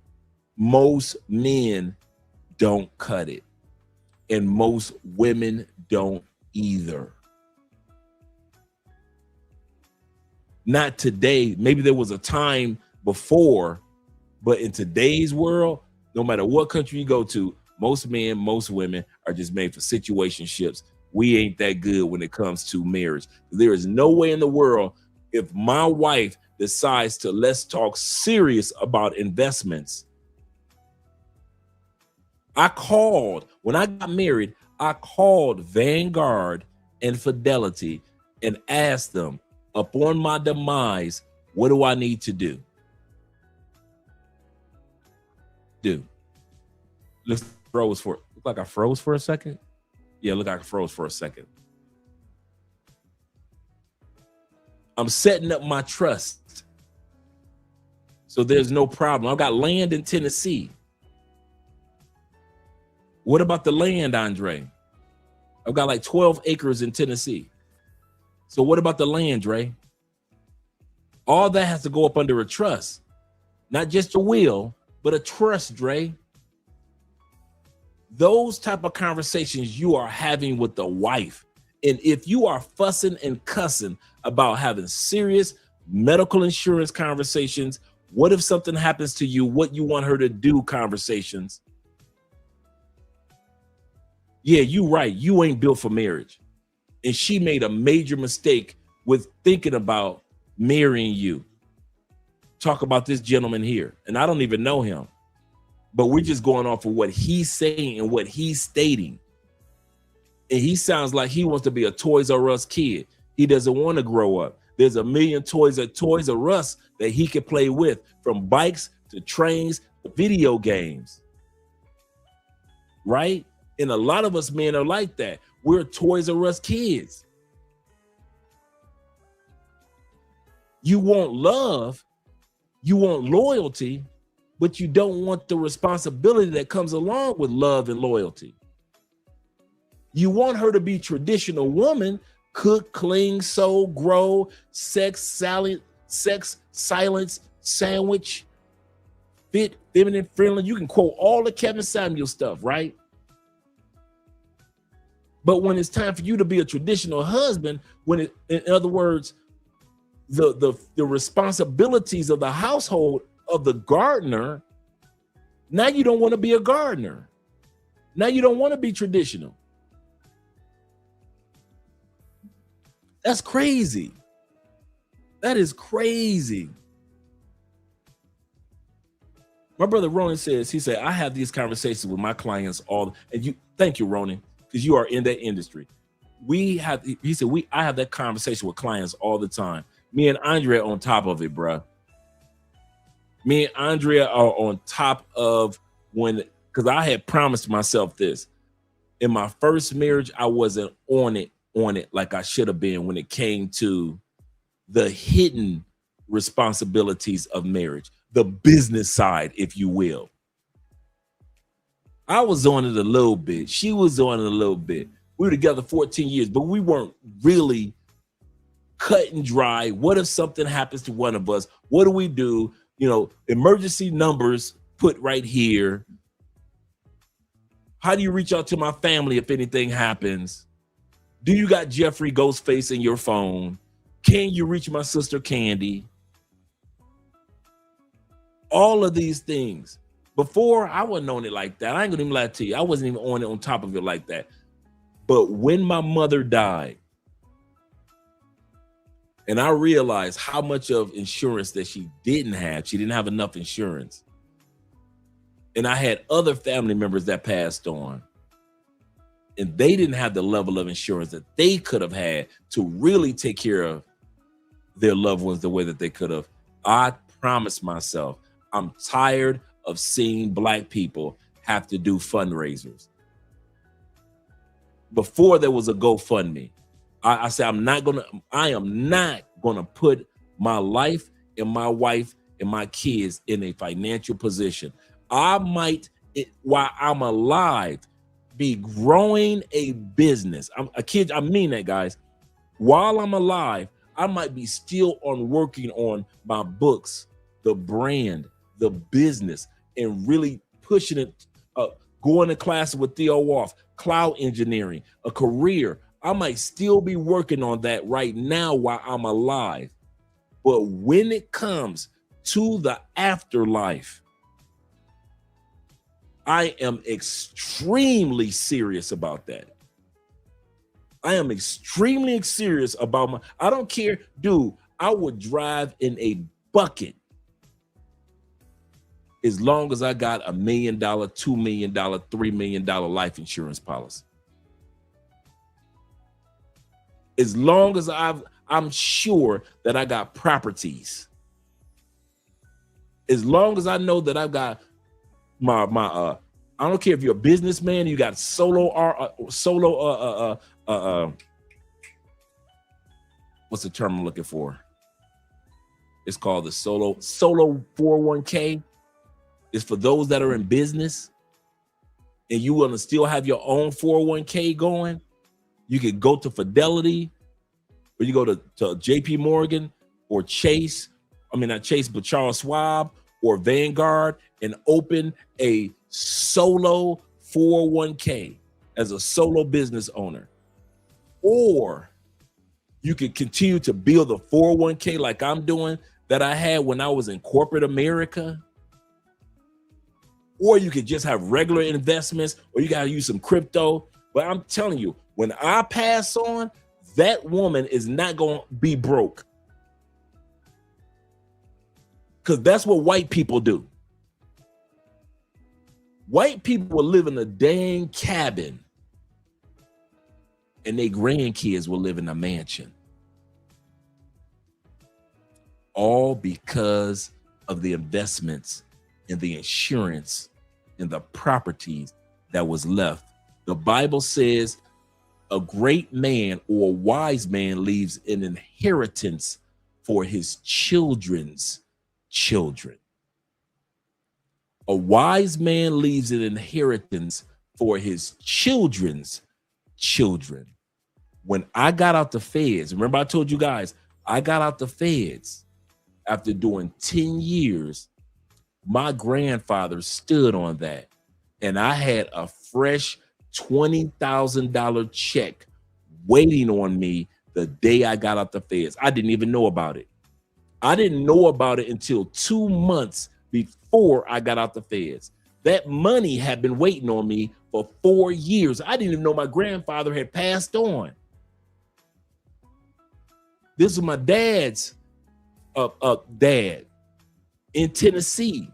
most men don't cut it. And most women don't either. Not today. Maybe there was a time before, but in today's world, no matter what country you go to, most men, most women are just made for situationships. We ain't that good when it comes to marriage. There is no way in the world, if my wife decides to let's talk serious about investments. When I got married, I called Vanguard and Fidelity and asked them, upon my demise, what do I need to do? Look like I froze for a second. Yeah, look like I froze for a second. I'm setting up my trust, so there's no problem. I've got land in Tennessee. What about the land, Andre? I've got like 12 acres in Tennessee. So what about the land, Dre? All that has to go up under a trust, not just a will, but a trust, Dre. Those type of conversations you are having with the wife. And if you are fussing and cussing about having serious medical insurance conversations, what if something happens to you, what you want her to do conversations. Yeah, you right. You ain't built for marriage. And she made a major mistake with thinking about marrying you. Talk about this gentleman here. And I don't even know him. But we're just going off of what he's saying and what he's stating. And he sounds like he wants to be a Toys R Us kid. He doesn't want to grow up. There's a million toys at Toys R Us that he can play with, from bikes to trains to video games. Right? And a lot of us men are like that. We're Toys R Us kids. You want love, you want loyalty, but you don't want the responsibility that comes along with love and loyalty. You want her to be traditional woman, cook, clean, sew, grow, sex, salad, sex, silence, sandwich, fit, feminine, friendly. You can quote all the Kevin Samuel stuff, right? But when it's time for you to be a traditional husband, in other words, the responsibilities of the household of the gardener, now you don't want to be a gardener. Now you don't want to be traditional. That's crazy. That is crazy. My brother Ronan says, he said, I have these conversations with my clients thank you, Ronan, because you are in that industry. I have that conversation with clients all the time. Me and Andrea on top of it, bro. Me and Andrea are on top of because I had promised myself this. In my first marriage, I wasn't on it like I should have been when it came to the hidden responsibilities of marriage, the business side, if you will. I was on it a little bit. She was on it a little bit. We were together 14 years, but we weren't really cut and dry. What if something happens to one of us? What do we do? Emergency numbers put right here. How do you reach out to my family if anything happens? Do you got Jeffrey Ghostface in your phone? Can you reach my sister Candy? All of these things. Before, I wasn't on it like that. I ain't gonna even lie to you. I wasn't even on top of it like that. But when my mother died, and I realized how much of insurance that she didn't have enough insurance. And I had other family members that passed on, and they didn't have the level of insurance that they could have had to really take care of their loved ones the way that they could have. I promised myself, I'm tired of seeing Black people have to do fundraisers. before there was a GoFundMe. I said, I am not gonna put my life and my wife and my kids in a financial position. I might, while I'm alive, be growing a business. I mean that, guys. While I'm alive, I might be still working on my books, the brand, the business, and really pushing it, going to classes with Theo Wolf, cloud engineering, a career. I might still be working on that right now while I'm alive. But when it comes to the afterlife, I am extremely serious about that. I am extremely serious about I don't care, dude. I would drive in a bucket as long as I got $1 million, $2 million, $3 million life insurance policy. As long as I'm sure that I got properties. As long as I know that I've got my I don't care if you're a businessman, you got what's the term I'm looking for? It's called the solo 401k. It's for those that are in business and you want to still have your own 401k going. You could go to Fidelity, or you go to JP Morgan or Chase. I mean, not Chase, but Charles Schwab or Vanguard, and open a solo 401k as a solo business owner. Or you could continue to build a 401k like I'm doing that I had when I was in corporate America. Or you could just have regular investments, or you got to use some crypto. But I'm telling you, when I pass on, that woman is not going to be broke. Because that's what white people do. White people will live in a dang cabin and their grandkids will live in a mansion. All because of the investments and the insurance and the properties that was left. The Bible says a great man or a wise man leaves an inheritance for his children's children. A wise man leaves an inheritance for his children's children. When I got out the feds, remember I told you guys, I got out the feds after doing 10 years. My grandfather stood on that, and I had a fresh $20,000 check waiting on me the day I got out the feds. I didn't even know about it. I didn't know about it until 2 months before I got out the feds. That money had been waiting on me for 4 years. I didn't even know my grandfather had passed on. This is my dad's dad in Tennessee.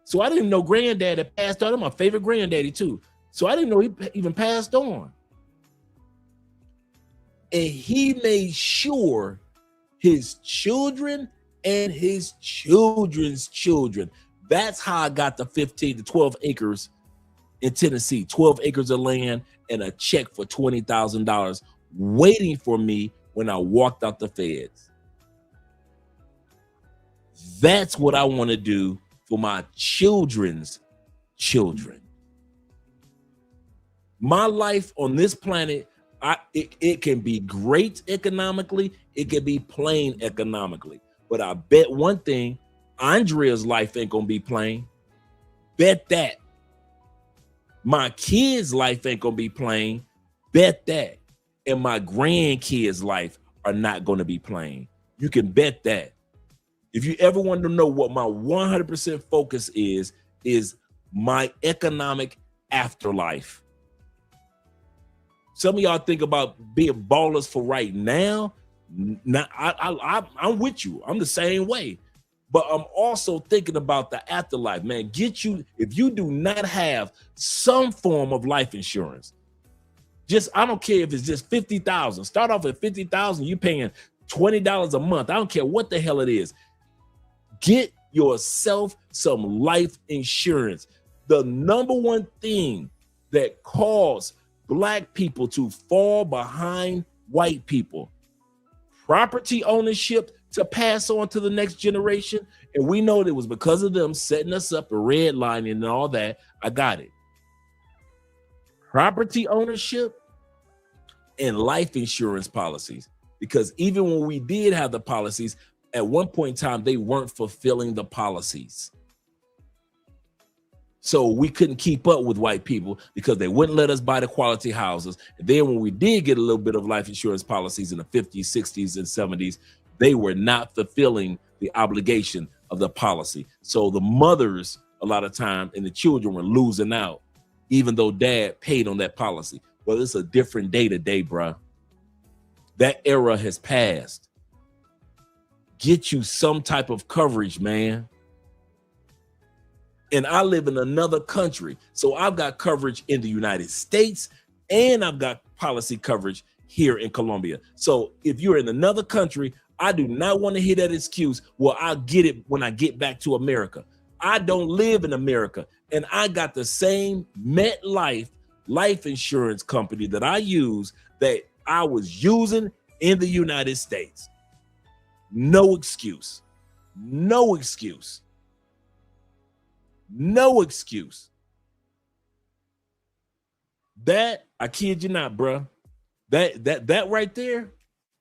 So I didn't know granddad had passed on. I'm my favorite granddaddy too. So I didn't know he even passed on. And he made sure his children and his children's children. That's how I got the 15 to 12 acres in Tennessee, 12 acres of land and a check for $20,000 waiting for me when I walked out the feds. That's what I want to do for my children's children. My life on this planet, it can be great economically, it can be plain economically. But I bet one thing, Andrea's life ain't gonna be plain. Bet that. My kids' life ain't gonna be plain. Bet that. And my grandkids' life are not gonna be plain. You can bet that. If you ever want to know what my 100% focus is my economic afterlife. Some of y'all think about being ballers for right now. Now, I'm with you. I'm the same way. But I'm also thinking about the afterlife, man. If you do not have some form of life insurance, I don't care if it's just $50,000. Start off at $50,000, you're paying $20 a month. I don't care what the hell it is. Get yourself some life insurance. The number one thing that caused black people to fall behind white people. Property ownership to pass on to the next generation. And we know that it was because of them setting us up, a redlining and all that. I got it. Property ownership and life insurance policies. Because even when we did have the policies, at one point in time, they weren't fulfilling the policies. So we couldn't keep up with white people because they wouldn't let us buy the quality houses. And then when we did get a little bit of life insurance policies in the 50s, 60s, and 70s, they were not fulfilling the obligation of the policy. So the mothers, a lot of time, and the children were losing out, even though dad paid on that policy. Well, it's a different day today, bruh. That era has passed. Get you some type of coverage, man. And I live in another country. So I've got coverage in the United States and I've got policy coverage here in Colombia. So if you're in another country, I do not want to hear that excuse, well, I'll get it when I get back to America. I don't live in America and I got the same MetLife life insurance company that I use that I was using in the United States. No excuse. No excuse. No excuse. That, I kid you not, bro. That right there,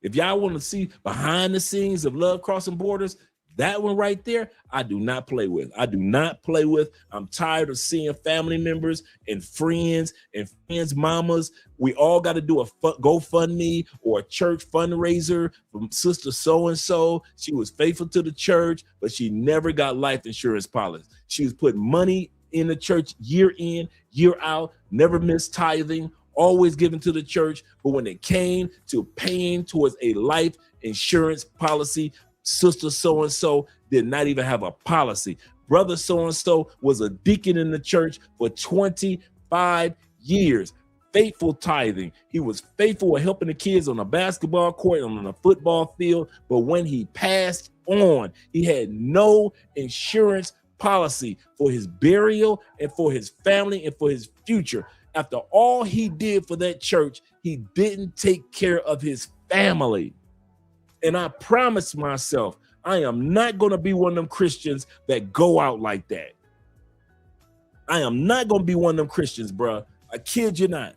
if y'all want to see behind the scenes of Love Crossing Borders, that one right there, I do not play with. I do not play with. I'm tired of seeing family members and friends mamas. We all got to do a GoFundMe or a church fundraiser from sister so-and-so. She was faithful to the church, but she never got life insurance policy. She was putting money in the church year in, year out, never missed tithing, always giving to the church. But when it came to paying towards a life insurance policy, sister so-and-so did not even have a policy. Brother so-and-so was a deacon in the church for 25 years. Faithful tithing. He was faithful at helping the kids on the basketball court and on the football field. But when he passed on, he had no insurance policy for his burial and for his family and for his future. After all he did for that church, he didn't take care of his family. And I promised myself, I am not going to be one of them Christians that go out like that. I am not going to be one of them Christians, bro. I kid you not.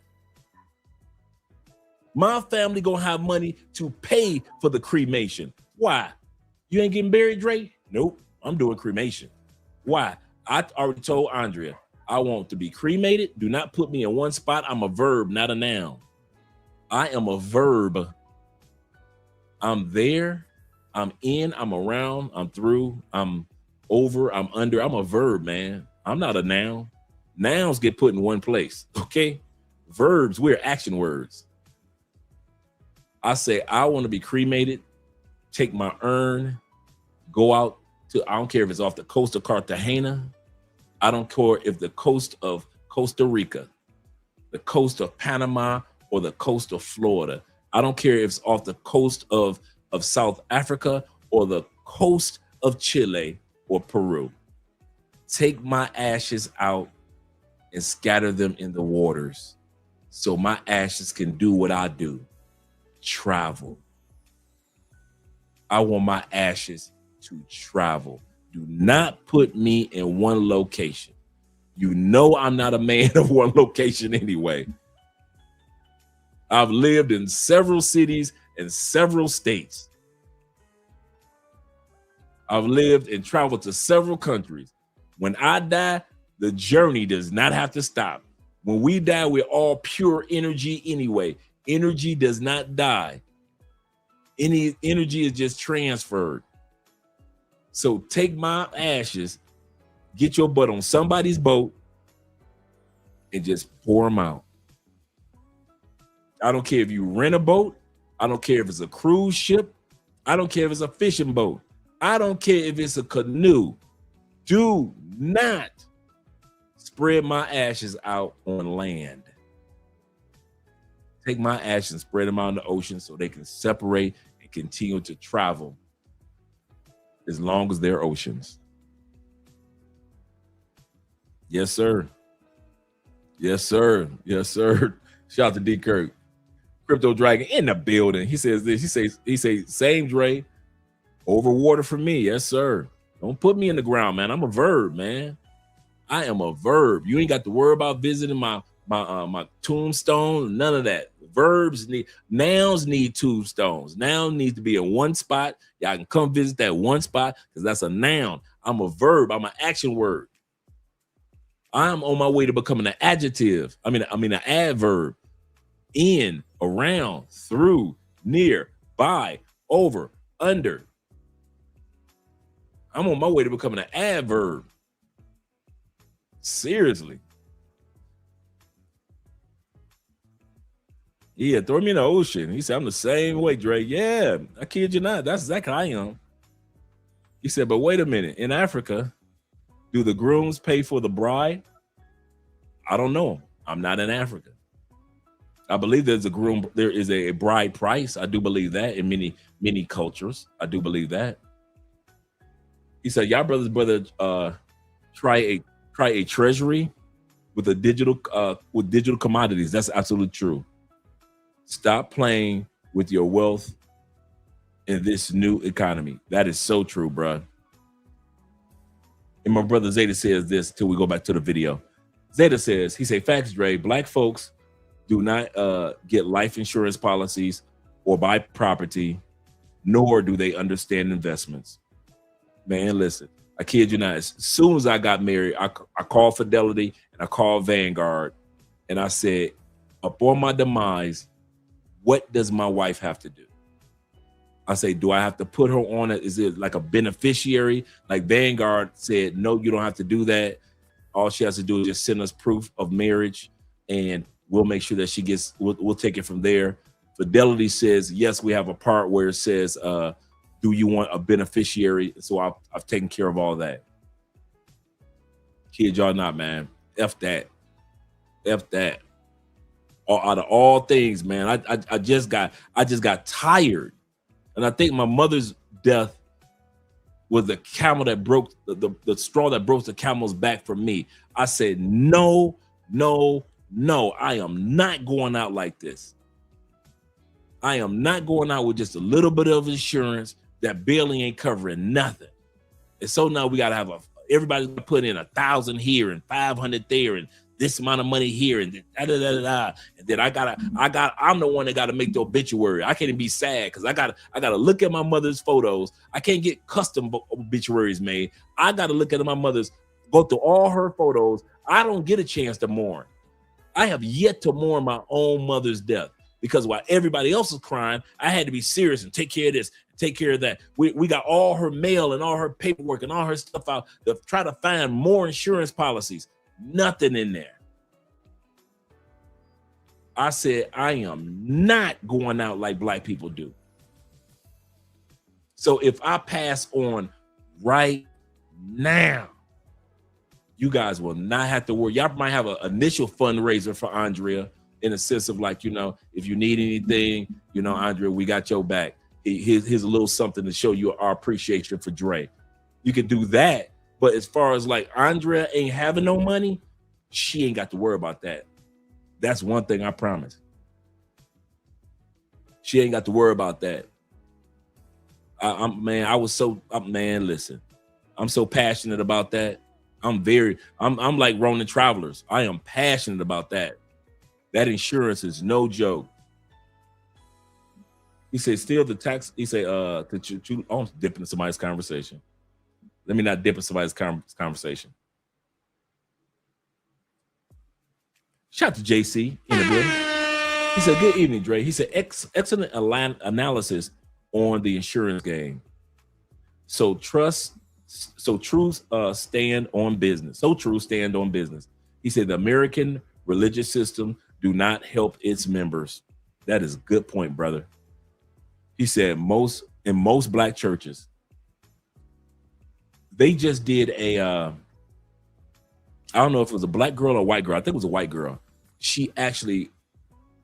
My family going to have money to pay for the cremation. Why? You ain't getting buried, Dre? Nope, I'm doing cremation. Why? I already told Andrea, I want to be cremated. Do not put me in one spot. I'm a verb, not a noun. I am a verb. I'm there, I'm in, I'm around, I'm through, I'm over, I'm under. I'm a verb, man. I'm not a noun. Nouns get put in one place, okay? Verbs, we're action words. I say, I want to be cremated, take my urn, go out to, I don't care if it's off the coast of Cartagena. I don't care if the coast of Costa Rica, the coast of Panama, or the coast of Florida. I don't care if it's off the coast of South Africa or the coast of Chile or Peru. Take my ashes out and scatter them in the waters so my ashes can do what I do, travel. I want my ashes to travel. Do not put me in one location. You know I'm not a man of one location anyway. I've lived in several cities and several states. I've lived and traveled to several countries. When I die, the journey does not have to stop. When we die, we're all pure energy anyway. Energy does not die. Any energy is just transferred. So take my ashes, get your butt on somebody's boat, and just pour them out. I don't care if you rent a boat. I don't care if it's a cruise ship. I don't care if it's a fishing boat. I don't care if it's a canoe. Do not spread my ashes out on land. Take my ashes and spread them out in the ocean so they can separate and continue to travel as long as they're oceans. Yes, sir. Yes, sir. Yes, sir. Shout out to D Kirk. Crypto Dragon in the building. He says this. He says, same Dre. Over water for me. Yes, sir. Don't put me in the ground, man. I'm a verb, man. I am a verb. You ain't got to worry about visiting my tombstone. None of that. Nouns need tombstones. Noun needs to be in one spot. Y'all can come visit that one spot because that's a noun. I'm a verb. I'm an action word. I'm on my way to becoming an adjective. I mean an adverb. In, around, through, near, by, over, under. I'm on my way to becoming an adverb. Seriously. Yeah, throw me in the ocean. He said, I'm the same way, Dre. Yeah, I kid you not. That's exactly how I am. He said, but wait a minute. In Africa, do the grooms pay for the bride? I don't know. I'm not in Africa. I believe there is a bride price. I do believe that in many cultures. I do believe that. He said, y'all brother, try a treasury with digital commodities. That's absolutely true. Stop playing with your wealth in this new economy. That is so true, bro. And my brother Zeta says this till we go back to the video. Zeta says, he say, facts, Dre, black folks do not get life insurance policies or buy property, nor do they understand investments. Man, listen, I kid you not. As soon as I got married, I called Fidelity and I called Vanguard, and I said, upon my demise, what does my wife have to do? I say, do I have to put her on it? Is it like a beneficiary? Like Vanguard said, no, you don't have to do that. All she has to do is just send us proof of marriage, and we'll make sure that she gets, we'll take it from there. Fidelity says, yes, we have a part where it says, do you want a beneficiary? So I've taken care of all that. Kid y'all not, man. F that. F that. Out of all things, man, I just got tired. And I think my mother's death was the camel that broke the straw that broke the camel's back for me. I said, no, I am not going out like this. I am not going out with just a little bit of insurance that barely ain't covering nothing. And so now we got to have everybody's gonna put in 1,000 here and 500 there and this amount of money here and and then I'm the one that got to make the obituary. I can't even be sad because I gotta look at my mother's photos. I can't get custom obituaries made. I gotta look at my mother's, go through all her photos. I don't get a chance to mourn. I have yet to mourn my own mother's death because while everybody else is crying, I had to be serious and take care of this, take care of that. We got all her mail and all her paperwork and all her stuff out to try to find more insurance policies. Nothing in there. I said, I am not going out like black people do. So if I pass on right now, you guys will not have to worry. Y'all might have an initial fundraiser for Andrea in a sense of like, if you need anything, Andrea, we got your back. Here's a little something to show you our appreciation for Dre. You can do that. But as far as like Andrea ain't having no money, she ain't got to worry about that. That's one thing I promise. She ain't got to worry about that. Listen, I'm so passionate about that. I'm like Ronin Travelers. I am passionate about that. That insurance is no joke. He said, still the tax, he said, I'm dipping in somebody's conversation. Let me not dip in somebody's conversation. Shout out to JC in the building. He said, good evening, Dre. He said, excellent analysis on the insurance game. So true stand on business. So true stand on business. He said, the American religious system do not help its members. That is a good point, brother. He said in most black churches, they just did I don't know if it was a black girl or a white girl. I think it was a white girl. She actually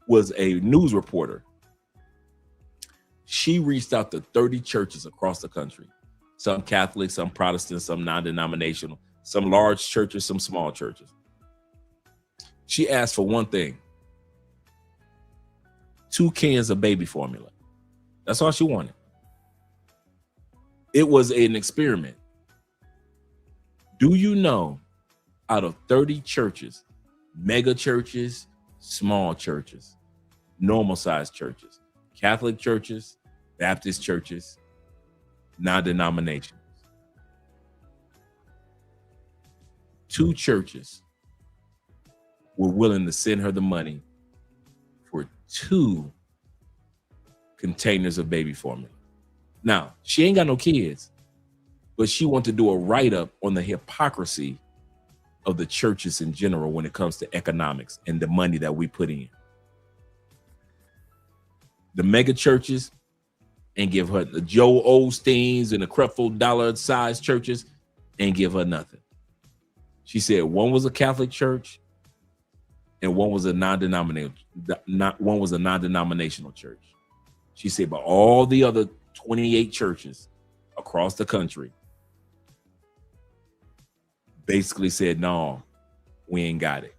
was a news reporter. She reached out to 30 churches across the country. Some Catholic, some Protestant, some non-denominational, some large churches, some small churches. She asked for one thing. 2 cans of baby formula. That's all she wanted. It was an experiment. Do you know, out of 30 churches, mega churches, small churches, normal sized churches, Catholic churches, Baptist churches, non-denominational, 2 churches were willing to send her the money for 2 containers of baby formula. Now, she ain't got no kids, but she wants to do a write-up on the hypocrisy of the churches in general when it comes to economics and the money that we put in. The mega churches ain't give her, the Joe Osteens and the Creflo Dollar size churches ain't give her nothing. She said one was a Catholic church and one was a non-denominational church. She said, but all the other 28 churches across the country basically said, no, we ain't got it.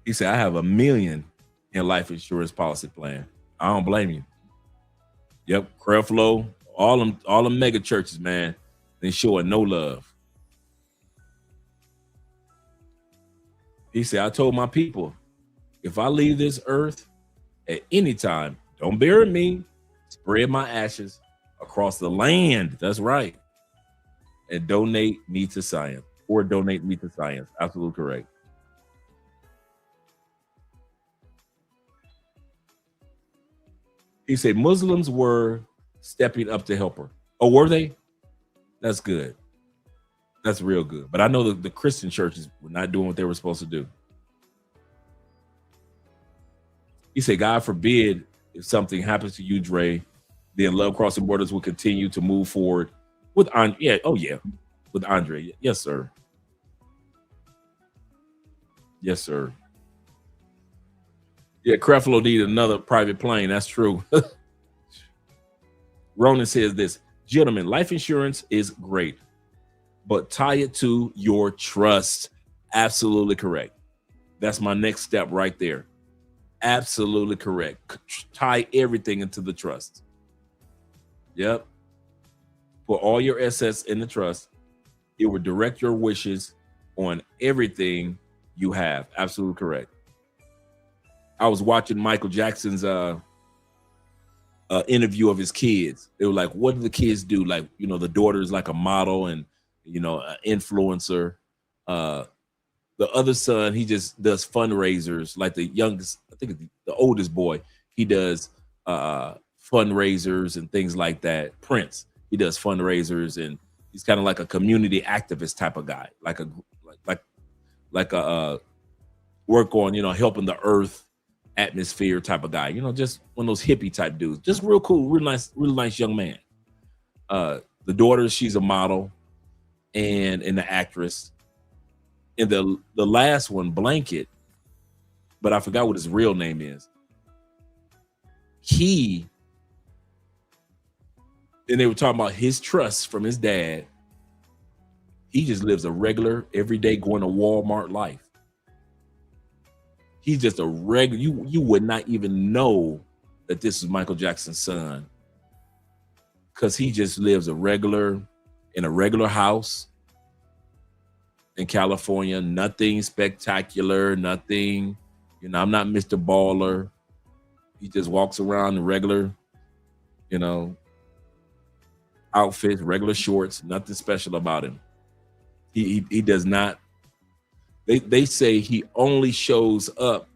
He said, I have $1 million in life insurance policy plan. I don't blame you. Yep, Creflo, all them mega churches, man, they showing no love. He said, I told my people, if I leave this earth at any time, don't bury me, spread my ashes across the land. That's right. And donate me to science. Absolutely correct. He said Muslims were stepping up to help her. Oh, were they? That's good. That's real good. But I know the Christian churches were not doing what they were supposed to do. He said, God forbid if something happens to you, Dre, then Love Crossing Borders will continue to move forward with Andre. With Andre. Yes, sir. Yes, sir. Yeah, Creflo needed another private plane. That's true. Ronan says this, gentlemen, life insurance is great, but tie it to your trust. Absolutely correct. That's my next step right there. Absolutely correct. Tie everything into the trust. Yep. Put all your assets in the trust. It will direct your wishes on everything you have. Absolutely correct. I was watching Michael Jackson's interview of his kids. They were like, what do the kids do? Like, you know, the daughter is like a model and, you know, an influencer. The other son, he just does fundraisers. Like the youngest, I think the oldest boy, he does fundraisers and things like that. Prince, he does fundraisers and he's kind of like a community activist type of guy, like a work on, you know, helping the earth atmosphere type of guy, you know, just one of those hippie type dudes, just real cool, real nice young man. The daughter, she's a model and an actress. And the last one, Blanket, but I forgot what his real name is. And they were talking about his trust from his dad. He just lives a regular, everyday going to Walmart life. He's just a regular, you would not even know that this is Michael Jackson's son. Because he just lives in a regular house in California, nothing spectacular, nothing, you know, I'm not Mr. Baller. He just walks around in regular, you know, outfits, regular shorts, nothing special about him. He does not, they say he only shows up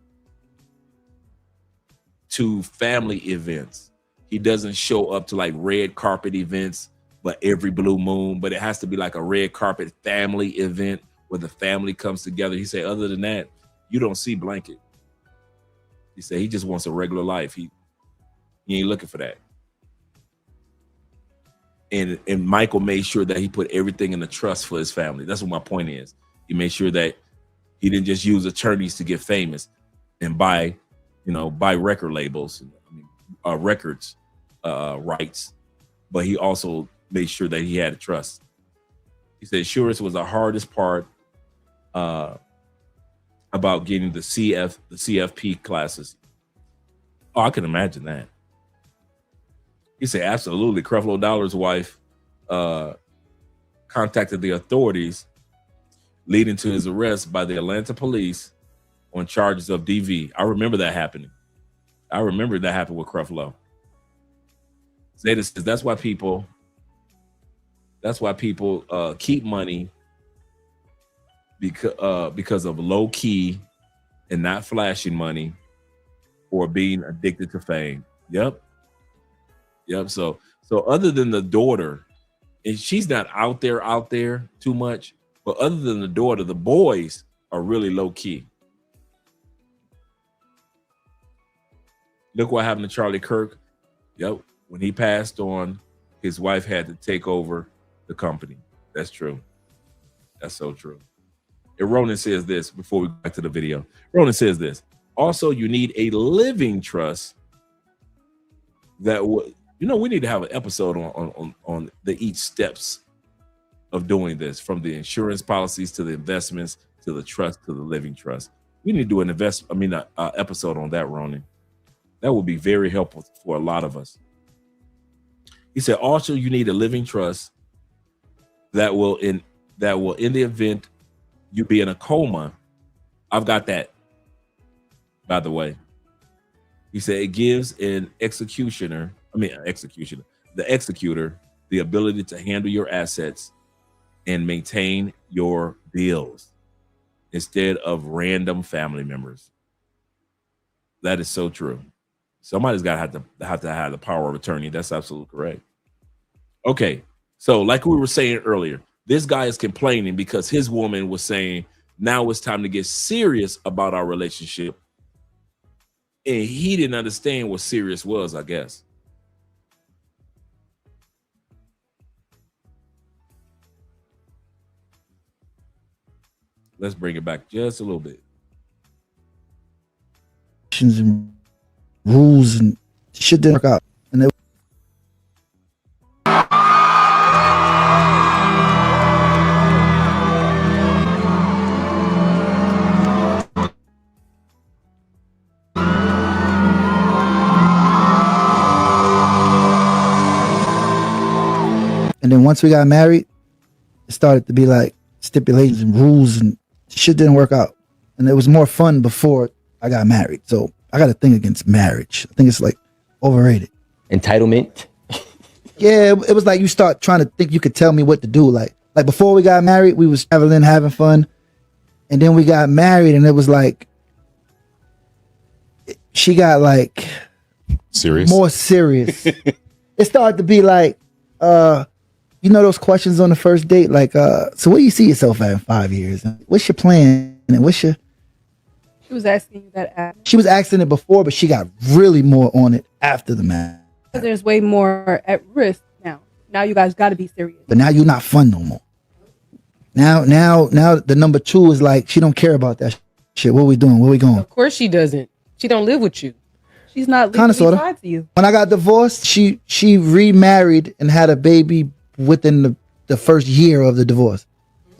to family events. He doesn't show up to like red carpet events, but every blue moon, but it has to be like a red carpet family event where the family comes together. He said, other than that, you don't see Blanket. He said he just wants a regular life. He ain't looking for that. And Michael made sure that he put everything in the trust for his family. That's what my point is. He made sure that he didn't just use attorneys to get famous and buy record labels, records rights, but he also made sure that he had a trust. He said insurance was the hardest part about getting the CFP classes. Oh, I can imagine that. He said, absolutely. Creflo Dollar's wife contacted the authorities, leading to his arrest by the Atlanta police on charges of DV. I remember that happening. I remember that happened with Creflo. Zeta says that's why people keep money because of low key and not flashing money or being addicted to fame. Yep. So other than the daughter, and she's not out there too much, but other than the daughter, the boys are really low key. Look what happened to Charlie Kirk. Yep. When he passed on, his wife had to take over the company. That's true. That's so true. And Ronan says this before we go back to the video. Ronan says this. Also, you need a living trust that would, we need to have an episode on the each steps of doing this, from the insurance policies to the investments to the trust to the living trust. We need to do an episode on that, Ronan. That would be very helpful for a lot of us. He said, also, you need a living trust that will in the event you be in a coma. I've got that, by the way. He said it gives the executor, the ability to handle your assets and maintain your bills instead of random family members. That is so true. Somebody's got to have the power of attorney. That's absolutely correct. Okay, so like we were saying earlier, this guy is complaining because his woman was saying, now it's time to get serious about our relationship. And he didn't understand what serious was, I guess. Let's bring it back just a little bit. And rules and shit didn't work out. And then once we got married, it started to be like stipulations and rules and shit didn't work out. And it was more fun before I got married. So I got a thing against marriage. I think it's like overrated. Entitlement. Yeah, it was like you start trying to think you could tell me what to do. Like before we got married, we was traveling, having fun. And then we got married and it was like, she got like serious, more serious. It started to be like, those questions on the first date, like, so where do you see yourself at in 5 years? What's your plan? And what's your... She was asking you that after. She was asking it before, but she got really more on it after the marriage. There's way more at risk now. Now you guys got to be serious. But now you're not fun no more. Now the number 2 is like, she don't care about that shit. What we doing? Where we going? Of course she doesn't. She don't live with you. She's not legally tied to you. When I got divorced, she remarried and had a baby within the first year of the divorce.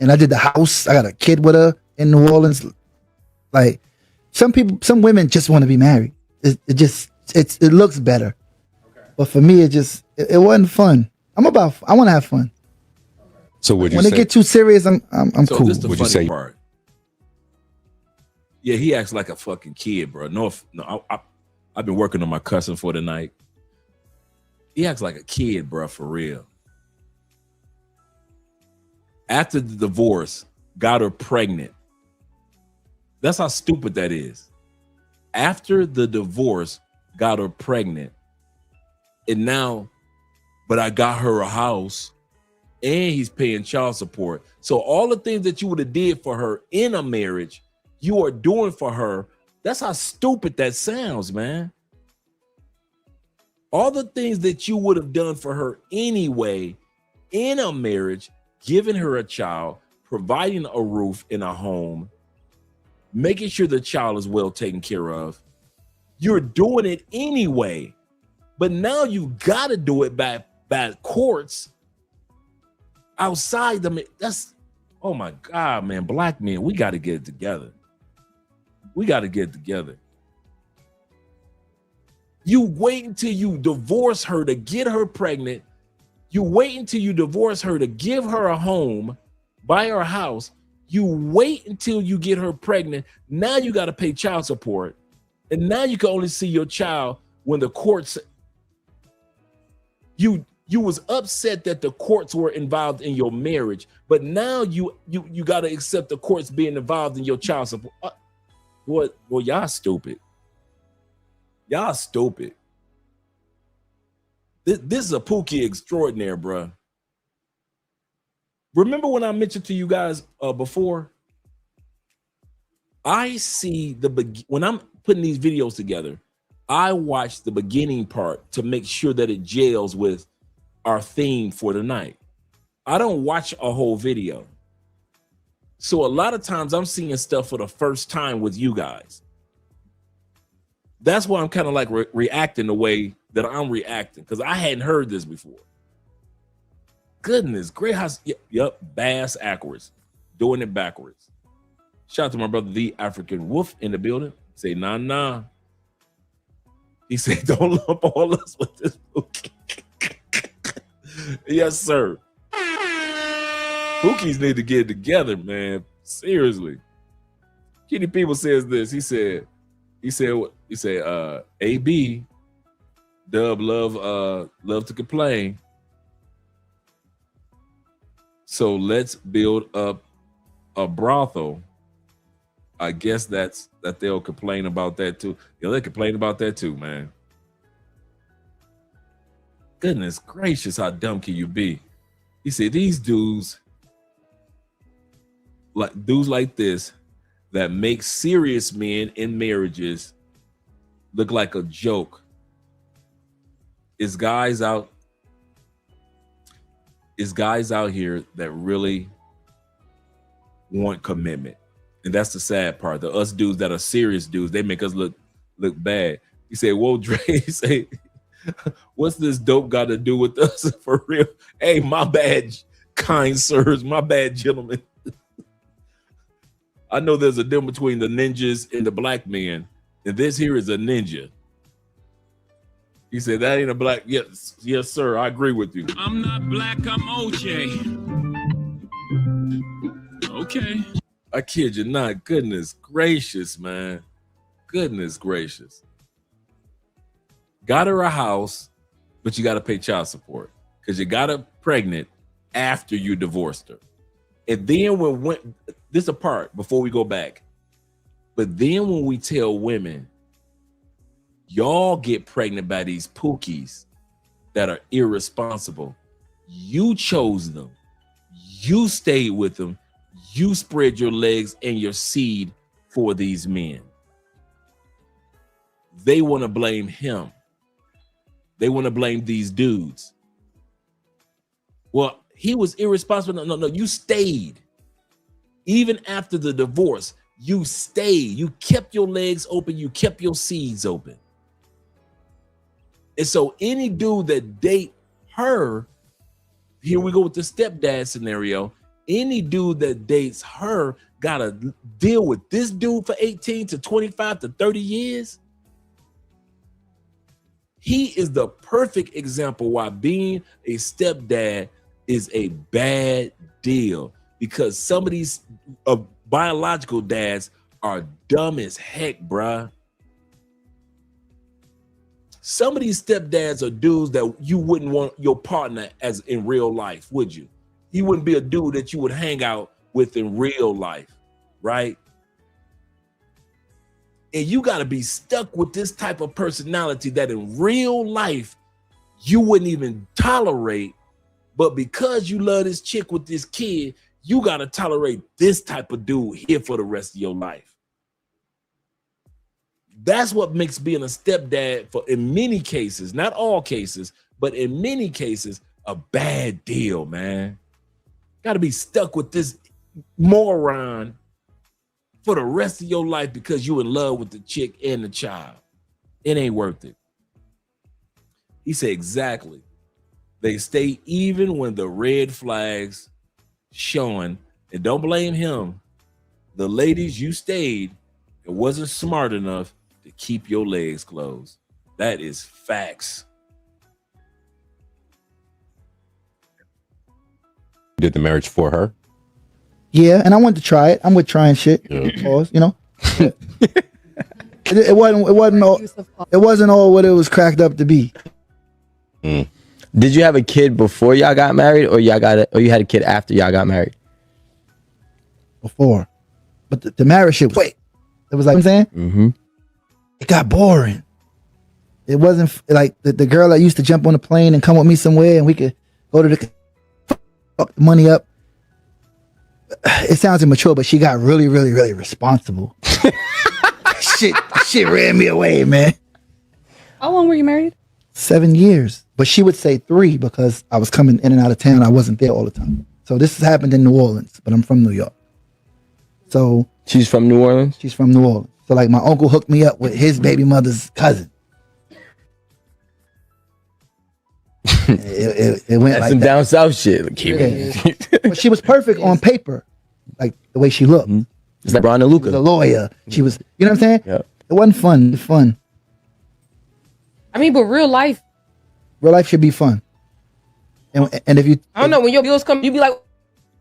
And I did the house. I got a kid with her in New Orleans. Like, some women just want to be married. It looks better. Okay. But for me, it wasn't fun. I want to have fun. So would you when say, it get too serious, I'm so cool. This the would funny you say part. Yeah, he acts like a fucking kid, bro. No, I've been working on my cousin for the night. He acts like a kid, bro, for real. After the divorce, got her pregnant. That's how stupid that is. After the divorce, got her pregnant. And now, but I got her a house and he's paying child support. So all the things that you would have did for her in a marriage, you are doing for her. That's how stupid that sounds, man. All the things that you would have done for her anyway in a marriage, giving her a child, providing a roof in a home, making sure the child is well taken care of. You're doing it anyway. But now you got to do it by courts outside them. Oh my God, man, black men, we got to get it together. We got to get it together. You wait until you divorce her to get her pregnant. You wait until you divorce her to give her a home, buy her a house. You wait until you get her pregnant. Now you got to pay child support. And now you can only see your child when the courts. You was upset that the courts were involved in your marriage, but now you got to accept the courts being involved in your child support. Well, y'all stupid. Y'all stupid. This is a Pookie extraordinaire, bro. Remember when I mentioned to you guys before? I see when I'm putting these videos together, I watch the beginning part to make sure that it gels with our theme for the night. I don't watch a whole video. So a lot of times I'm seeing stuff for the first time with you guys. That's why I'm kind of like reacting the way that I'm reacting, because I hadn't heard this before. Goodness, great house. Yep, bass backwards, doing it backwards. Shout out to my brother, the African Wolf, in the building. Say, nah. He said, don't lump all us with this Pookie. Yes, sir. Pookies need to get together, man. Seriously. Kitty People says this. He said, AB, Dub love to complain. So let's build up a brothel. I guess that they'll complain about that too. Yeah, they complain about that too, man. Goodness gracious, how dumb can you be? He said these dudes like this that make serious men in marriages look like a joke. Is guys out here that really want commitment. And that's the sad part. The us dudes that are serious dudes, they make us look bad. He said, whoa, Dre, he say, what's this dope got to do with us for real? Hey, my bad, kind sirs, my bad, gentlemen. I know there's a difference between the ninjas and the black men, and this here is a ninja. He said, that ain't a black. Yes, sir, I agree with you. I'm not black, I'm OJ. Okay. I kid you not. Goodness gracious, man. Goodness gracious. Got her a house, but you got to pay child support because you got her pregnant after you divorced her. And then when this apart before we go back, but then when we tell women, y'all get pregnant by these pookies that are irresponsible. You chose them. You stayed with them. You spread your legs and your seed for these men. They want to blame him. They want to blame these dudes. Well, he was irresponsible. No, you stayed. Even after the divorce, you stayed. You kept your legs open. You kept your seeds open. And so any dude that date her, here we go with the stepdad scenario, any dude that dates her gotta deal with this dude for 18 to 25 to 30 years. He is the perfect example why being a stepdad is a bad deal, because some of these biological dads are dumb as heck, bruh. Some of these stepdads are dudes that you wouldn't want your partner as in real life, would you? He wouldn't be a dude that you would hang out with in real life, right? And you got to be stuck with this type of personality that in real life you wouldn't even tolerate, but because you love this chick with this kid, you got to tolerate this type of dude here for the rest of your life. That's what makes being a stepdad, for in many cases, not all cases, but in many cases, a bad deal, man. Got to be stuck with this moron for the rest of your life because you in love with the chick and the child. It ain't worth it. He said, exactly. They stay even when the red flags showing And don't blame him. The ladies you stayed, it wasn't smart enough to keep your legs closed. That is facts. Did the marriage for her? Yeah, and I wanted to try it. I'm with trying shit. Pause, you know. It wasn't all what it was cracked up to be. Did you have a kid before y'all got married, or you had a kid after y'all got married? Before, but the marriage shit. Wait, it was like, you know what I'm saying. Mm-hmm. It got boring. It wasn't like the girl that used to jump on the plane and come with me somewhere, and we could go to the fuck the money up. It sounds immature, but she got really, really, really responsible. shit ran me away, man. How long were you married? 7 years, but she would say 3 because I was coming in and out of town. I wasn't there all the time. So this has happened in New Orleans, but I'm from New York. So she's from New Orleans? She's from New Orleans. So like my uncle hooked me up with his baby mother's cousin. It went That's like some that. down south shit. But she was perfect on paper, like the way she looked. It's like Ron and Luca. She was a lawyer. She was, you know what I'm saying? Yeah. It wasn't fun. It's fun. I mean, but real life should be fun. And if you, I don't know, when your bills come, you be like,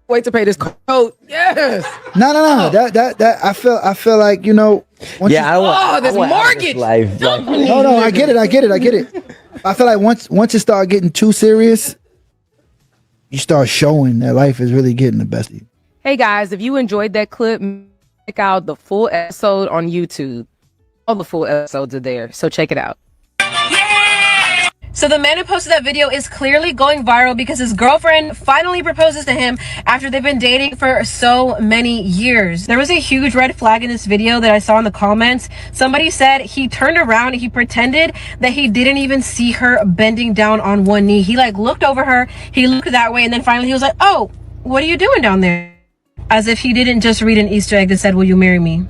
wait to pay this code. Yes. No. That I feel like, you know. This mortgage. Life. No, I get it. I feel like once it start getting too serious, you start showing that life is really getting the best of you. Hey guys, if you enjoyed that clip, check out the full episode on YouTube. All the full episodes are there, so check it out. So the man who posted that video is clearly going viral because his girlfriend finally proposes to him after they've been dating for so many years. There was a huge red flag in this video that I saw in the comments. Somebody said he turned around and he pretended that he didn't even see her bending down on one knee. He like looked over her, he looked that way, and then finally he was like, oh, what are you doing down there? As if he didn't just read an Easter egg that said, will you marry me?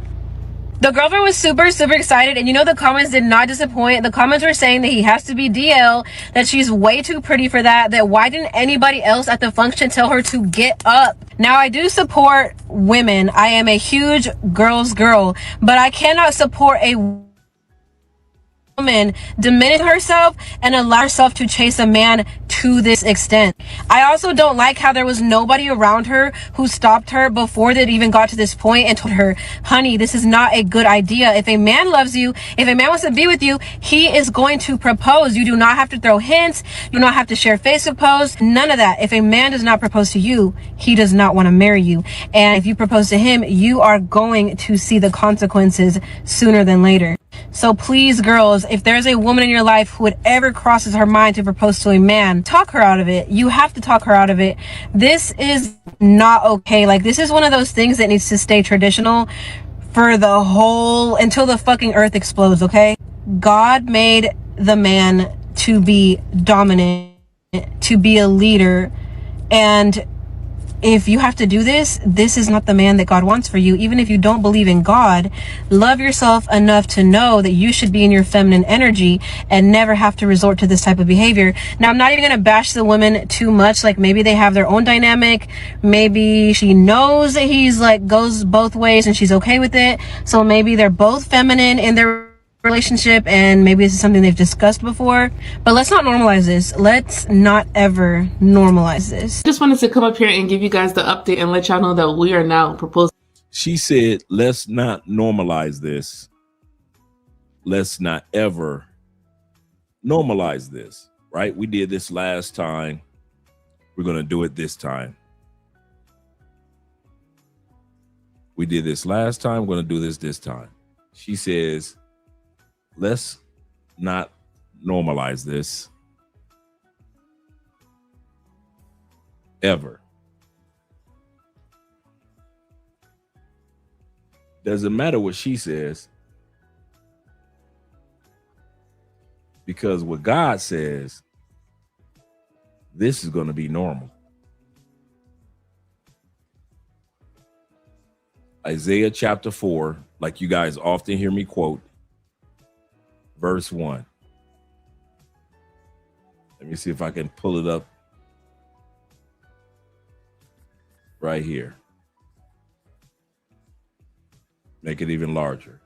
The girlfriend was super excited, and you know the comments did not disappoint. The comments were saying that he has to be DL, that she's way too pretty for that why didn't anybody else at the function tell her to get up? Now, I do support women. I am a huge girl's girl, but I cannot support a woman diminish herself and allow herself to chase a man to this extent. I also don't like how there was nobody around her who stopped her before they even got to this point and told her, honey, this is not a good idea. If a man loves you, if a man wants to be with you, he is going to propose. You do not have to throw hints. You do not have to share Facebook posts. None of that. If a man does not propose to you, he does not want to marry you. And if you propose to him, you are going to see the consequences sooner than later. So please, girls, if there's a woman in your life who would ever crosses her mind to propose to a man, talk her out of it. You have to talk her out of it. This is not okay. Like, this is one of those things that needs to stay traditional for the whole, until the fucking earth explodes, okay? God made the man to be dominant, to be a leader, and if you have to do this, this is not the man that God wants for you. Even if you don't believe in God, love yourself enough to know that you should be in your feminine energy and never have to resort to this type of behavior. Now, I'm not even going to bash the women too much. Like, maybe they have their own dynamic. Maybe she knows that he's like goes both ways and she's okay with it. So maybe they're both feminine in their relationship, and maybe this is something they've discussed before, but let's not normalize this. Let's not ever normalize this. Just wanted to come up here and give you guys the update and let y'all know that we are now proposing. She said, let's not normalize this. Let's not ever normalize this, right? We did this last time. We're going to do it this time. We did this last time. We're going to do this time. She says, let's not normalize this ever. Doesn't matter what she says, because what God says, this is going to be normal. Isaiah chapter 4, like you guys often hear me quote, verse 1. Let me see if I can pull it up right here. Make it even larger.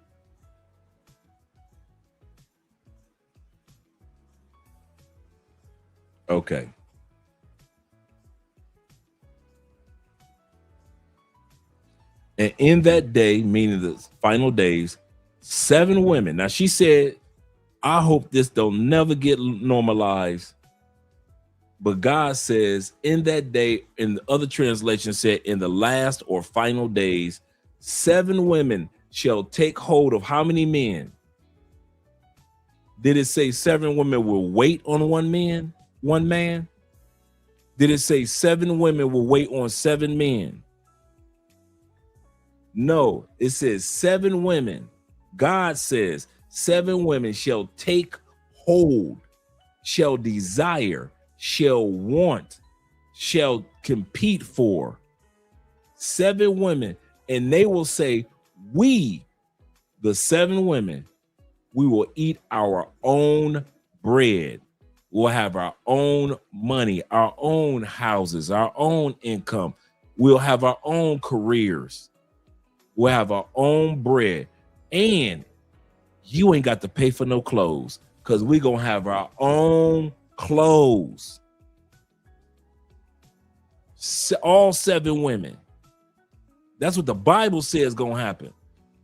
Okay. And in that day, meaning the final days, 7 women. Now she said, I hope this don't never get normalized. But God says in that day, in the other translation said, in the last or final days, 7 women shall take hold of how many men? Did it say 7 women will wait on one man? Did it say 7 women will wait on 7 men? No, it says 7 women. God says 7 women shall take hold, shall desire, shall want, shall compete for. 7 women, and they will say, we, the 7 women, we will eat our own bread. We'll have our own money, our own houses, our own income. We'll have our own careers. We'll have our own bread. And you ain't got to pay for no clothes because we're going to have our own clothes. All 7 women. That's what the Bible says going to happen.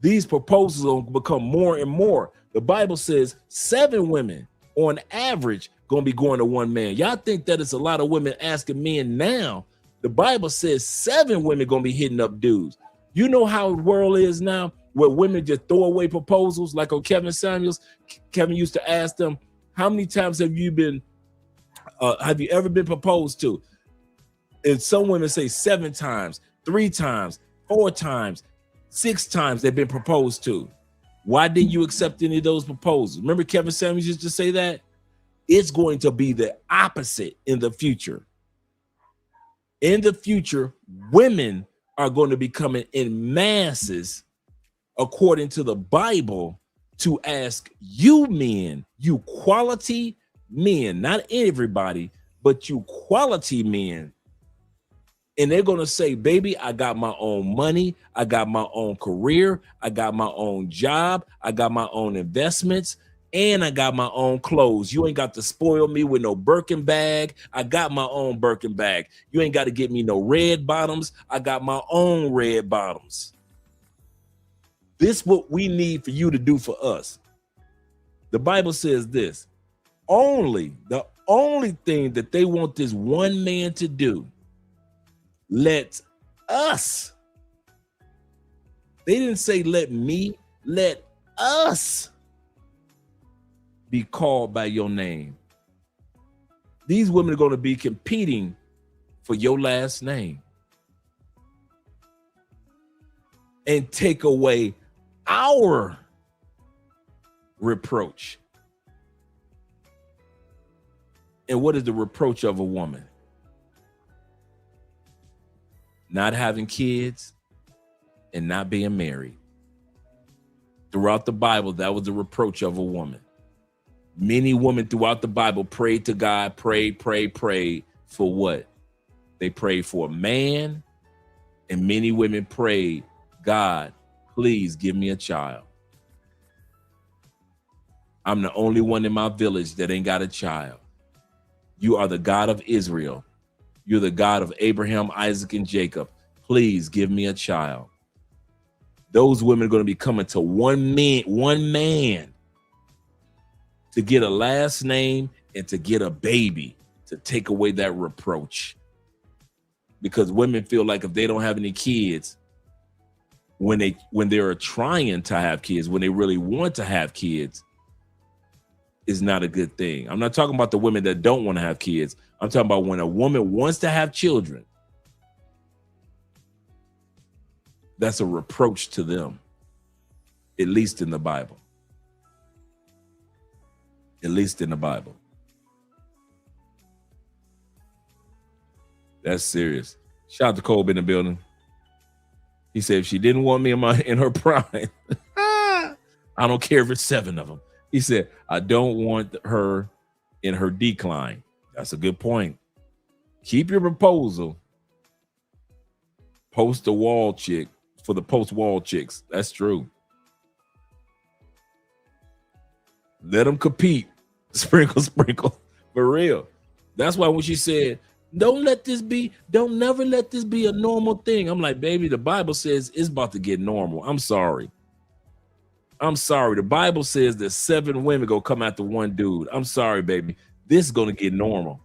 These proposals will become more and more. The Bible says 7 women on average going to be going to one man. Y'all think that it's a lot of women asking men now. The Bible says 7 women going to be hitting up dudes. You know how the world is now where women just throw away proposals like on Kevin Samuels. Kevin used to ask them, how many times have you ever been proposed to? And some women say 7 times, 3 times, 4 times, 6 times they've been proposed to. Why didn't you accept any of those proposals? Remember Kevin Samuels used to say that? It's going to be the opposite in the future. In the future, women are going to be coming in masses, according to the Bible, to ask you men, you quality men, not everybody, but you quality men. And they're going to say, baby, I got my own money. I got my own career. I got my own job. I got my own investments. And I got my own clothes. You ain't got to spoil me with no Birkin bag. I got my own Birkin bag. You ain't got to get me no red bottoms. I got my own red bottoms. This is what we need for you to do for us. The Bible says this. The only thing that they want this one man to do, let us. They didn't say let me, let us be called by your name. These women are going to be competing for your last name and take away our reproach. And what is the reproach of a woman? Not having kids and not being married. Throughout the Bible, that was the reproach of a woman. Many women throughout the Bible prayed to God, prayed for what? They prayed for a man, and many women prayed, God, please give me a child. I'm the only one in my village that ain't got a child. You are the God of Israel. You're the God of Abraham, Isaac, and Jacob. Please give me a child. Those women are going to be coming to one man to get a last name and to get a baby, to take away that reproach. Because women feel like if they don't have any kids, when they're trying to have kids, when they really want to have kids, is not a good thing. I'm not talking about the women that don't want to have kids. I'm talking about when a woman wants to have children. That's a reproach to them, at least in the Bible. At least in the Bible. That's serious. Shout out to Colby in the building. He said if she didn't want me in her prime, I don't care if it's 7 of them. He said, I don't want her in her decline. That's a good point. Keep your proposal. Post a wall chick for the post-wall chicks. That's true. Let them compete. Sprinkle, sprinkle. For real. That's why when she said, don't never let this be a normal thing. I'm like, baby, the Bible says it's about to get normal. I'm sorry. The Bible says that 7 women go come after one dude. I'm sorry, baby. This is going to get normal.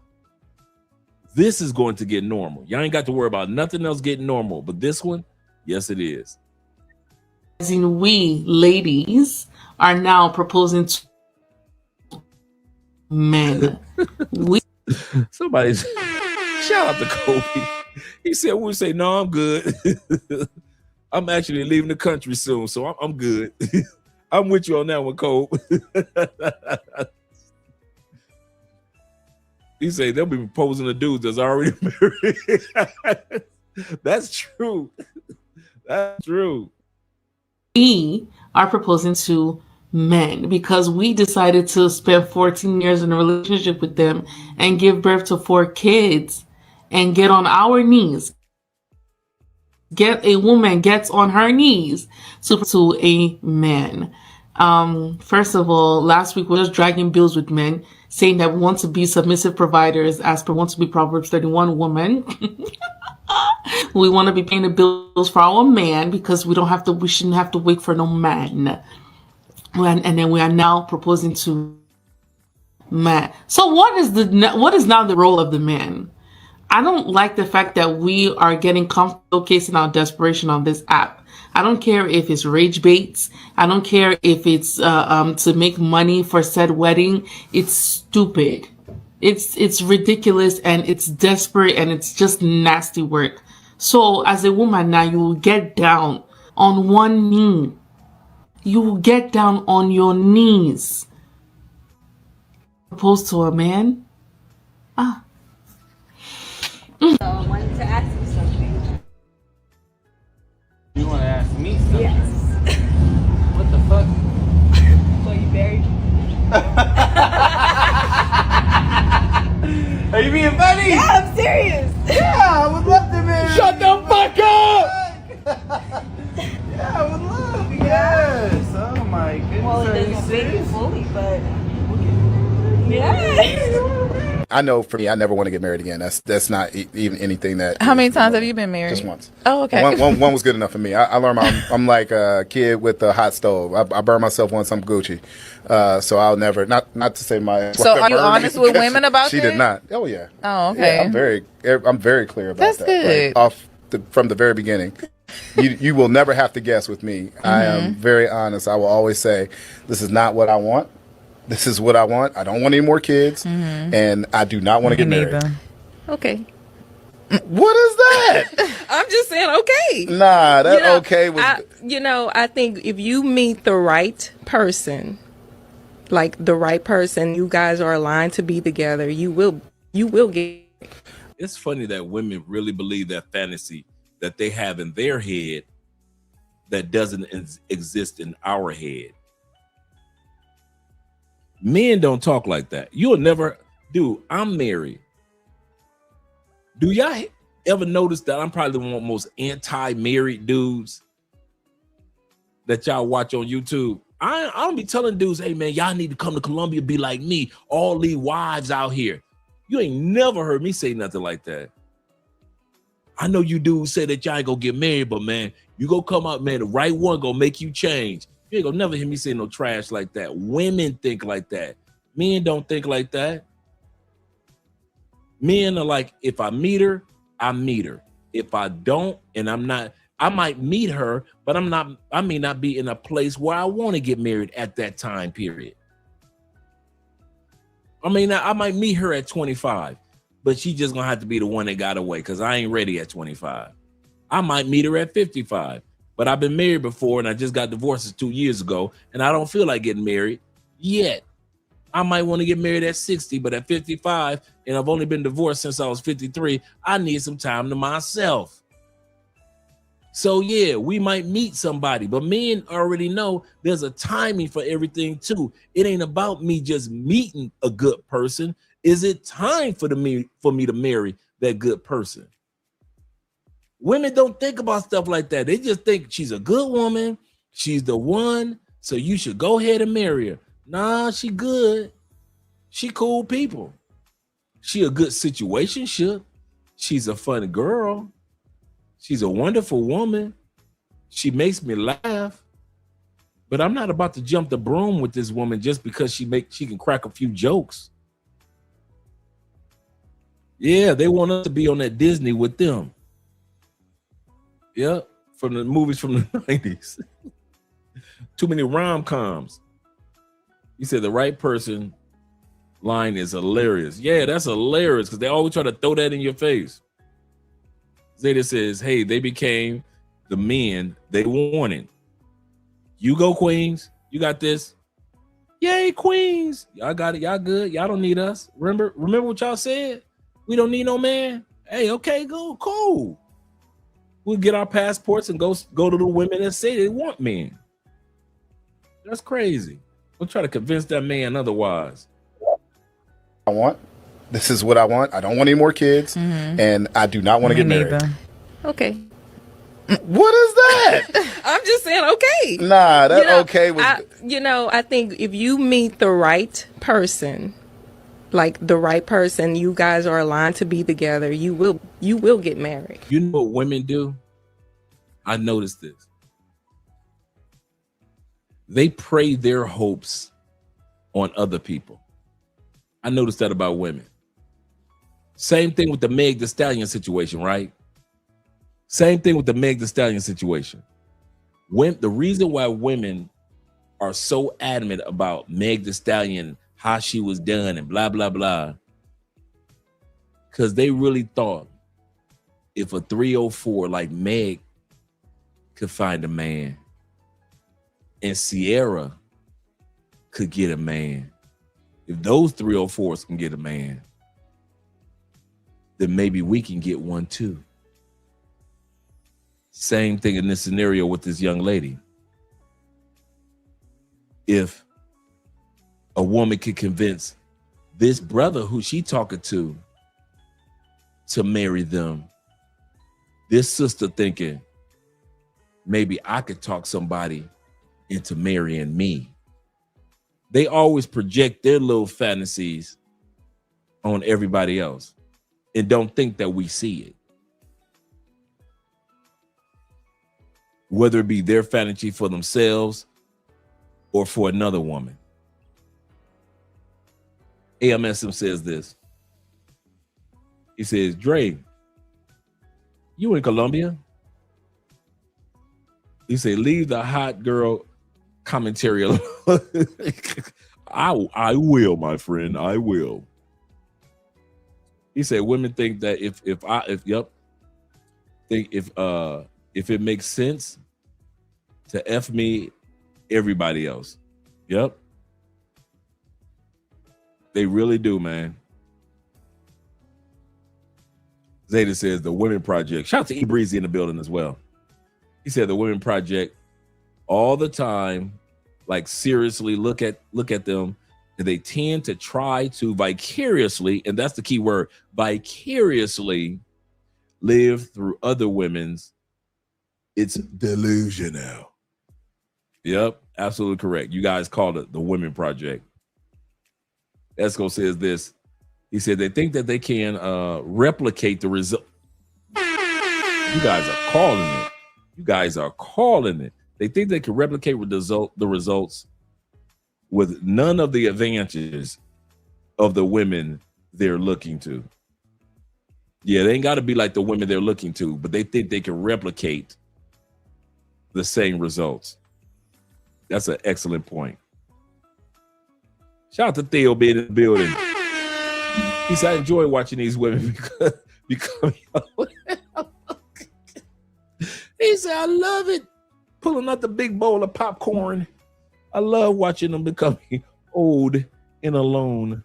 This is going to get normal. Y'all ain't got to worry about nothing else getting normal. But this one, yes, it is. As in, we ladies are now proposing to men. Somebody's shout out to Kobe. He said, we say, no, I'm good. I'm actually leaving the country soon, so I'm good. I'm with you on that one, Kobe. He said they'll be proposing to dudes that's already married. That's true. That's true. We are proposing to men because we decided to spend 14 years in a relationship with them and give birth to 4 kids and get on our knees. Get a woman gets on her knees to a man. First of all, last week we were just dragging bills with men, saying that we want to be submissive providers as per want to be Proverbs 31 woman. We want to be paying the bills for our man because we shouldn't have to wait for no man. And then we are now proposing to man. So what is now the role of the man? I don't like the fact that we are getting comfortable casing our desperation on this app. I don't care if it's rage baits. I don't care if it's to make money for said wedding. It's stupid. It's ridiculous and it's desperate and it's just nasty work. So as a woman now, you will get down on one knee. You will get down on your knees. Opposed to a man? So I wanted to ask you something. You want to ask me something? Yes. What the fuck? So you married? Are you being funny? Yeah, I'm serious. Yeah, I would love to marry. Shut the fuck up! Yeah, I would love. Yes. Oh my goodness. Well, it doesn't make it fully, but yeah. I know for me, I never want to get married again. That's not even anything that. How many times have you been married? Just once. Oh, okay. One was good enough for me. I learned I'm like a kid with a hot stove. I burned myself once. I'm Gucci. So I'll never, not to say my. So are you honest with women about She that? did not. Oh yeah. Oh, okay. Yeah, I'm very clear about That's that. good. Like, from the very beginning. You will never have to guess with me. I am very honest. I will always say, this is not what I want. This is what I want. I don't want any more kids, and I do not want to get married. Okay. What is that? I'm just saying, okay. Nah, that okay was. I think if you meet the right person, like the right person, you guys are aligned to be together. You will get. It's funny that women really believe that fantasy that they have in their head that doesn't exist in our head. Men don't talk like that. You'll never, dude, I'm married. Do y'all ever notice that I'm probably one of the most anti-married dudes that y'all watch on YouTube? I don't be telling dudes, hey man, y'all need to come to Colombia, be like me, all these wives out here. You ain't never heard me say nothing like that. I know you dudes say that y'all ain't gonna get married, but man, you go come out, man, the right one gonna make you change. You ain't gonna never hear me say no trash like that. Women think like that. Men don't think like that. Men are like, if I meet her, I meet her. If I don't, and I'm not, I might meet her, but I may not be in a place where I want to get married at that time period. I mean, I might meet her at 25, but she just gonna have to be the one that got away because I ain't ready at 25. I might meet her at 55. But I've been married before and I just got divorced 2 years ago and I don't feel like getting married yet. I might want to get married at 60, but at 55, and I've only been divorced since I was 53, I need some time to myself. So yeah, we might meet somebody, but men already know there's a timing for everything too. It ain't about me just meeting a good person. Is it time for me to marry that good person? Women don't think about stuff like that. They just think she's a good woman. She's the one. So you should go ahead and marry her. Nah, she good. She cool people. She a good situationship. She's a fun girl. She's a wonderful woman. She makes me laugh. But I'm not about to jump the broom with this woman just because she can crack a few jokes. Yeah, they want us to be on that Disney with them. Yep, from the movies from the 90s. Too many rom-coms. You said the right person line is hilarious. Yeah, that's hilarious because they always try to throw that in your face. Zeta says, hey, they became the men they wanted. You go, Queens. You got this. Yay, Queens. Y'all got it. Y'all good. Y'all don't need us. Remember what y'all said? We don't need no man. Hey, okay, go, cool. We'll get our passports and go to the women that say they want men. That's crazy. We'll try to convince that man otherwise. I want. This is what I want. I don't want any more kids, and I do not want to get married. Okay. What is that? I'm just saying, okay. Nah, that okay was. I think if you meet the right person, like the right person, you guys are aligned to be together, you will get married. You know what women do? I noticed this. They prey their hopes on other people. I noticed that about women. Same thing with the Meg Thee Stallion situation, right? Same thing with the Meg Thee Stallion situation. The reason why women are so adamant about Meg Thee Stallion, how she was done and blah, blah, blah, because they really thought if a 304 like Meg could find a man and Sierra could get a man, if those 304s can get a man, then maybe we can get one too. Same thing in this scenario with this young lady. If a woman could convince this brother who she talking to marry them, this sister thinking, maybe I could talk somebody into marrying me. They always project their little fantasies on everybody else and don't think that we see it. Whether it be their fantasy for themselves or for another woman. AMSM says this. He says, Dre, you in Colombia? He said, leave the hot girl commentary alone. I will, my friend. I will. He said, women think that if it makes sense to F me, everybody else. Yep. They really do, man. Zeta says the Women Project. Shout out to E Breezy in the building as well. He said the Women Project all the time, like seriously look at them, and they tend to try to vicariously, and that's the key word, vicariously live through other women's. It's delusional. Yep, absolutely correct. You guys called it the Women Project. Esco says this. He said they think that they can replicate the result. You guys are calling it. You guys are calling it. They think they can replicate the results with none of the advantages of the women they're looking to. Yeah, they ain't got to be like the women they're looking to, but they think they can replicate the same results. That's an excellent point. Shout out to Theo being in the building. He said, I enjoy watching these women become He said, I love it. Pulling out the big bowl of popcorn. I love watching them becoming old and alone.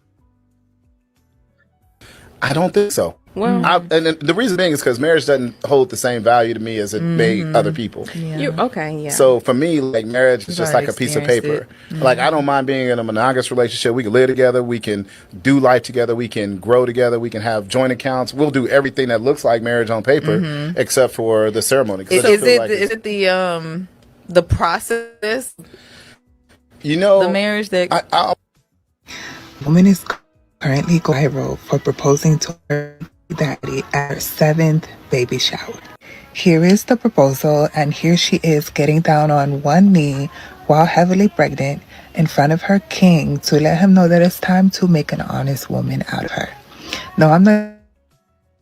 I don't think so. Well, and the reason being is because marriage doesn't hold the same value to me as it may other people. you okay? Yeah. So for me, like marriage is You've just like already a piece of experienced paper. Like I don't mind being in a monogamous relationship. We can live together. We can do life together. We can grow together. We can have joint accounts. We'll do everything that looks like marriage on paper, except for the ceremony. 'Cause I just feel like Is it the process? you know, The marriage that Woman is currently viral for proposing to her daddy at her 7th baby shower. Here is the proposal, and here she is getting down on one knee while heavily pregnant in front of her king to let him know that it's time to make an honest woman out of her. Now, I'm not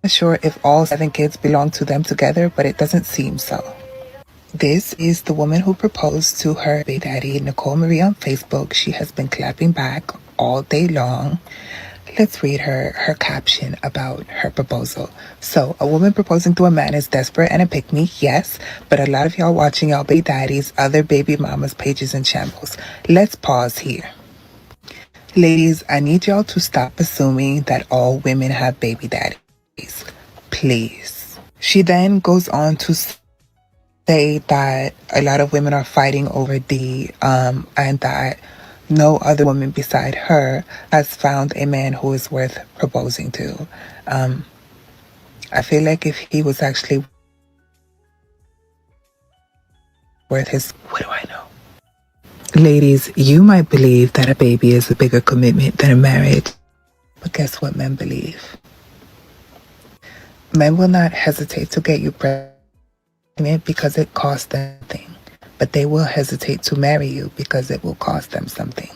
sure if all 7 kids belong to them together, but it doesn't seem so. This is the woman who proposed to her baby daddy, Nicole Marie, on Facebook. She has been clapping back all day long. Let's read her caption about her proposal. So, a woman proposing to a man is desperate and a pick-me, yes, but a lot of y'all watching y'all baby daddies, other baby mamas, pages, and shambles. Let's pause here. Ladies, I need y'all to stop assuming that all women have baby daddies. Please. She then goes on to say that a lot of women are fighting over and that no other woman beside her has found a man who is worth proposing to. I feel like if he was actually worth his, what do I know? Ladies, you might believe that a baby is a bigger commitment than a marriage, but guess what men believe? Men will not hesitate to get you pregnant because it costs them nothing. But they will hesitate to marry you because it will cost them something.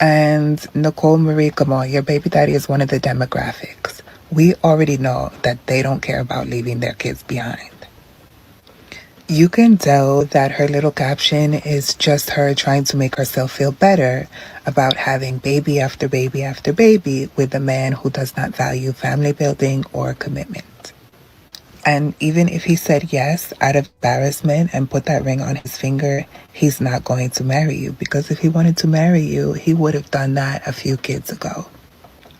And Nicole Marie, come on, your baby daddy is one of the demographics. We already know that they don't care about leaving their kids behind. You can tell that her little caption is just her trying to make herself feel better about having baby after baby after baby with a man who does not value family building or commitment. And even if he said yes out of embarrassment and put that ring on his finger, he's not going to marry you, because if he wanted to marry you, he would have done that a few kids ago.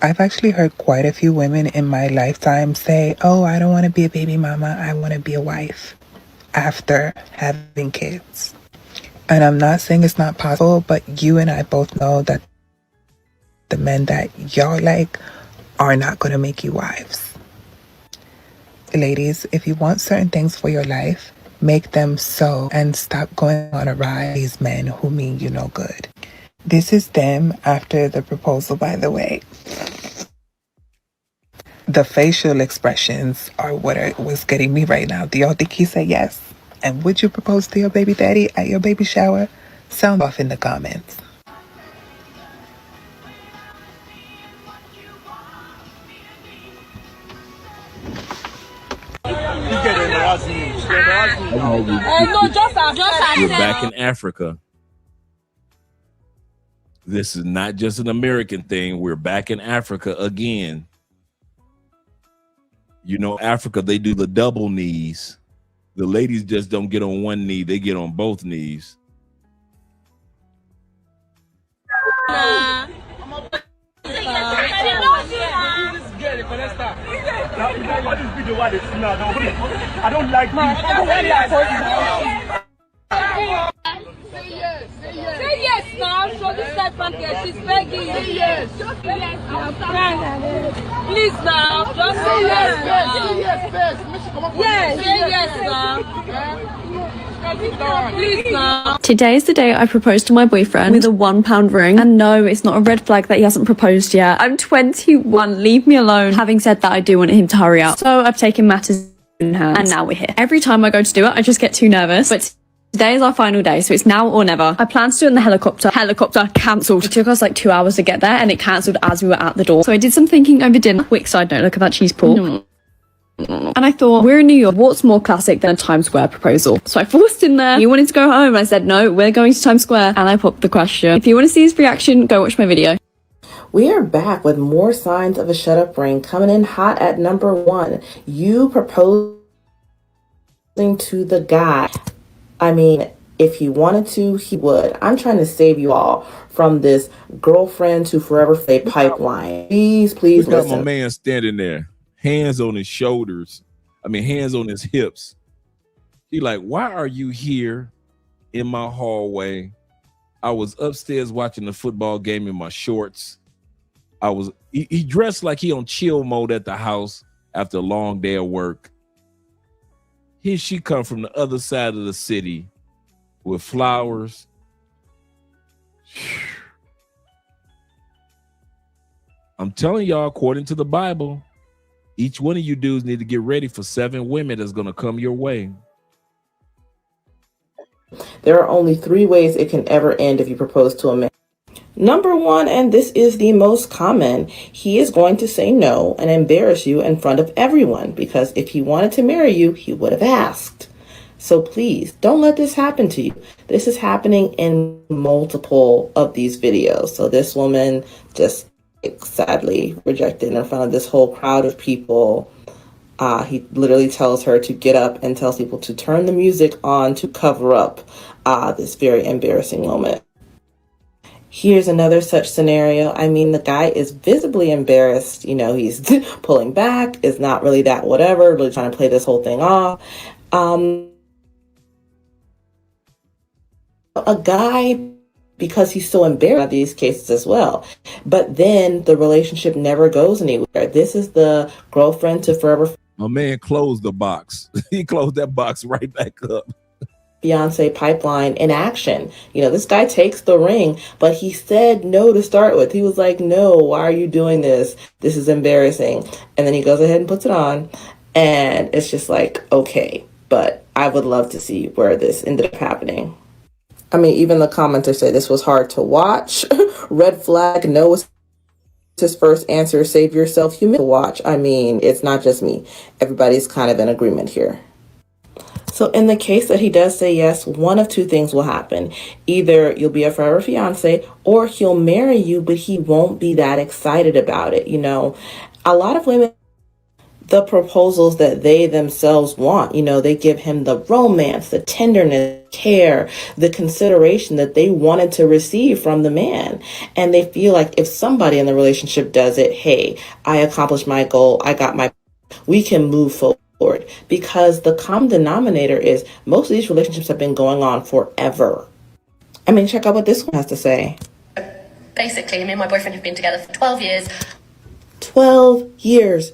I've actually heard quite a few women in my lifetime say, oh, I don't want to be a baby mama, I want to be a wife after having kids. And I'm not saying it's not possible, but you and I both know that the men that y'all like are not going to make you wives. Ladies, if you want certain things for your life, make them so, and stop going on a ride with these men who mean you no good. This is them after the proposal, by the way. The facial expressions are what was getting me right now. Do y'all think he said yes? And would you propose to your baby daddy at your baby shower? Sound off in the comments. We're back in Africa. This is not just an American thing. We're back in Africa again. You know, Africa, they do the double knees. The ladies just don't get on one knee. They get on both knees. I don't like Say yes now. So this side back here, she's begging you. Say yes. Just say yes. Please now. Just say yes. Say yes first. Yes. Say yes now. Please now. Today is the day I proposed to my boyfriend with a £1 ring. And no, it's not a red flag that he hasn't proposed yet. I'm 21. Leave me alone. Having said that, I do want him to hurry up. So I've taken matters in hand. And now we're here. Every time I go to do it, I just get too nervous. But today is our final day, so it's now or never. I planned to do it in the helicopter. Helicopter cancelled. It took us like 2 hours to get there, and it cancelled as we were at the door. So I did some thinking over dinner. Quick side note, look at that cheese pool. And I thought, we're in New York, what's more classic than a Times Square proposal? So I forced in there. You wanted to go home? I said, no, we're going to Times Square. And I popped the question. If you want to see his reaction, go watch my video. We are back with more signs of a shut up ring. Coming in hot at number 1. You proposing to the guy. I mean, if he wanted to, he would. I'm trying to save you all from this girlfriend to forever fade pipeline. Please Look at listen. my man standing there. hands on his shoulders. I mean, hands on his hips. He like, why are you here in my hallway? I was upstairs watching the football game in my shorts. He dressed like he on chill mode at the house after a long day of work. Here she come from the other side of the city with flowers. I'm telling y'all, according to the Bible, each one of you dudes need to get ready for 7 women that's going to come your way. There are only 3 ways it can ever end if you propose to a man. Number 1, and this is the most common, he is going to say no and embarrass you in front of everyone, because if he wanted to marry you, he would have asked. So please, don't let this happen to you. This is happening in multiple of these videos. So this woman just sadly rejected in front of this whole crowd of people. He literally tells her to get up and tells people to turn the music on to cover up this very embarrassing moment. Here's another such scenario. I mean, the guy is visibly embarrassed. You know, he's pulling back, is not really that whatever, really trying to play this whole thing off. A guy, because he's so embarrassed in these cases as well. But then the relationship never goes anywhere. This is the girlfriend to forever. My man closed the box. He closed that box right back up. Fiance pipeline in action. You know, this guy takes the ring, but he said no to start with. He was like, no, why are you doing this? This is embarrassing. And then he goes ahead and puts it on. And it's just like, okay, but I would love to see where this ended up happening. I mean, even the commenters say this was hard to watch. Red flag, no was his first answer. Save yourself, humility to watch. I mean, it's not just me. Everybody's kind of in agreement here. So in the case that he does say yes, one of 2 things will happen. Either you'll be a forever fiance, or he'll marry you, but he won't be that excited about it. You know, a lot of women, the proposals that they themselves want, you know, they give him the romance, the tenderness, care, the consideration that they wanted to receive from the man. And they feel like if somebody in the relationship does it, hey, I accomplished my goal, we can move forward. Because the common denominator is most of these relationships have been going on forever. I mean, check out what this one has to say. Basically, me and my boyfriend have been together for 12 years. 12 years.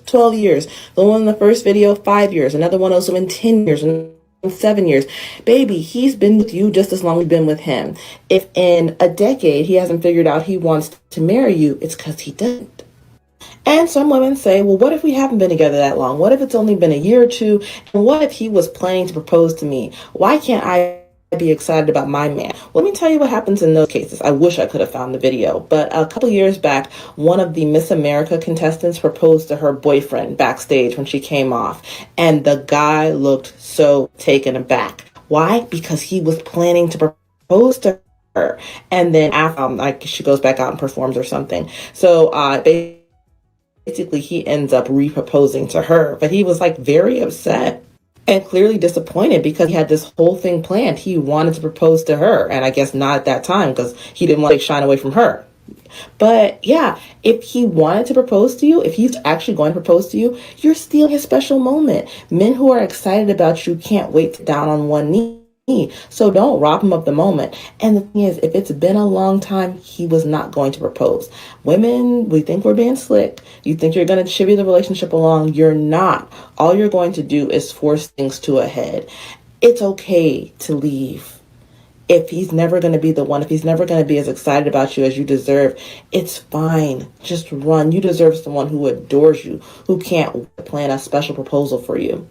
The one in the first video, 5 years. Another one also in 10 years and 7 years. Baby, he's been with you just as long as you've been with him. If in a decade he hasn't figured out he wants to marry you, it's because he doesn't. And some women say, well, what if we haven't been together that long? What if it's only been a year or 2? And what if he was planning to propose to me? Why can't I be excited about my man? Well, let me tell you what happens in those cases. I wish I could have found the video. But a couple years back, one of the Miss America contestants proposed to her boyfriend backstage when she came off. And the guy looked so taken aback. Why? Because he was planning to propose to her. And then after, she goes back out and performs or something. So basically, he ends up re-proposing to her, but he was like very upset and clearly disappointed because he had this whole thing planned. He wanted to propose to her, and I guess not at that time because he didn't want to shine away from her. But yeah, if he wanted to propose to you, if he's actually going to propose to you, you're stealing his special moment. Men who are excited about you can't wait to down on one knee. So don't rob him of the moment. And the thing is, if it's been a long time, he was not going to propose. Women, we think we're being slick. You think you're going to chivvy the relationship along. You're not. All you're going to do is force things to a head. It's okay to leave. If he's never going to be the one, if he's never going to be as excited about you as you deserve, it's fine. Just run. You deserve someone who adores you, who can't plan a special proposal for you.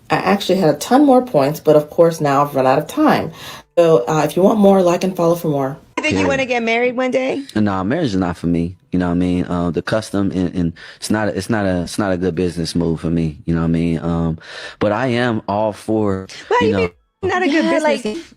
I actually had a ton more points, but of course now I've run out of time. So if you want more, like and follow for more. You think you want to get married one day? No, marriage is not for me. You know what I mean? The custom and it's not a good business move for me. You know what I mean? But I am all for. Why you know, not a good business.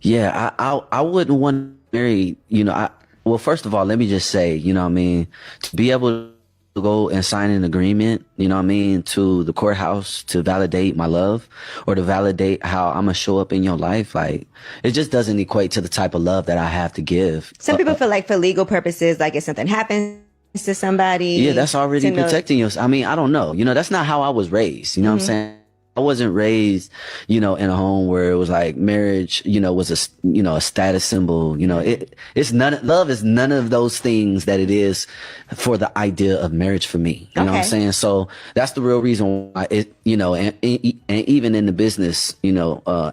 Yeah, I wouldn't want to marry. You know, well, first of all, let me just say, you know what I mean, to be able to go and sign an agreement, you know what I mean, to the courthouse to validate my love or to validate how I'm gonna show up in your life, like it just doesn't equate to the type of love that I have to give. Some people feel like for legal purposes, like if something happens to somebody. Yeah, that's already to know- protecting you. I mean, I don't know. That's not how I was raised. You know what I'm saying? I wasn't raised, in a home where it was like marriage, was a status symbol. It's love is none of those things that it is for the idea of marriage for me. You know what I'm saying? So that's the real reason why and even in the business,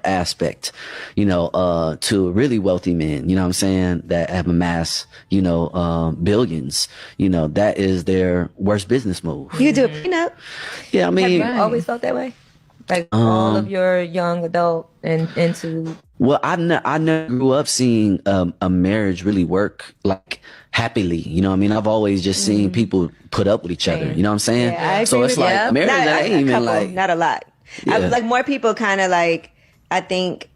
aspect, to really wealthy men, you know what I'm saying, that have amassed, billions, that is their worst business move. You do a prenup? Yeah, I mean, Have you always felt that way? Like all of your young adult and into. Well, I never grew up seeing a marriage really work like happily. You know what I mean? I've always just seen people put up with each other. You know what I'm saying? Yeah, I agree so it's with like you. marriage Not that a ain't even couple, like not a lot. I was like more people kind of like, I think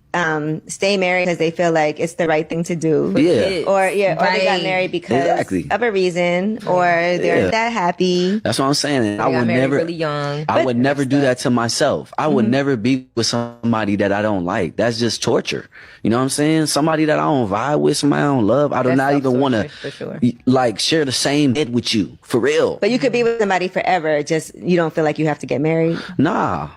stay married because they feel like it's the right thing to do. Yeah. Or they got married because of a reason, or they're that happy. That's what I'm saying. And I got would married never, really young. I would never do that to myself. I would never be with somebody that I don't like. That's just torture. You know what I'm saying? Somebody that I don't vibe with, somebody I don't love. I do not even want to like share the same bed with you for real. But you could be with somebody forever. Just you don't feel like you have to get married. Nah.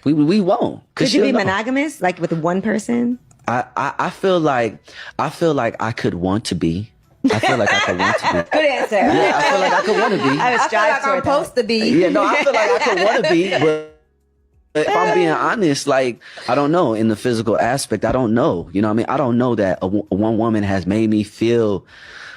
We won't. Could you be monogamous, like with one person? I feel like I could want to be. I feel like I could want to be. Good answer. Yeah, I feel like I could want to be. I feel like I'm supposed to be. Yeah, no, I feel like I could want to be, but if I'm being honest, like, I don't know, in the physical aspect, I don't know. You know what I mean? I don't know that one woman has made me feel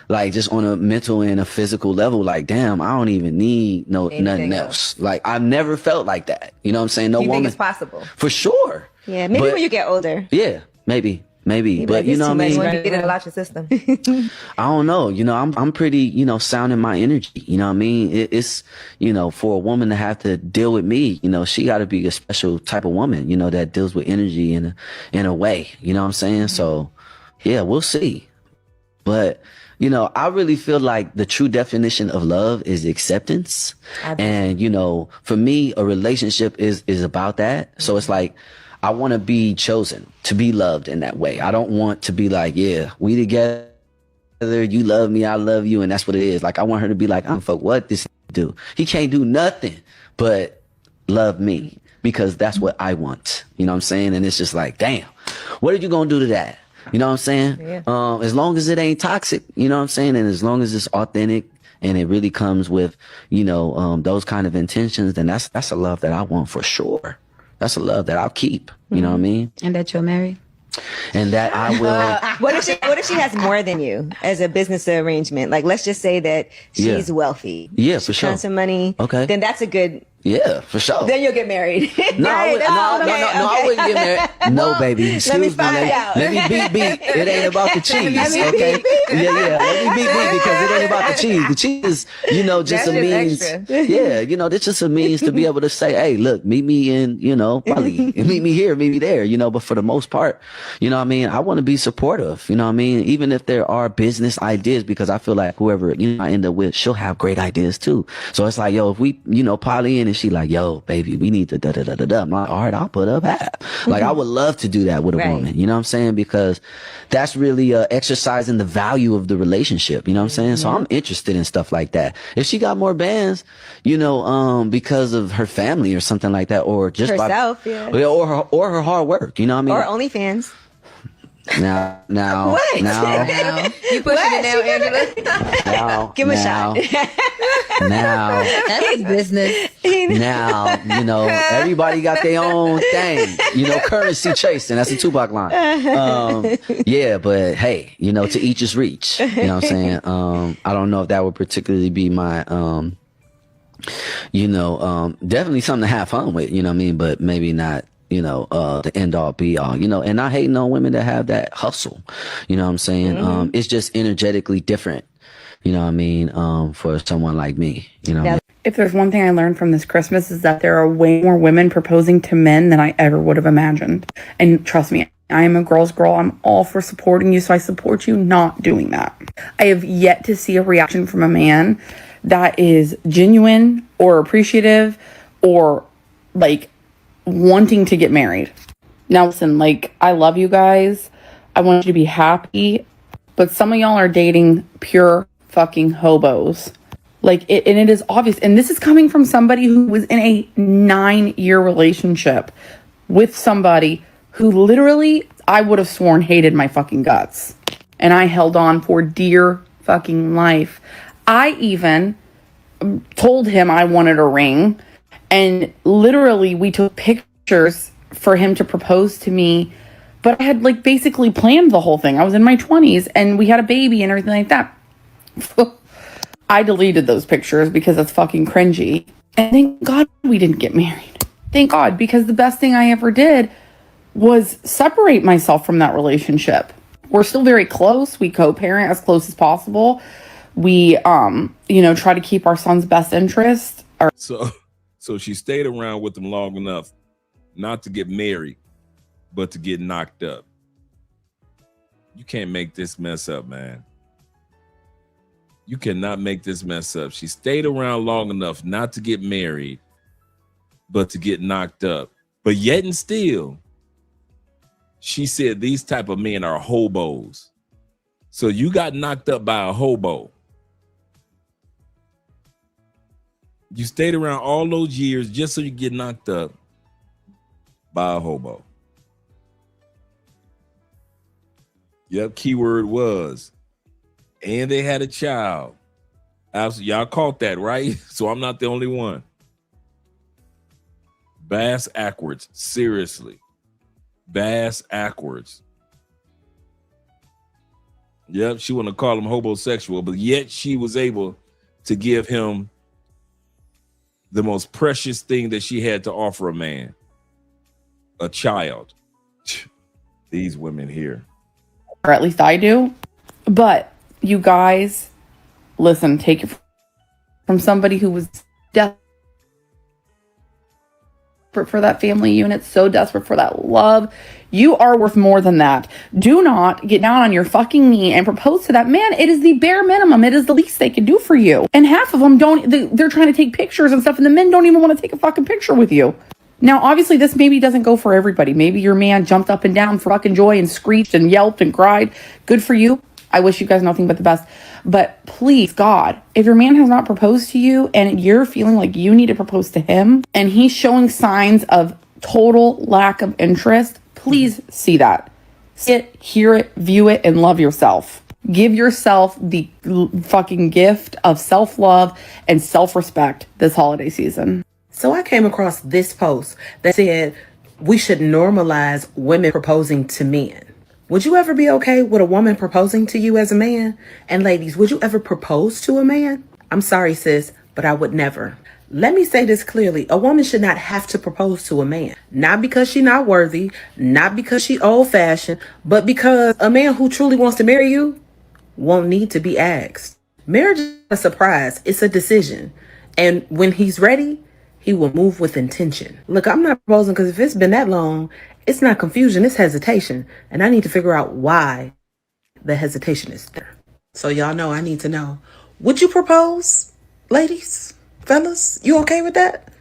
like just on a mental and a physical level, like, damn, I don't even need nothing else. Like, I've never felt like that. You know what I'm saying? No you woman. think it's possible? For sure. Yeah, maybe when you get older. Yeah, maybe. But you know what I mean? When you get it out your system. I don't know. I'm pretty, sound in my energy. You know what I mean? It's, for a woman to have to deal with me, she got to be a special type of woman, that deals with energy in a way. You know what I'm saying? So, yeah, we'll see. But, I really feel like the true definition of love is acceptance. And, for me, a relationship is about that. So it's like, I want to be chosen to be loved in that way. I don't want to be like, yeah, we together, you love me, I love you, and that's what it is. Like, I want her to be like, I don't fuck what this do. He can't do nothing but love me because that's what I want. You know what I'm saying? And it's just like, damn, what are you gonna do to that? You know what I'm saying? Yeah. As long as it ain't toxic, you know what I'm saying, and as long as it's authentic and it really comes with, those kind of intentions, then that's a love that I want for sure. That's a love that I'll keep. You know what I mean? And that you're married. And that I will. What if she has more than you as a business arrangement? Like, let's just say that she's wealthy. Yeah, for sure. Tons of money. Okay. Then that's a good. Yeah, for sure. Then you'll get married. No, I wouldn't get married. No, baby. Excuse me. Let me beat. It ain't about the cheese. Okay. Yeah. Let me beat because it ain't about the cheese. The cheese is, just a means. Yeah, it's just a means to be able to say, hey, look, meet me in, Bali. Meet me here, meet me there. But for the most part, you know what I mean? I want to be supportive. You know what I mean? Even if there are business ideas, because I feel like whoever I end up with, she'll have great ideas too. So it's like, yo, if we, poly in. And she like, yo, baby, we need to da-da-da-da-da. I'm like, all right, I'll put up half. Like, I would love to do that with a woman. You know what I'm saying? Because that's really exercising the value of the relationship. You know what I'm saying? So I'm interested in stuff like that. If she got more bands, because of her family or something like that, or just herself, or her hard work. You know what I mean? Or OnlyFans. Now, what? You pushing it now, Angela? Give him a shot. Now, that's his business. Now, everybody got their own thing. Currency chasing. That's a Tupac line. Yeah, but hey, to each his reach. You know what I'm saying? I don't know if that would particularly be my, definitely something to have fun with. You know what I mean? But maybe not. The end all be all, and I hate no women that have that hustle. You know what I'm saying? It's just energetically different. You know what I mean? For someone like me, If there's one thing I learned from this Christmas is that there are way more women proposing to men than I ever would have imagined. And trust me, I am a girl's girl. I'm all for supporting you. So I support you not doing that. I have yet to see a reaction from a man that is genuine or appreciative or like wanting to get married. Now listen, I love you guys. I want you to be happy. But some of y'all are dating pure fucking hobos. Like, and it is obvious. And this is coming from somebody who was in a 9-year relationship with somebody who literally, I would have sworn, hated my fucking guts. And I held on for dear fucking life. I even told him I wanted a ring. And literally, we took pictures for him to propose to me. But I had, like, basically planned the whole thing. I was in my 20s and we had a baby and everything like that. I deleted those pictures because it's fucking cringy. And thank God we didn't get married. Thank God, because the best thing I ever did was separate myself from that relationship. We're still very close. We co-parent as close as possible. We, try to keep our son's best interest. So she stayed around with him long enough not to get married, but to get knocked up. You can't make this mess up, man. You cannot make this mess up. She stayed around long enough not to get married, but to get knocked up. But yet and still, she said these type of men are hobos. So you got knocked up by a hobo. You stayed around all those years just so you get knocked up by a hobo. Yep, keyword was. And they had a child. Absolutely. Y'all caught that, right? So I'm not the only one. Bass backwards. Seriously. Bass backwards. Yep, she want to call him homosexual, but yet she was able to give him the most precious thing that she had to offer a man. A child. These women here. Or at least I do. But you guys, listen, take it from somebody who was desperate for that family unit, so desperate for that love. You are worth more than that. Do not get down on your fucking knee and propose to that man. It is the bare minimum. It is the least they can do for you. And half of them they're trying to take pictures and stuff, and the men don't even want to take a fucking picture with you. Now, obviously, this maybe doesn't go for everybody. Maybe your man jumped up and down for fucking joy and screeched and yelped and cried. Good for you. I wish you guys nothing but the best. But please, God, if your man has not proposed to you and you're feeling like you need to propose to him and he's showing signs of total lack of interest, please see that. See it, hear it, view it, and love yourself. Give yourself the fucking gift of self-love and self-respect this holiday season. So I came across this post that said we should normalize women proposing to men. Would you ever be okay with a woman proposing to you as a man? And ladies, would you ever propose to a man? I'm sorry, sis, but I would never. Let me say this clearly. A woman should not have to propose to a man. Not because she's not worthy, not because she's old-fashioned, but because a man who truly wants to marry you won't need to be asked. Marriage is a surprise. It's a decision. And when he's ready, he will move with intention. Look, I'm not proposing because if it's been that long, it's not confusion, it's hesitation. And I need to figure out why the hesitation is there. So y'all know I need to know. Would you propose, ladies, fellas? You okay with that?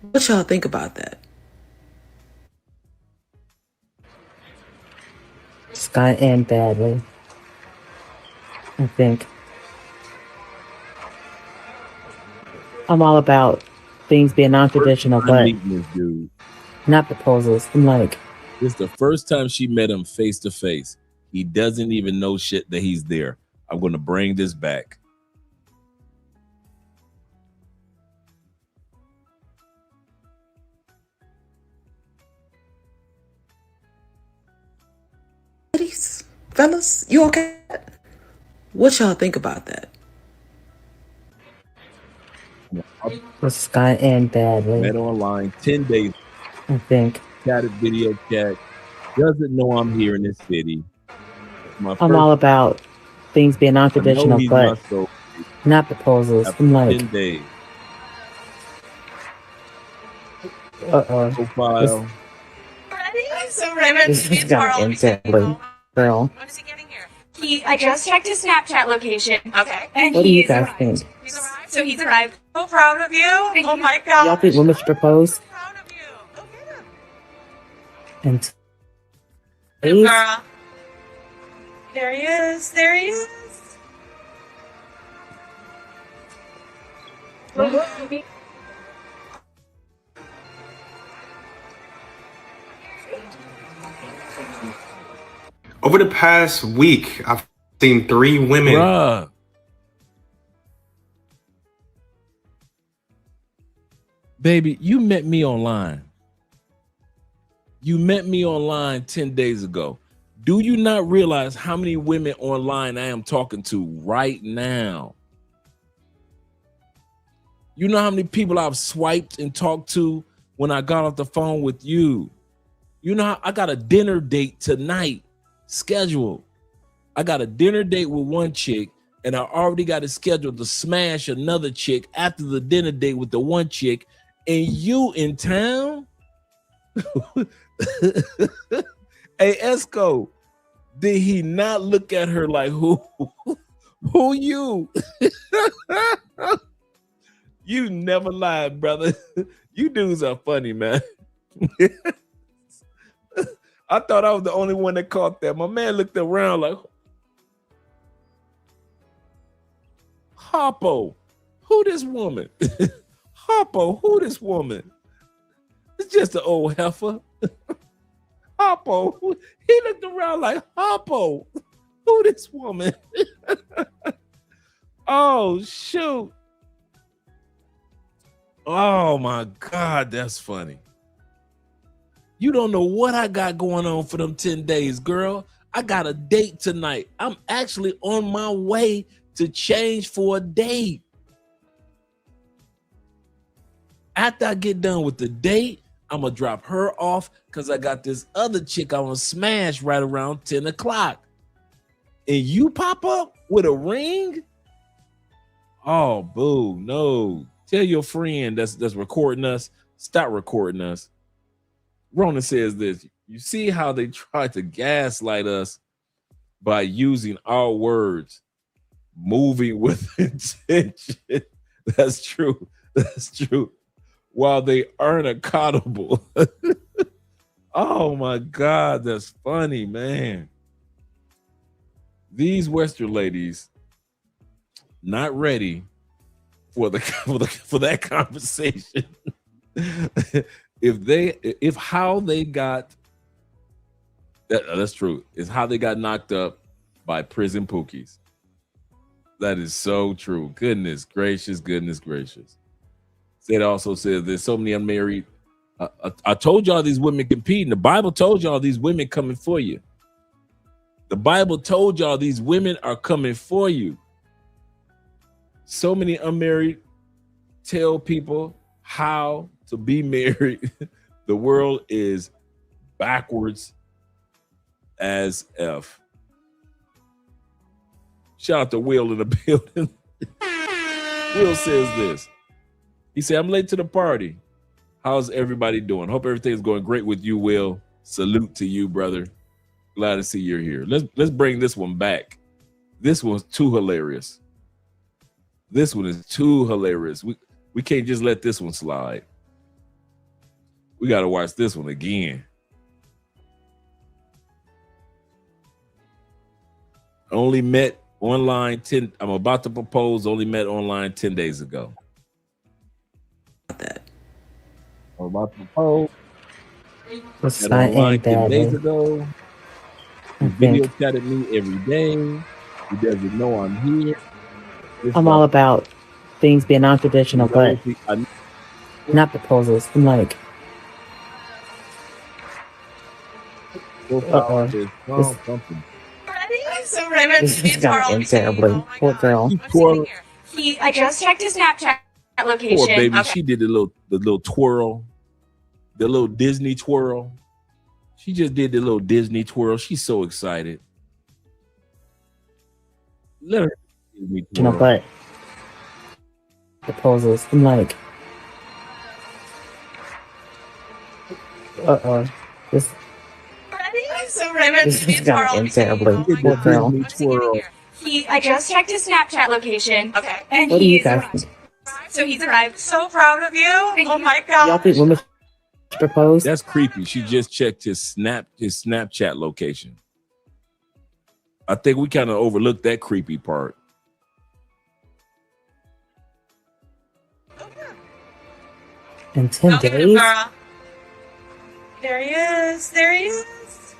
What y'all think about that? It's gonna end badly. I think. I'm all about things being non-traditional, but Meeting this dude. not proposals. I'm like, This is the first time she met him face to face. He doesn't even know shit that he's there. I'm going to bring this back. Ladies, fellas, you okay? What y'all think about that? it's gonna end badly. Met online 10 days. I think. Chatted video chat. Doesn't know I'm here in this city. I'm all about things being non-traditional, but not proposals. I'm like, 10 days. uh-oh. Profile. This is gonna end badly, girl. I just checked his Snapchat location. Okay. And What do you guys think? So he's arrived. So proud of you. Oh my god. Y'all think women should propose? And Good girl. There he is. There he is. Over the past week, I've seen 3 women. Bruh. Baby, you met me online. You met me online 10 days ago. Do you not realize how many women online I am talking to right now? You know how many people I've swiped and talked to when I got off the phone with you? You know how I got a dinner date tonight scheduled. I got a dinner date with one chick, and I already got it scheduled to smash another chick after the dinner date with the one chick. And you in town? Hey, Esco, did he not look at her like, who you? You never lied, brother. You dudes are funny, man. I thought I was the only one that caught that. My man looked around like, Harpo, who this woman? Harpo, who this woman? It's just an old heifer. Harpo, he looked around like, Harpo, who this woman? Oh, shoot. Oh, my God, that's funny. You don't know what I got going on for them 10 days, girl. I got a date tonight. I'm actually on my way to change for a date. After I get done with the date, I'm going to drop her off because I got this other chick I'm going to smash right around 10 o'clock. And you pop up with a ring? Oh, boo, no. Tell your friend that's recording us, stop recording us. Ronan says this, you see how they try to gaslight us by using our words, moving with intention. That's true. That's true. While they aren't accountable. Oh my God, that's funny, man. These Western ladies not ready for that conversation. If how they got that's true, is how they got knocked up by prison pookies. That is so true. Goodness gracious, goodness gracious. It also says there's so many unmarried. I told y'all these women competing. The Bible told y'all these women coming for you. The Bible told y'all these women are coming for you. So many unmarried tell people how to be married. The world is backwards as F. Shout out to Will in the building. Will says this. He said, I'm late to the party. How's everybody doing? Hope everything's going great with you, Will. Salute to you, brother. Glad to see you're here. Let's bring this one back. This one's too hilarious. This one is too hilarious. We can't just let this one slide. We got to watch this one again. Only met online 10. I'm about to propose. Only met online 10 days ago. I'm about to propose. Met online 10 days ago. He video chatted me every day. He doesn't know I'm here. I'm all about things being non-traditional, but not proposals. I'm like, this is gonna end terribly. Poor girl. I just checked his Snapchat location. Poor baby. Okay. She did the little twirl, the little Disney twirl. She just did the little Disney twirl. She's so excited. Let her Disney twirl. But proposals. I'm like, this is gonna end terribly. Poor girl. I just checked his Snapchat location. Okay. And What do you guys think? So he's arrived. So proud of you. Oh my God. Y'all think women propose? That's creepy. She just checked his Snapchat location. I think we kind of overlooked that creepy part. In 10 Go get him, days? girl. There he is. There he is.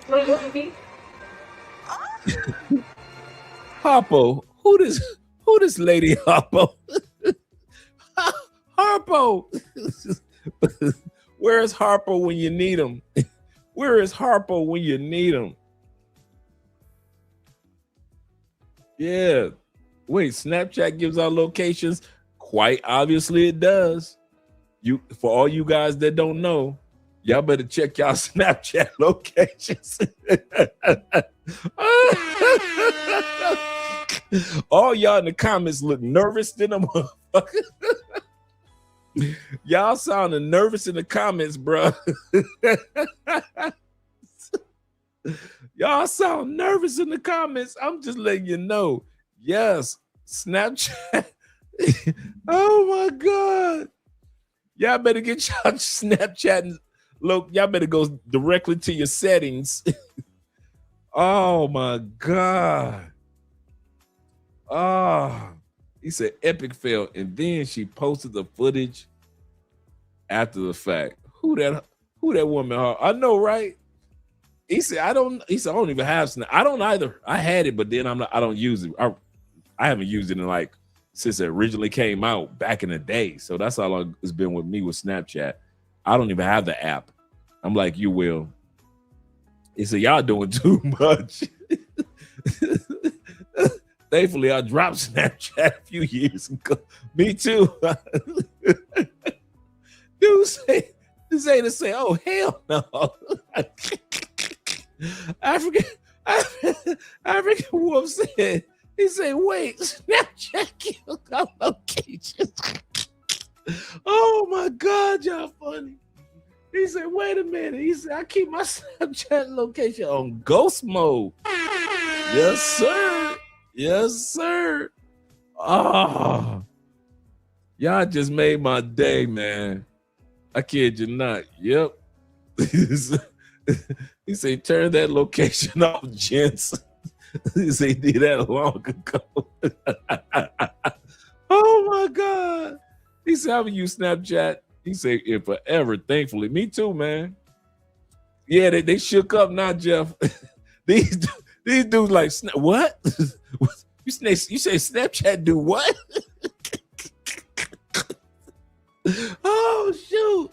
Look at me. Harpo, who this lady Harpo? Harpo. Where is Harpo when you need him? Where is Harpo when you need him? Yeah. Wait, Snapchat gives out locations? Quite obviously it does. For all you guys that don't know, y'all better check y'all Snapchat locations. All y'all in the comments look nervous than a motherfucker. Y'all sounding nervous in the comments, bro. Y'all sound nervous in the comments. I'm just letting you know. Yes, Snapchat. Oh my God. Y'all better get y'all Snapchat and look, y'all better go directly to your settings. Oh my God. Oh, he said epic fail. And then she posted the footage after the fact. Who that woman are? I know, right? He said, I don't even have Snap. I don't either. I had it, but then I don't use it. I haven't used it in like since it originally came out back in the day. So that's how long it's been with me with Snapchat. I don't even have the app. I'm like, you will. He said, y'all doing too much. Thankfully, I dropped Snapchat a few years ago. Me too. Dude say, this ain't to say, oh, hell no. African Wolf said, he said, wait, Snapchat killed our locations. Oh my God, y'all funny. He said, wait a minute. He said, I keep my Snapchat location on ghost mode. Yes, sir. Yes, sir. Oh, y'all just made my day, man. I kid you not. Yep. He said, turn that location off, gents. He said, he did that long ago. Oh my God. He said, I haven't used Snapchat. He said, in forever, thankfully. Me too, man. Yeah, they shook up now, Jeff. These dudes like, what? You say Snapchat do what? Oh, shoot.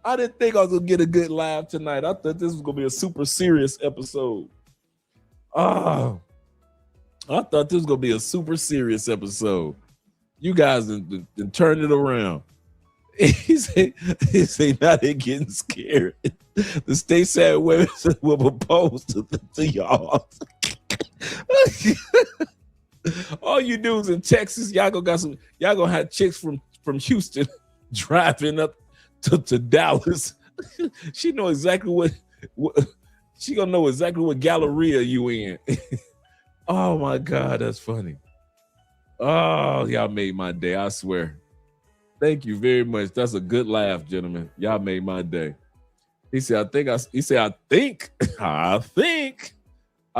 I didn't think I was going to get a good laugh tonight. I thought this was going to be a super serious episode. Oh, I thought this was going to be a super serious episode. You guys done turned it around. He said, now they're getting scared. The state said women will propose to y'all. All you dudes in Texas, y'all gonna have chicks from Houston driving up to Dallas. She know exactly what she gonna know exactly what Galleria you in. Oh my God, that's funny. Oh, y'all made my day, I swear. Thank you very much. That's a good laugh, gentlemen. Y'all made my day. He said, I think I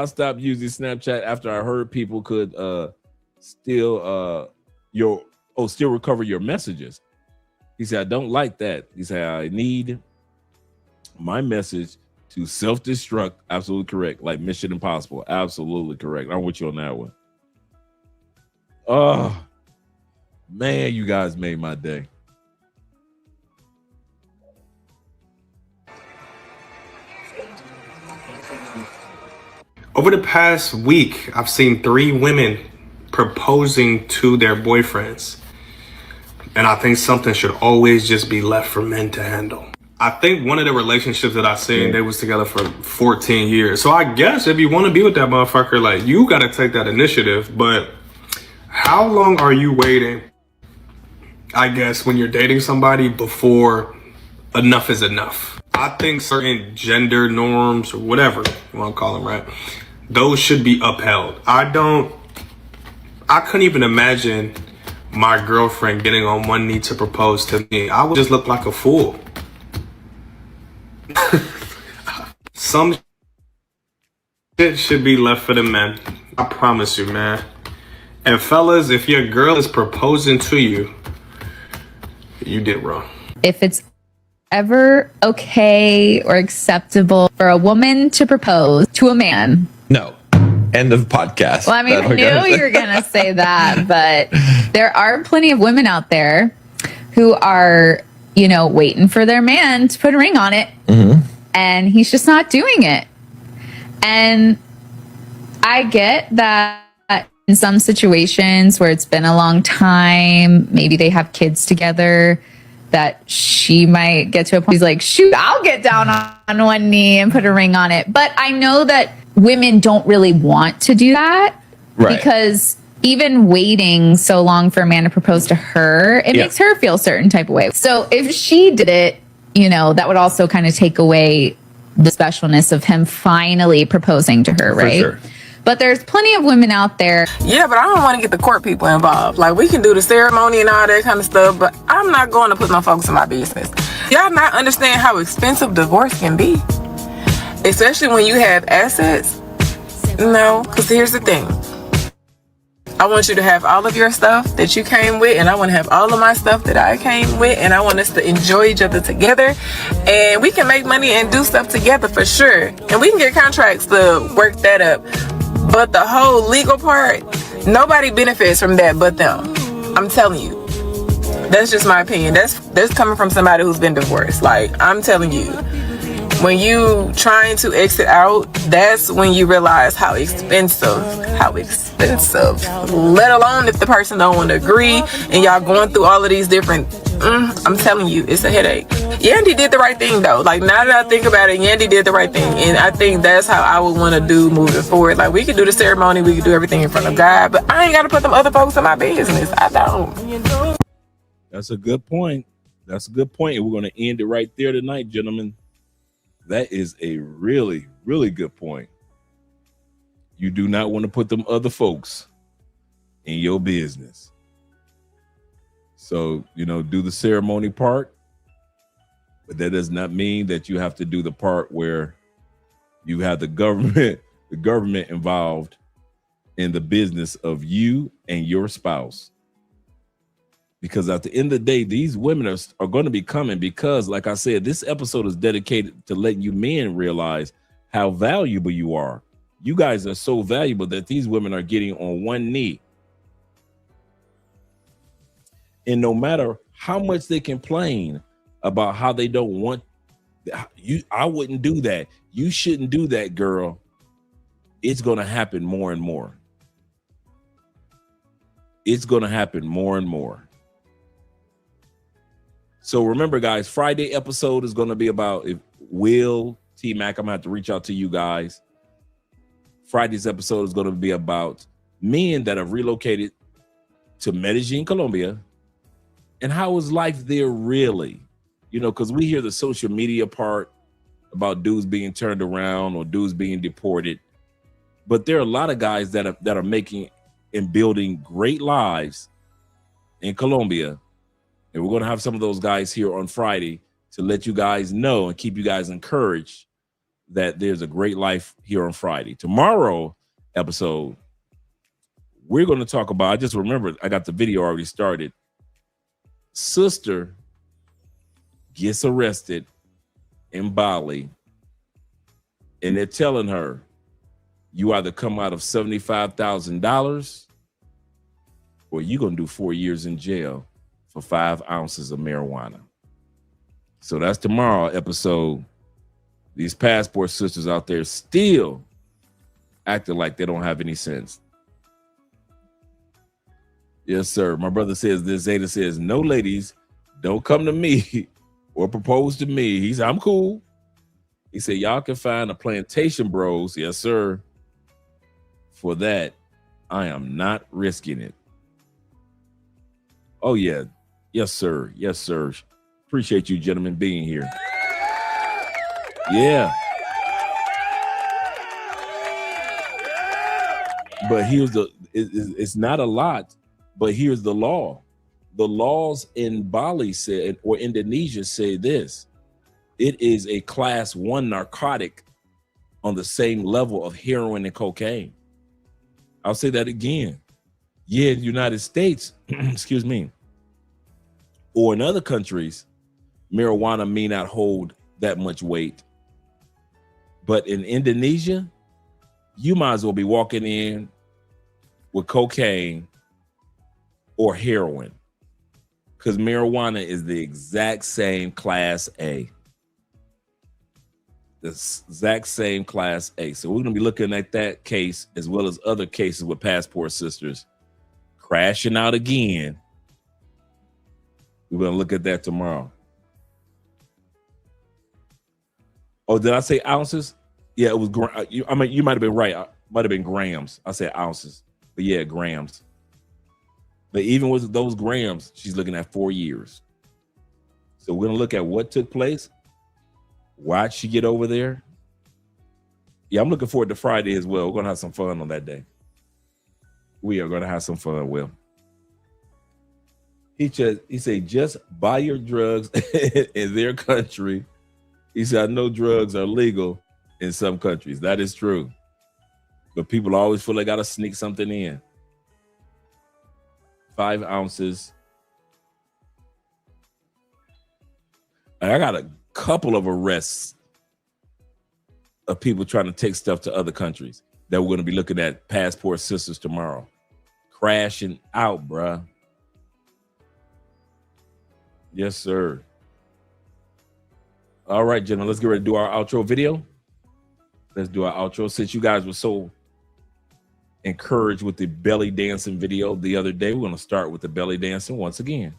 stopped using Snapchat after I heard people could still recover your messages. He said, I don't like that. He said, I need my message to self-destruct. Absolutely correct. Like Mission Impossible. Absolutely correct. I'm with you on that one. Oh, man, you guys made my day. Over the past week, I've seen 3 women proposing to their boyfriends. And I think something should always just be left for men to handle. I think one of the relationships that I seen, they was together for 14 years. So I guess if you want to be with that motherfucker, like, you got to take that initiative. But how long are you waiting, I guess, when you're dating somebody before enough is enough? I think certain gender norms or whatever you want to call them, right? Those should be upheld. I couldn't even imagine my girlfriend getting on one knee to propose to me. I would just look like a fool. Some shit should be left for the men. I promise you, man. And fellas, if your girl is proposing to you, you did wrong. If it's ever okay or acceptable for a woman to propose to a man. No. End of podcast. Well, I mean, I knew you were going to say that, but there are plenty of women out there who are, you know, waiting for their man to put a ring on it. And he's just not doing it. And I get that in some situations where it's been a long time, maybe they have kids together, that she might get to a point, she's like, shoot, I'll get down on one knee and put a ring on it. But I know that women don't really want to do that because even waiting so long for a man to propose to her, it makes her feel a certain type of way. So if she did it, you know, that would also kind of take away the specialness of him finally proposing to her, right? For sure. But there's plenty of women out there. Yeah, but I don't want to get the court people involved. Like, we can do the ceremony and all that kind of stuff, but I'm not going to put no focus in my business. Y'all not understand how expensive divorce can be, especially when you have assets. No, because here's the thing. I want you to have all of your stuff that you came with, and I want to have all of my stuff that I came with, and I want us to enjoy each other together, and we can make money and do stuff together for sure, and we can get contracts to work that up. But the whole legal part, nobody benefits from that but them. I'm telling you. That's just my opinion. That's coming from somebody who's been divorced. Like, I'm telling you, when you trying to exit out, that's when you realize how expensive, let alone if the person don't want to agree and y'all going through all of these different, I'm telling you, it's a headache. Yandy did the right thing though. Like, now that I think about it, Yandy did the right thing. And I think that's how I would want to do moving forward. Like, we could do the ceremony, we could do everything in front of God, but I ain't got to put them other folks in my business. I don't. That's a good point. That's a good point. And we're going to end it right there tonight, gentlemen. That is a really, really good point. You do not want to put them other folks in your business. So, you know, do the ceremony part, but that does not mean that you have to do the part where you have the government involved in the business of you and your spouse. Because at the end of the day, these women are going to be coming because, like I said, this episode is dedicated to letting you men realize how valuable you are. You guys are so valuable that these women are getting on one knee. And no matter how much they complain about how they don't want you, I wouldn't do that. You shouldn't do that, girl. It's going to happen more and more. It's going to happen more and more. So remember, guys, Friday episode is going to be about if Will, T-Mac, I'm going to have to reach out to you guys. Friday's episode is going to be about men that have relocated to Medellin, Colombia, and how is life there really? You know, because we hear the social media part about dudes being turned around or dudes being deported, but there are a lot of guys that are making and building great lives in Colombia. And we're going to have some of those guys here on Friday to let you guys know and keep you guys encouraged that there's a great life here on Friday. Tomorrow episode, we're going to talk about, I just remembered, I got the video already started. Sister gets arrested in Bali, and they're telling her, you either come out of $75,000 or you're going to do 4 years in jail for 5 ounces of marijuana. So that's tomorrow episode. These passport sisters out there still acting like they don't have any sense. Yes, sir. My brother says this. Zeta says, no, ladies, don't come to me or propose to me. He said, I'm cool. He said, y'all can find a plantation bros. Yes, sir. For that, I am not risking it. Oh, yeah. Yes, sir. Yes, sir. Appreciate you gentlemen being here. Yeah. But here's it's not a lot, but here's the law. The laws in Bali said, or Indonesia say this, it is a class 1 narcotic on the same level of heroin and cocaine. I'll say that again. Yeah, the United States, excuse me, or in other countries, marijuana may not hold that much weight. But in Indonesia, you might as well be walking in with cocaine or heroin, because marijuana is the exact same class A. The exact same class A. So we're going to be looking at that case as well as other cases with passport sisters crashing out again. We're going to look at that tomorrow. Oh, did I say ounces? Yeah, it was. I mean, you might have been right. It might have been grams. I said ounces, but yeah, grams. But even with those grams, she's looking at 4 years. So we're going to look at what took place. Why'd she get over there? Yeah, I'm looking forward to Friday as well. We're going to have some fun on that day. We are going to have some fun, Will. He said, just buy your drugs in their country. He said, I know drugs are legal in some countries. That is true. But people always feel they got to sneak something in. 5 ounces. I got a couple of arrests of people trying to take stuff to other countries that we're going to be looking at passport sisters tomorrow. Crashing out, bruh. Yes, sir. All right, gentlemen, let's get ready to do our outro video. Let's do our outro. Since you guys were so encouraged with the belly dancing video the other day, we're going to start with the belly dancing once again.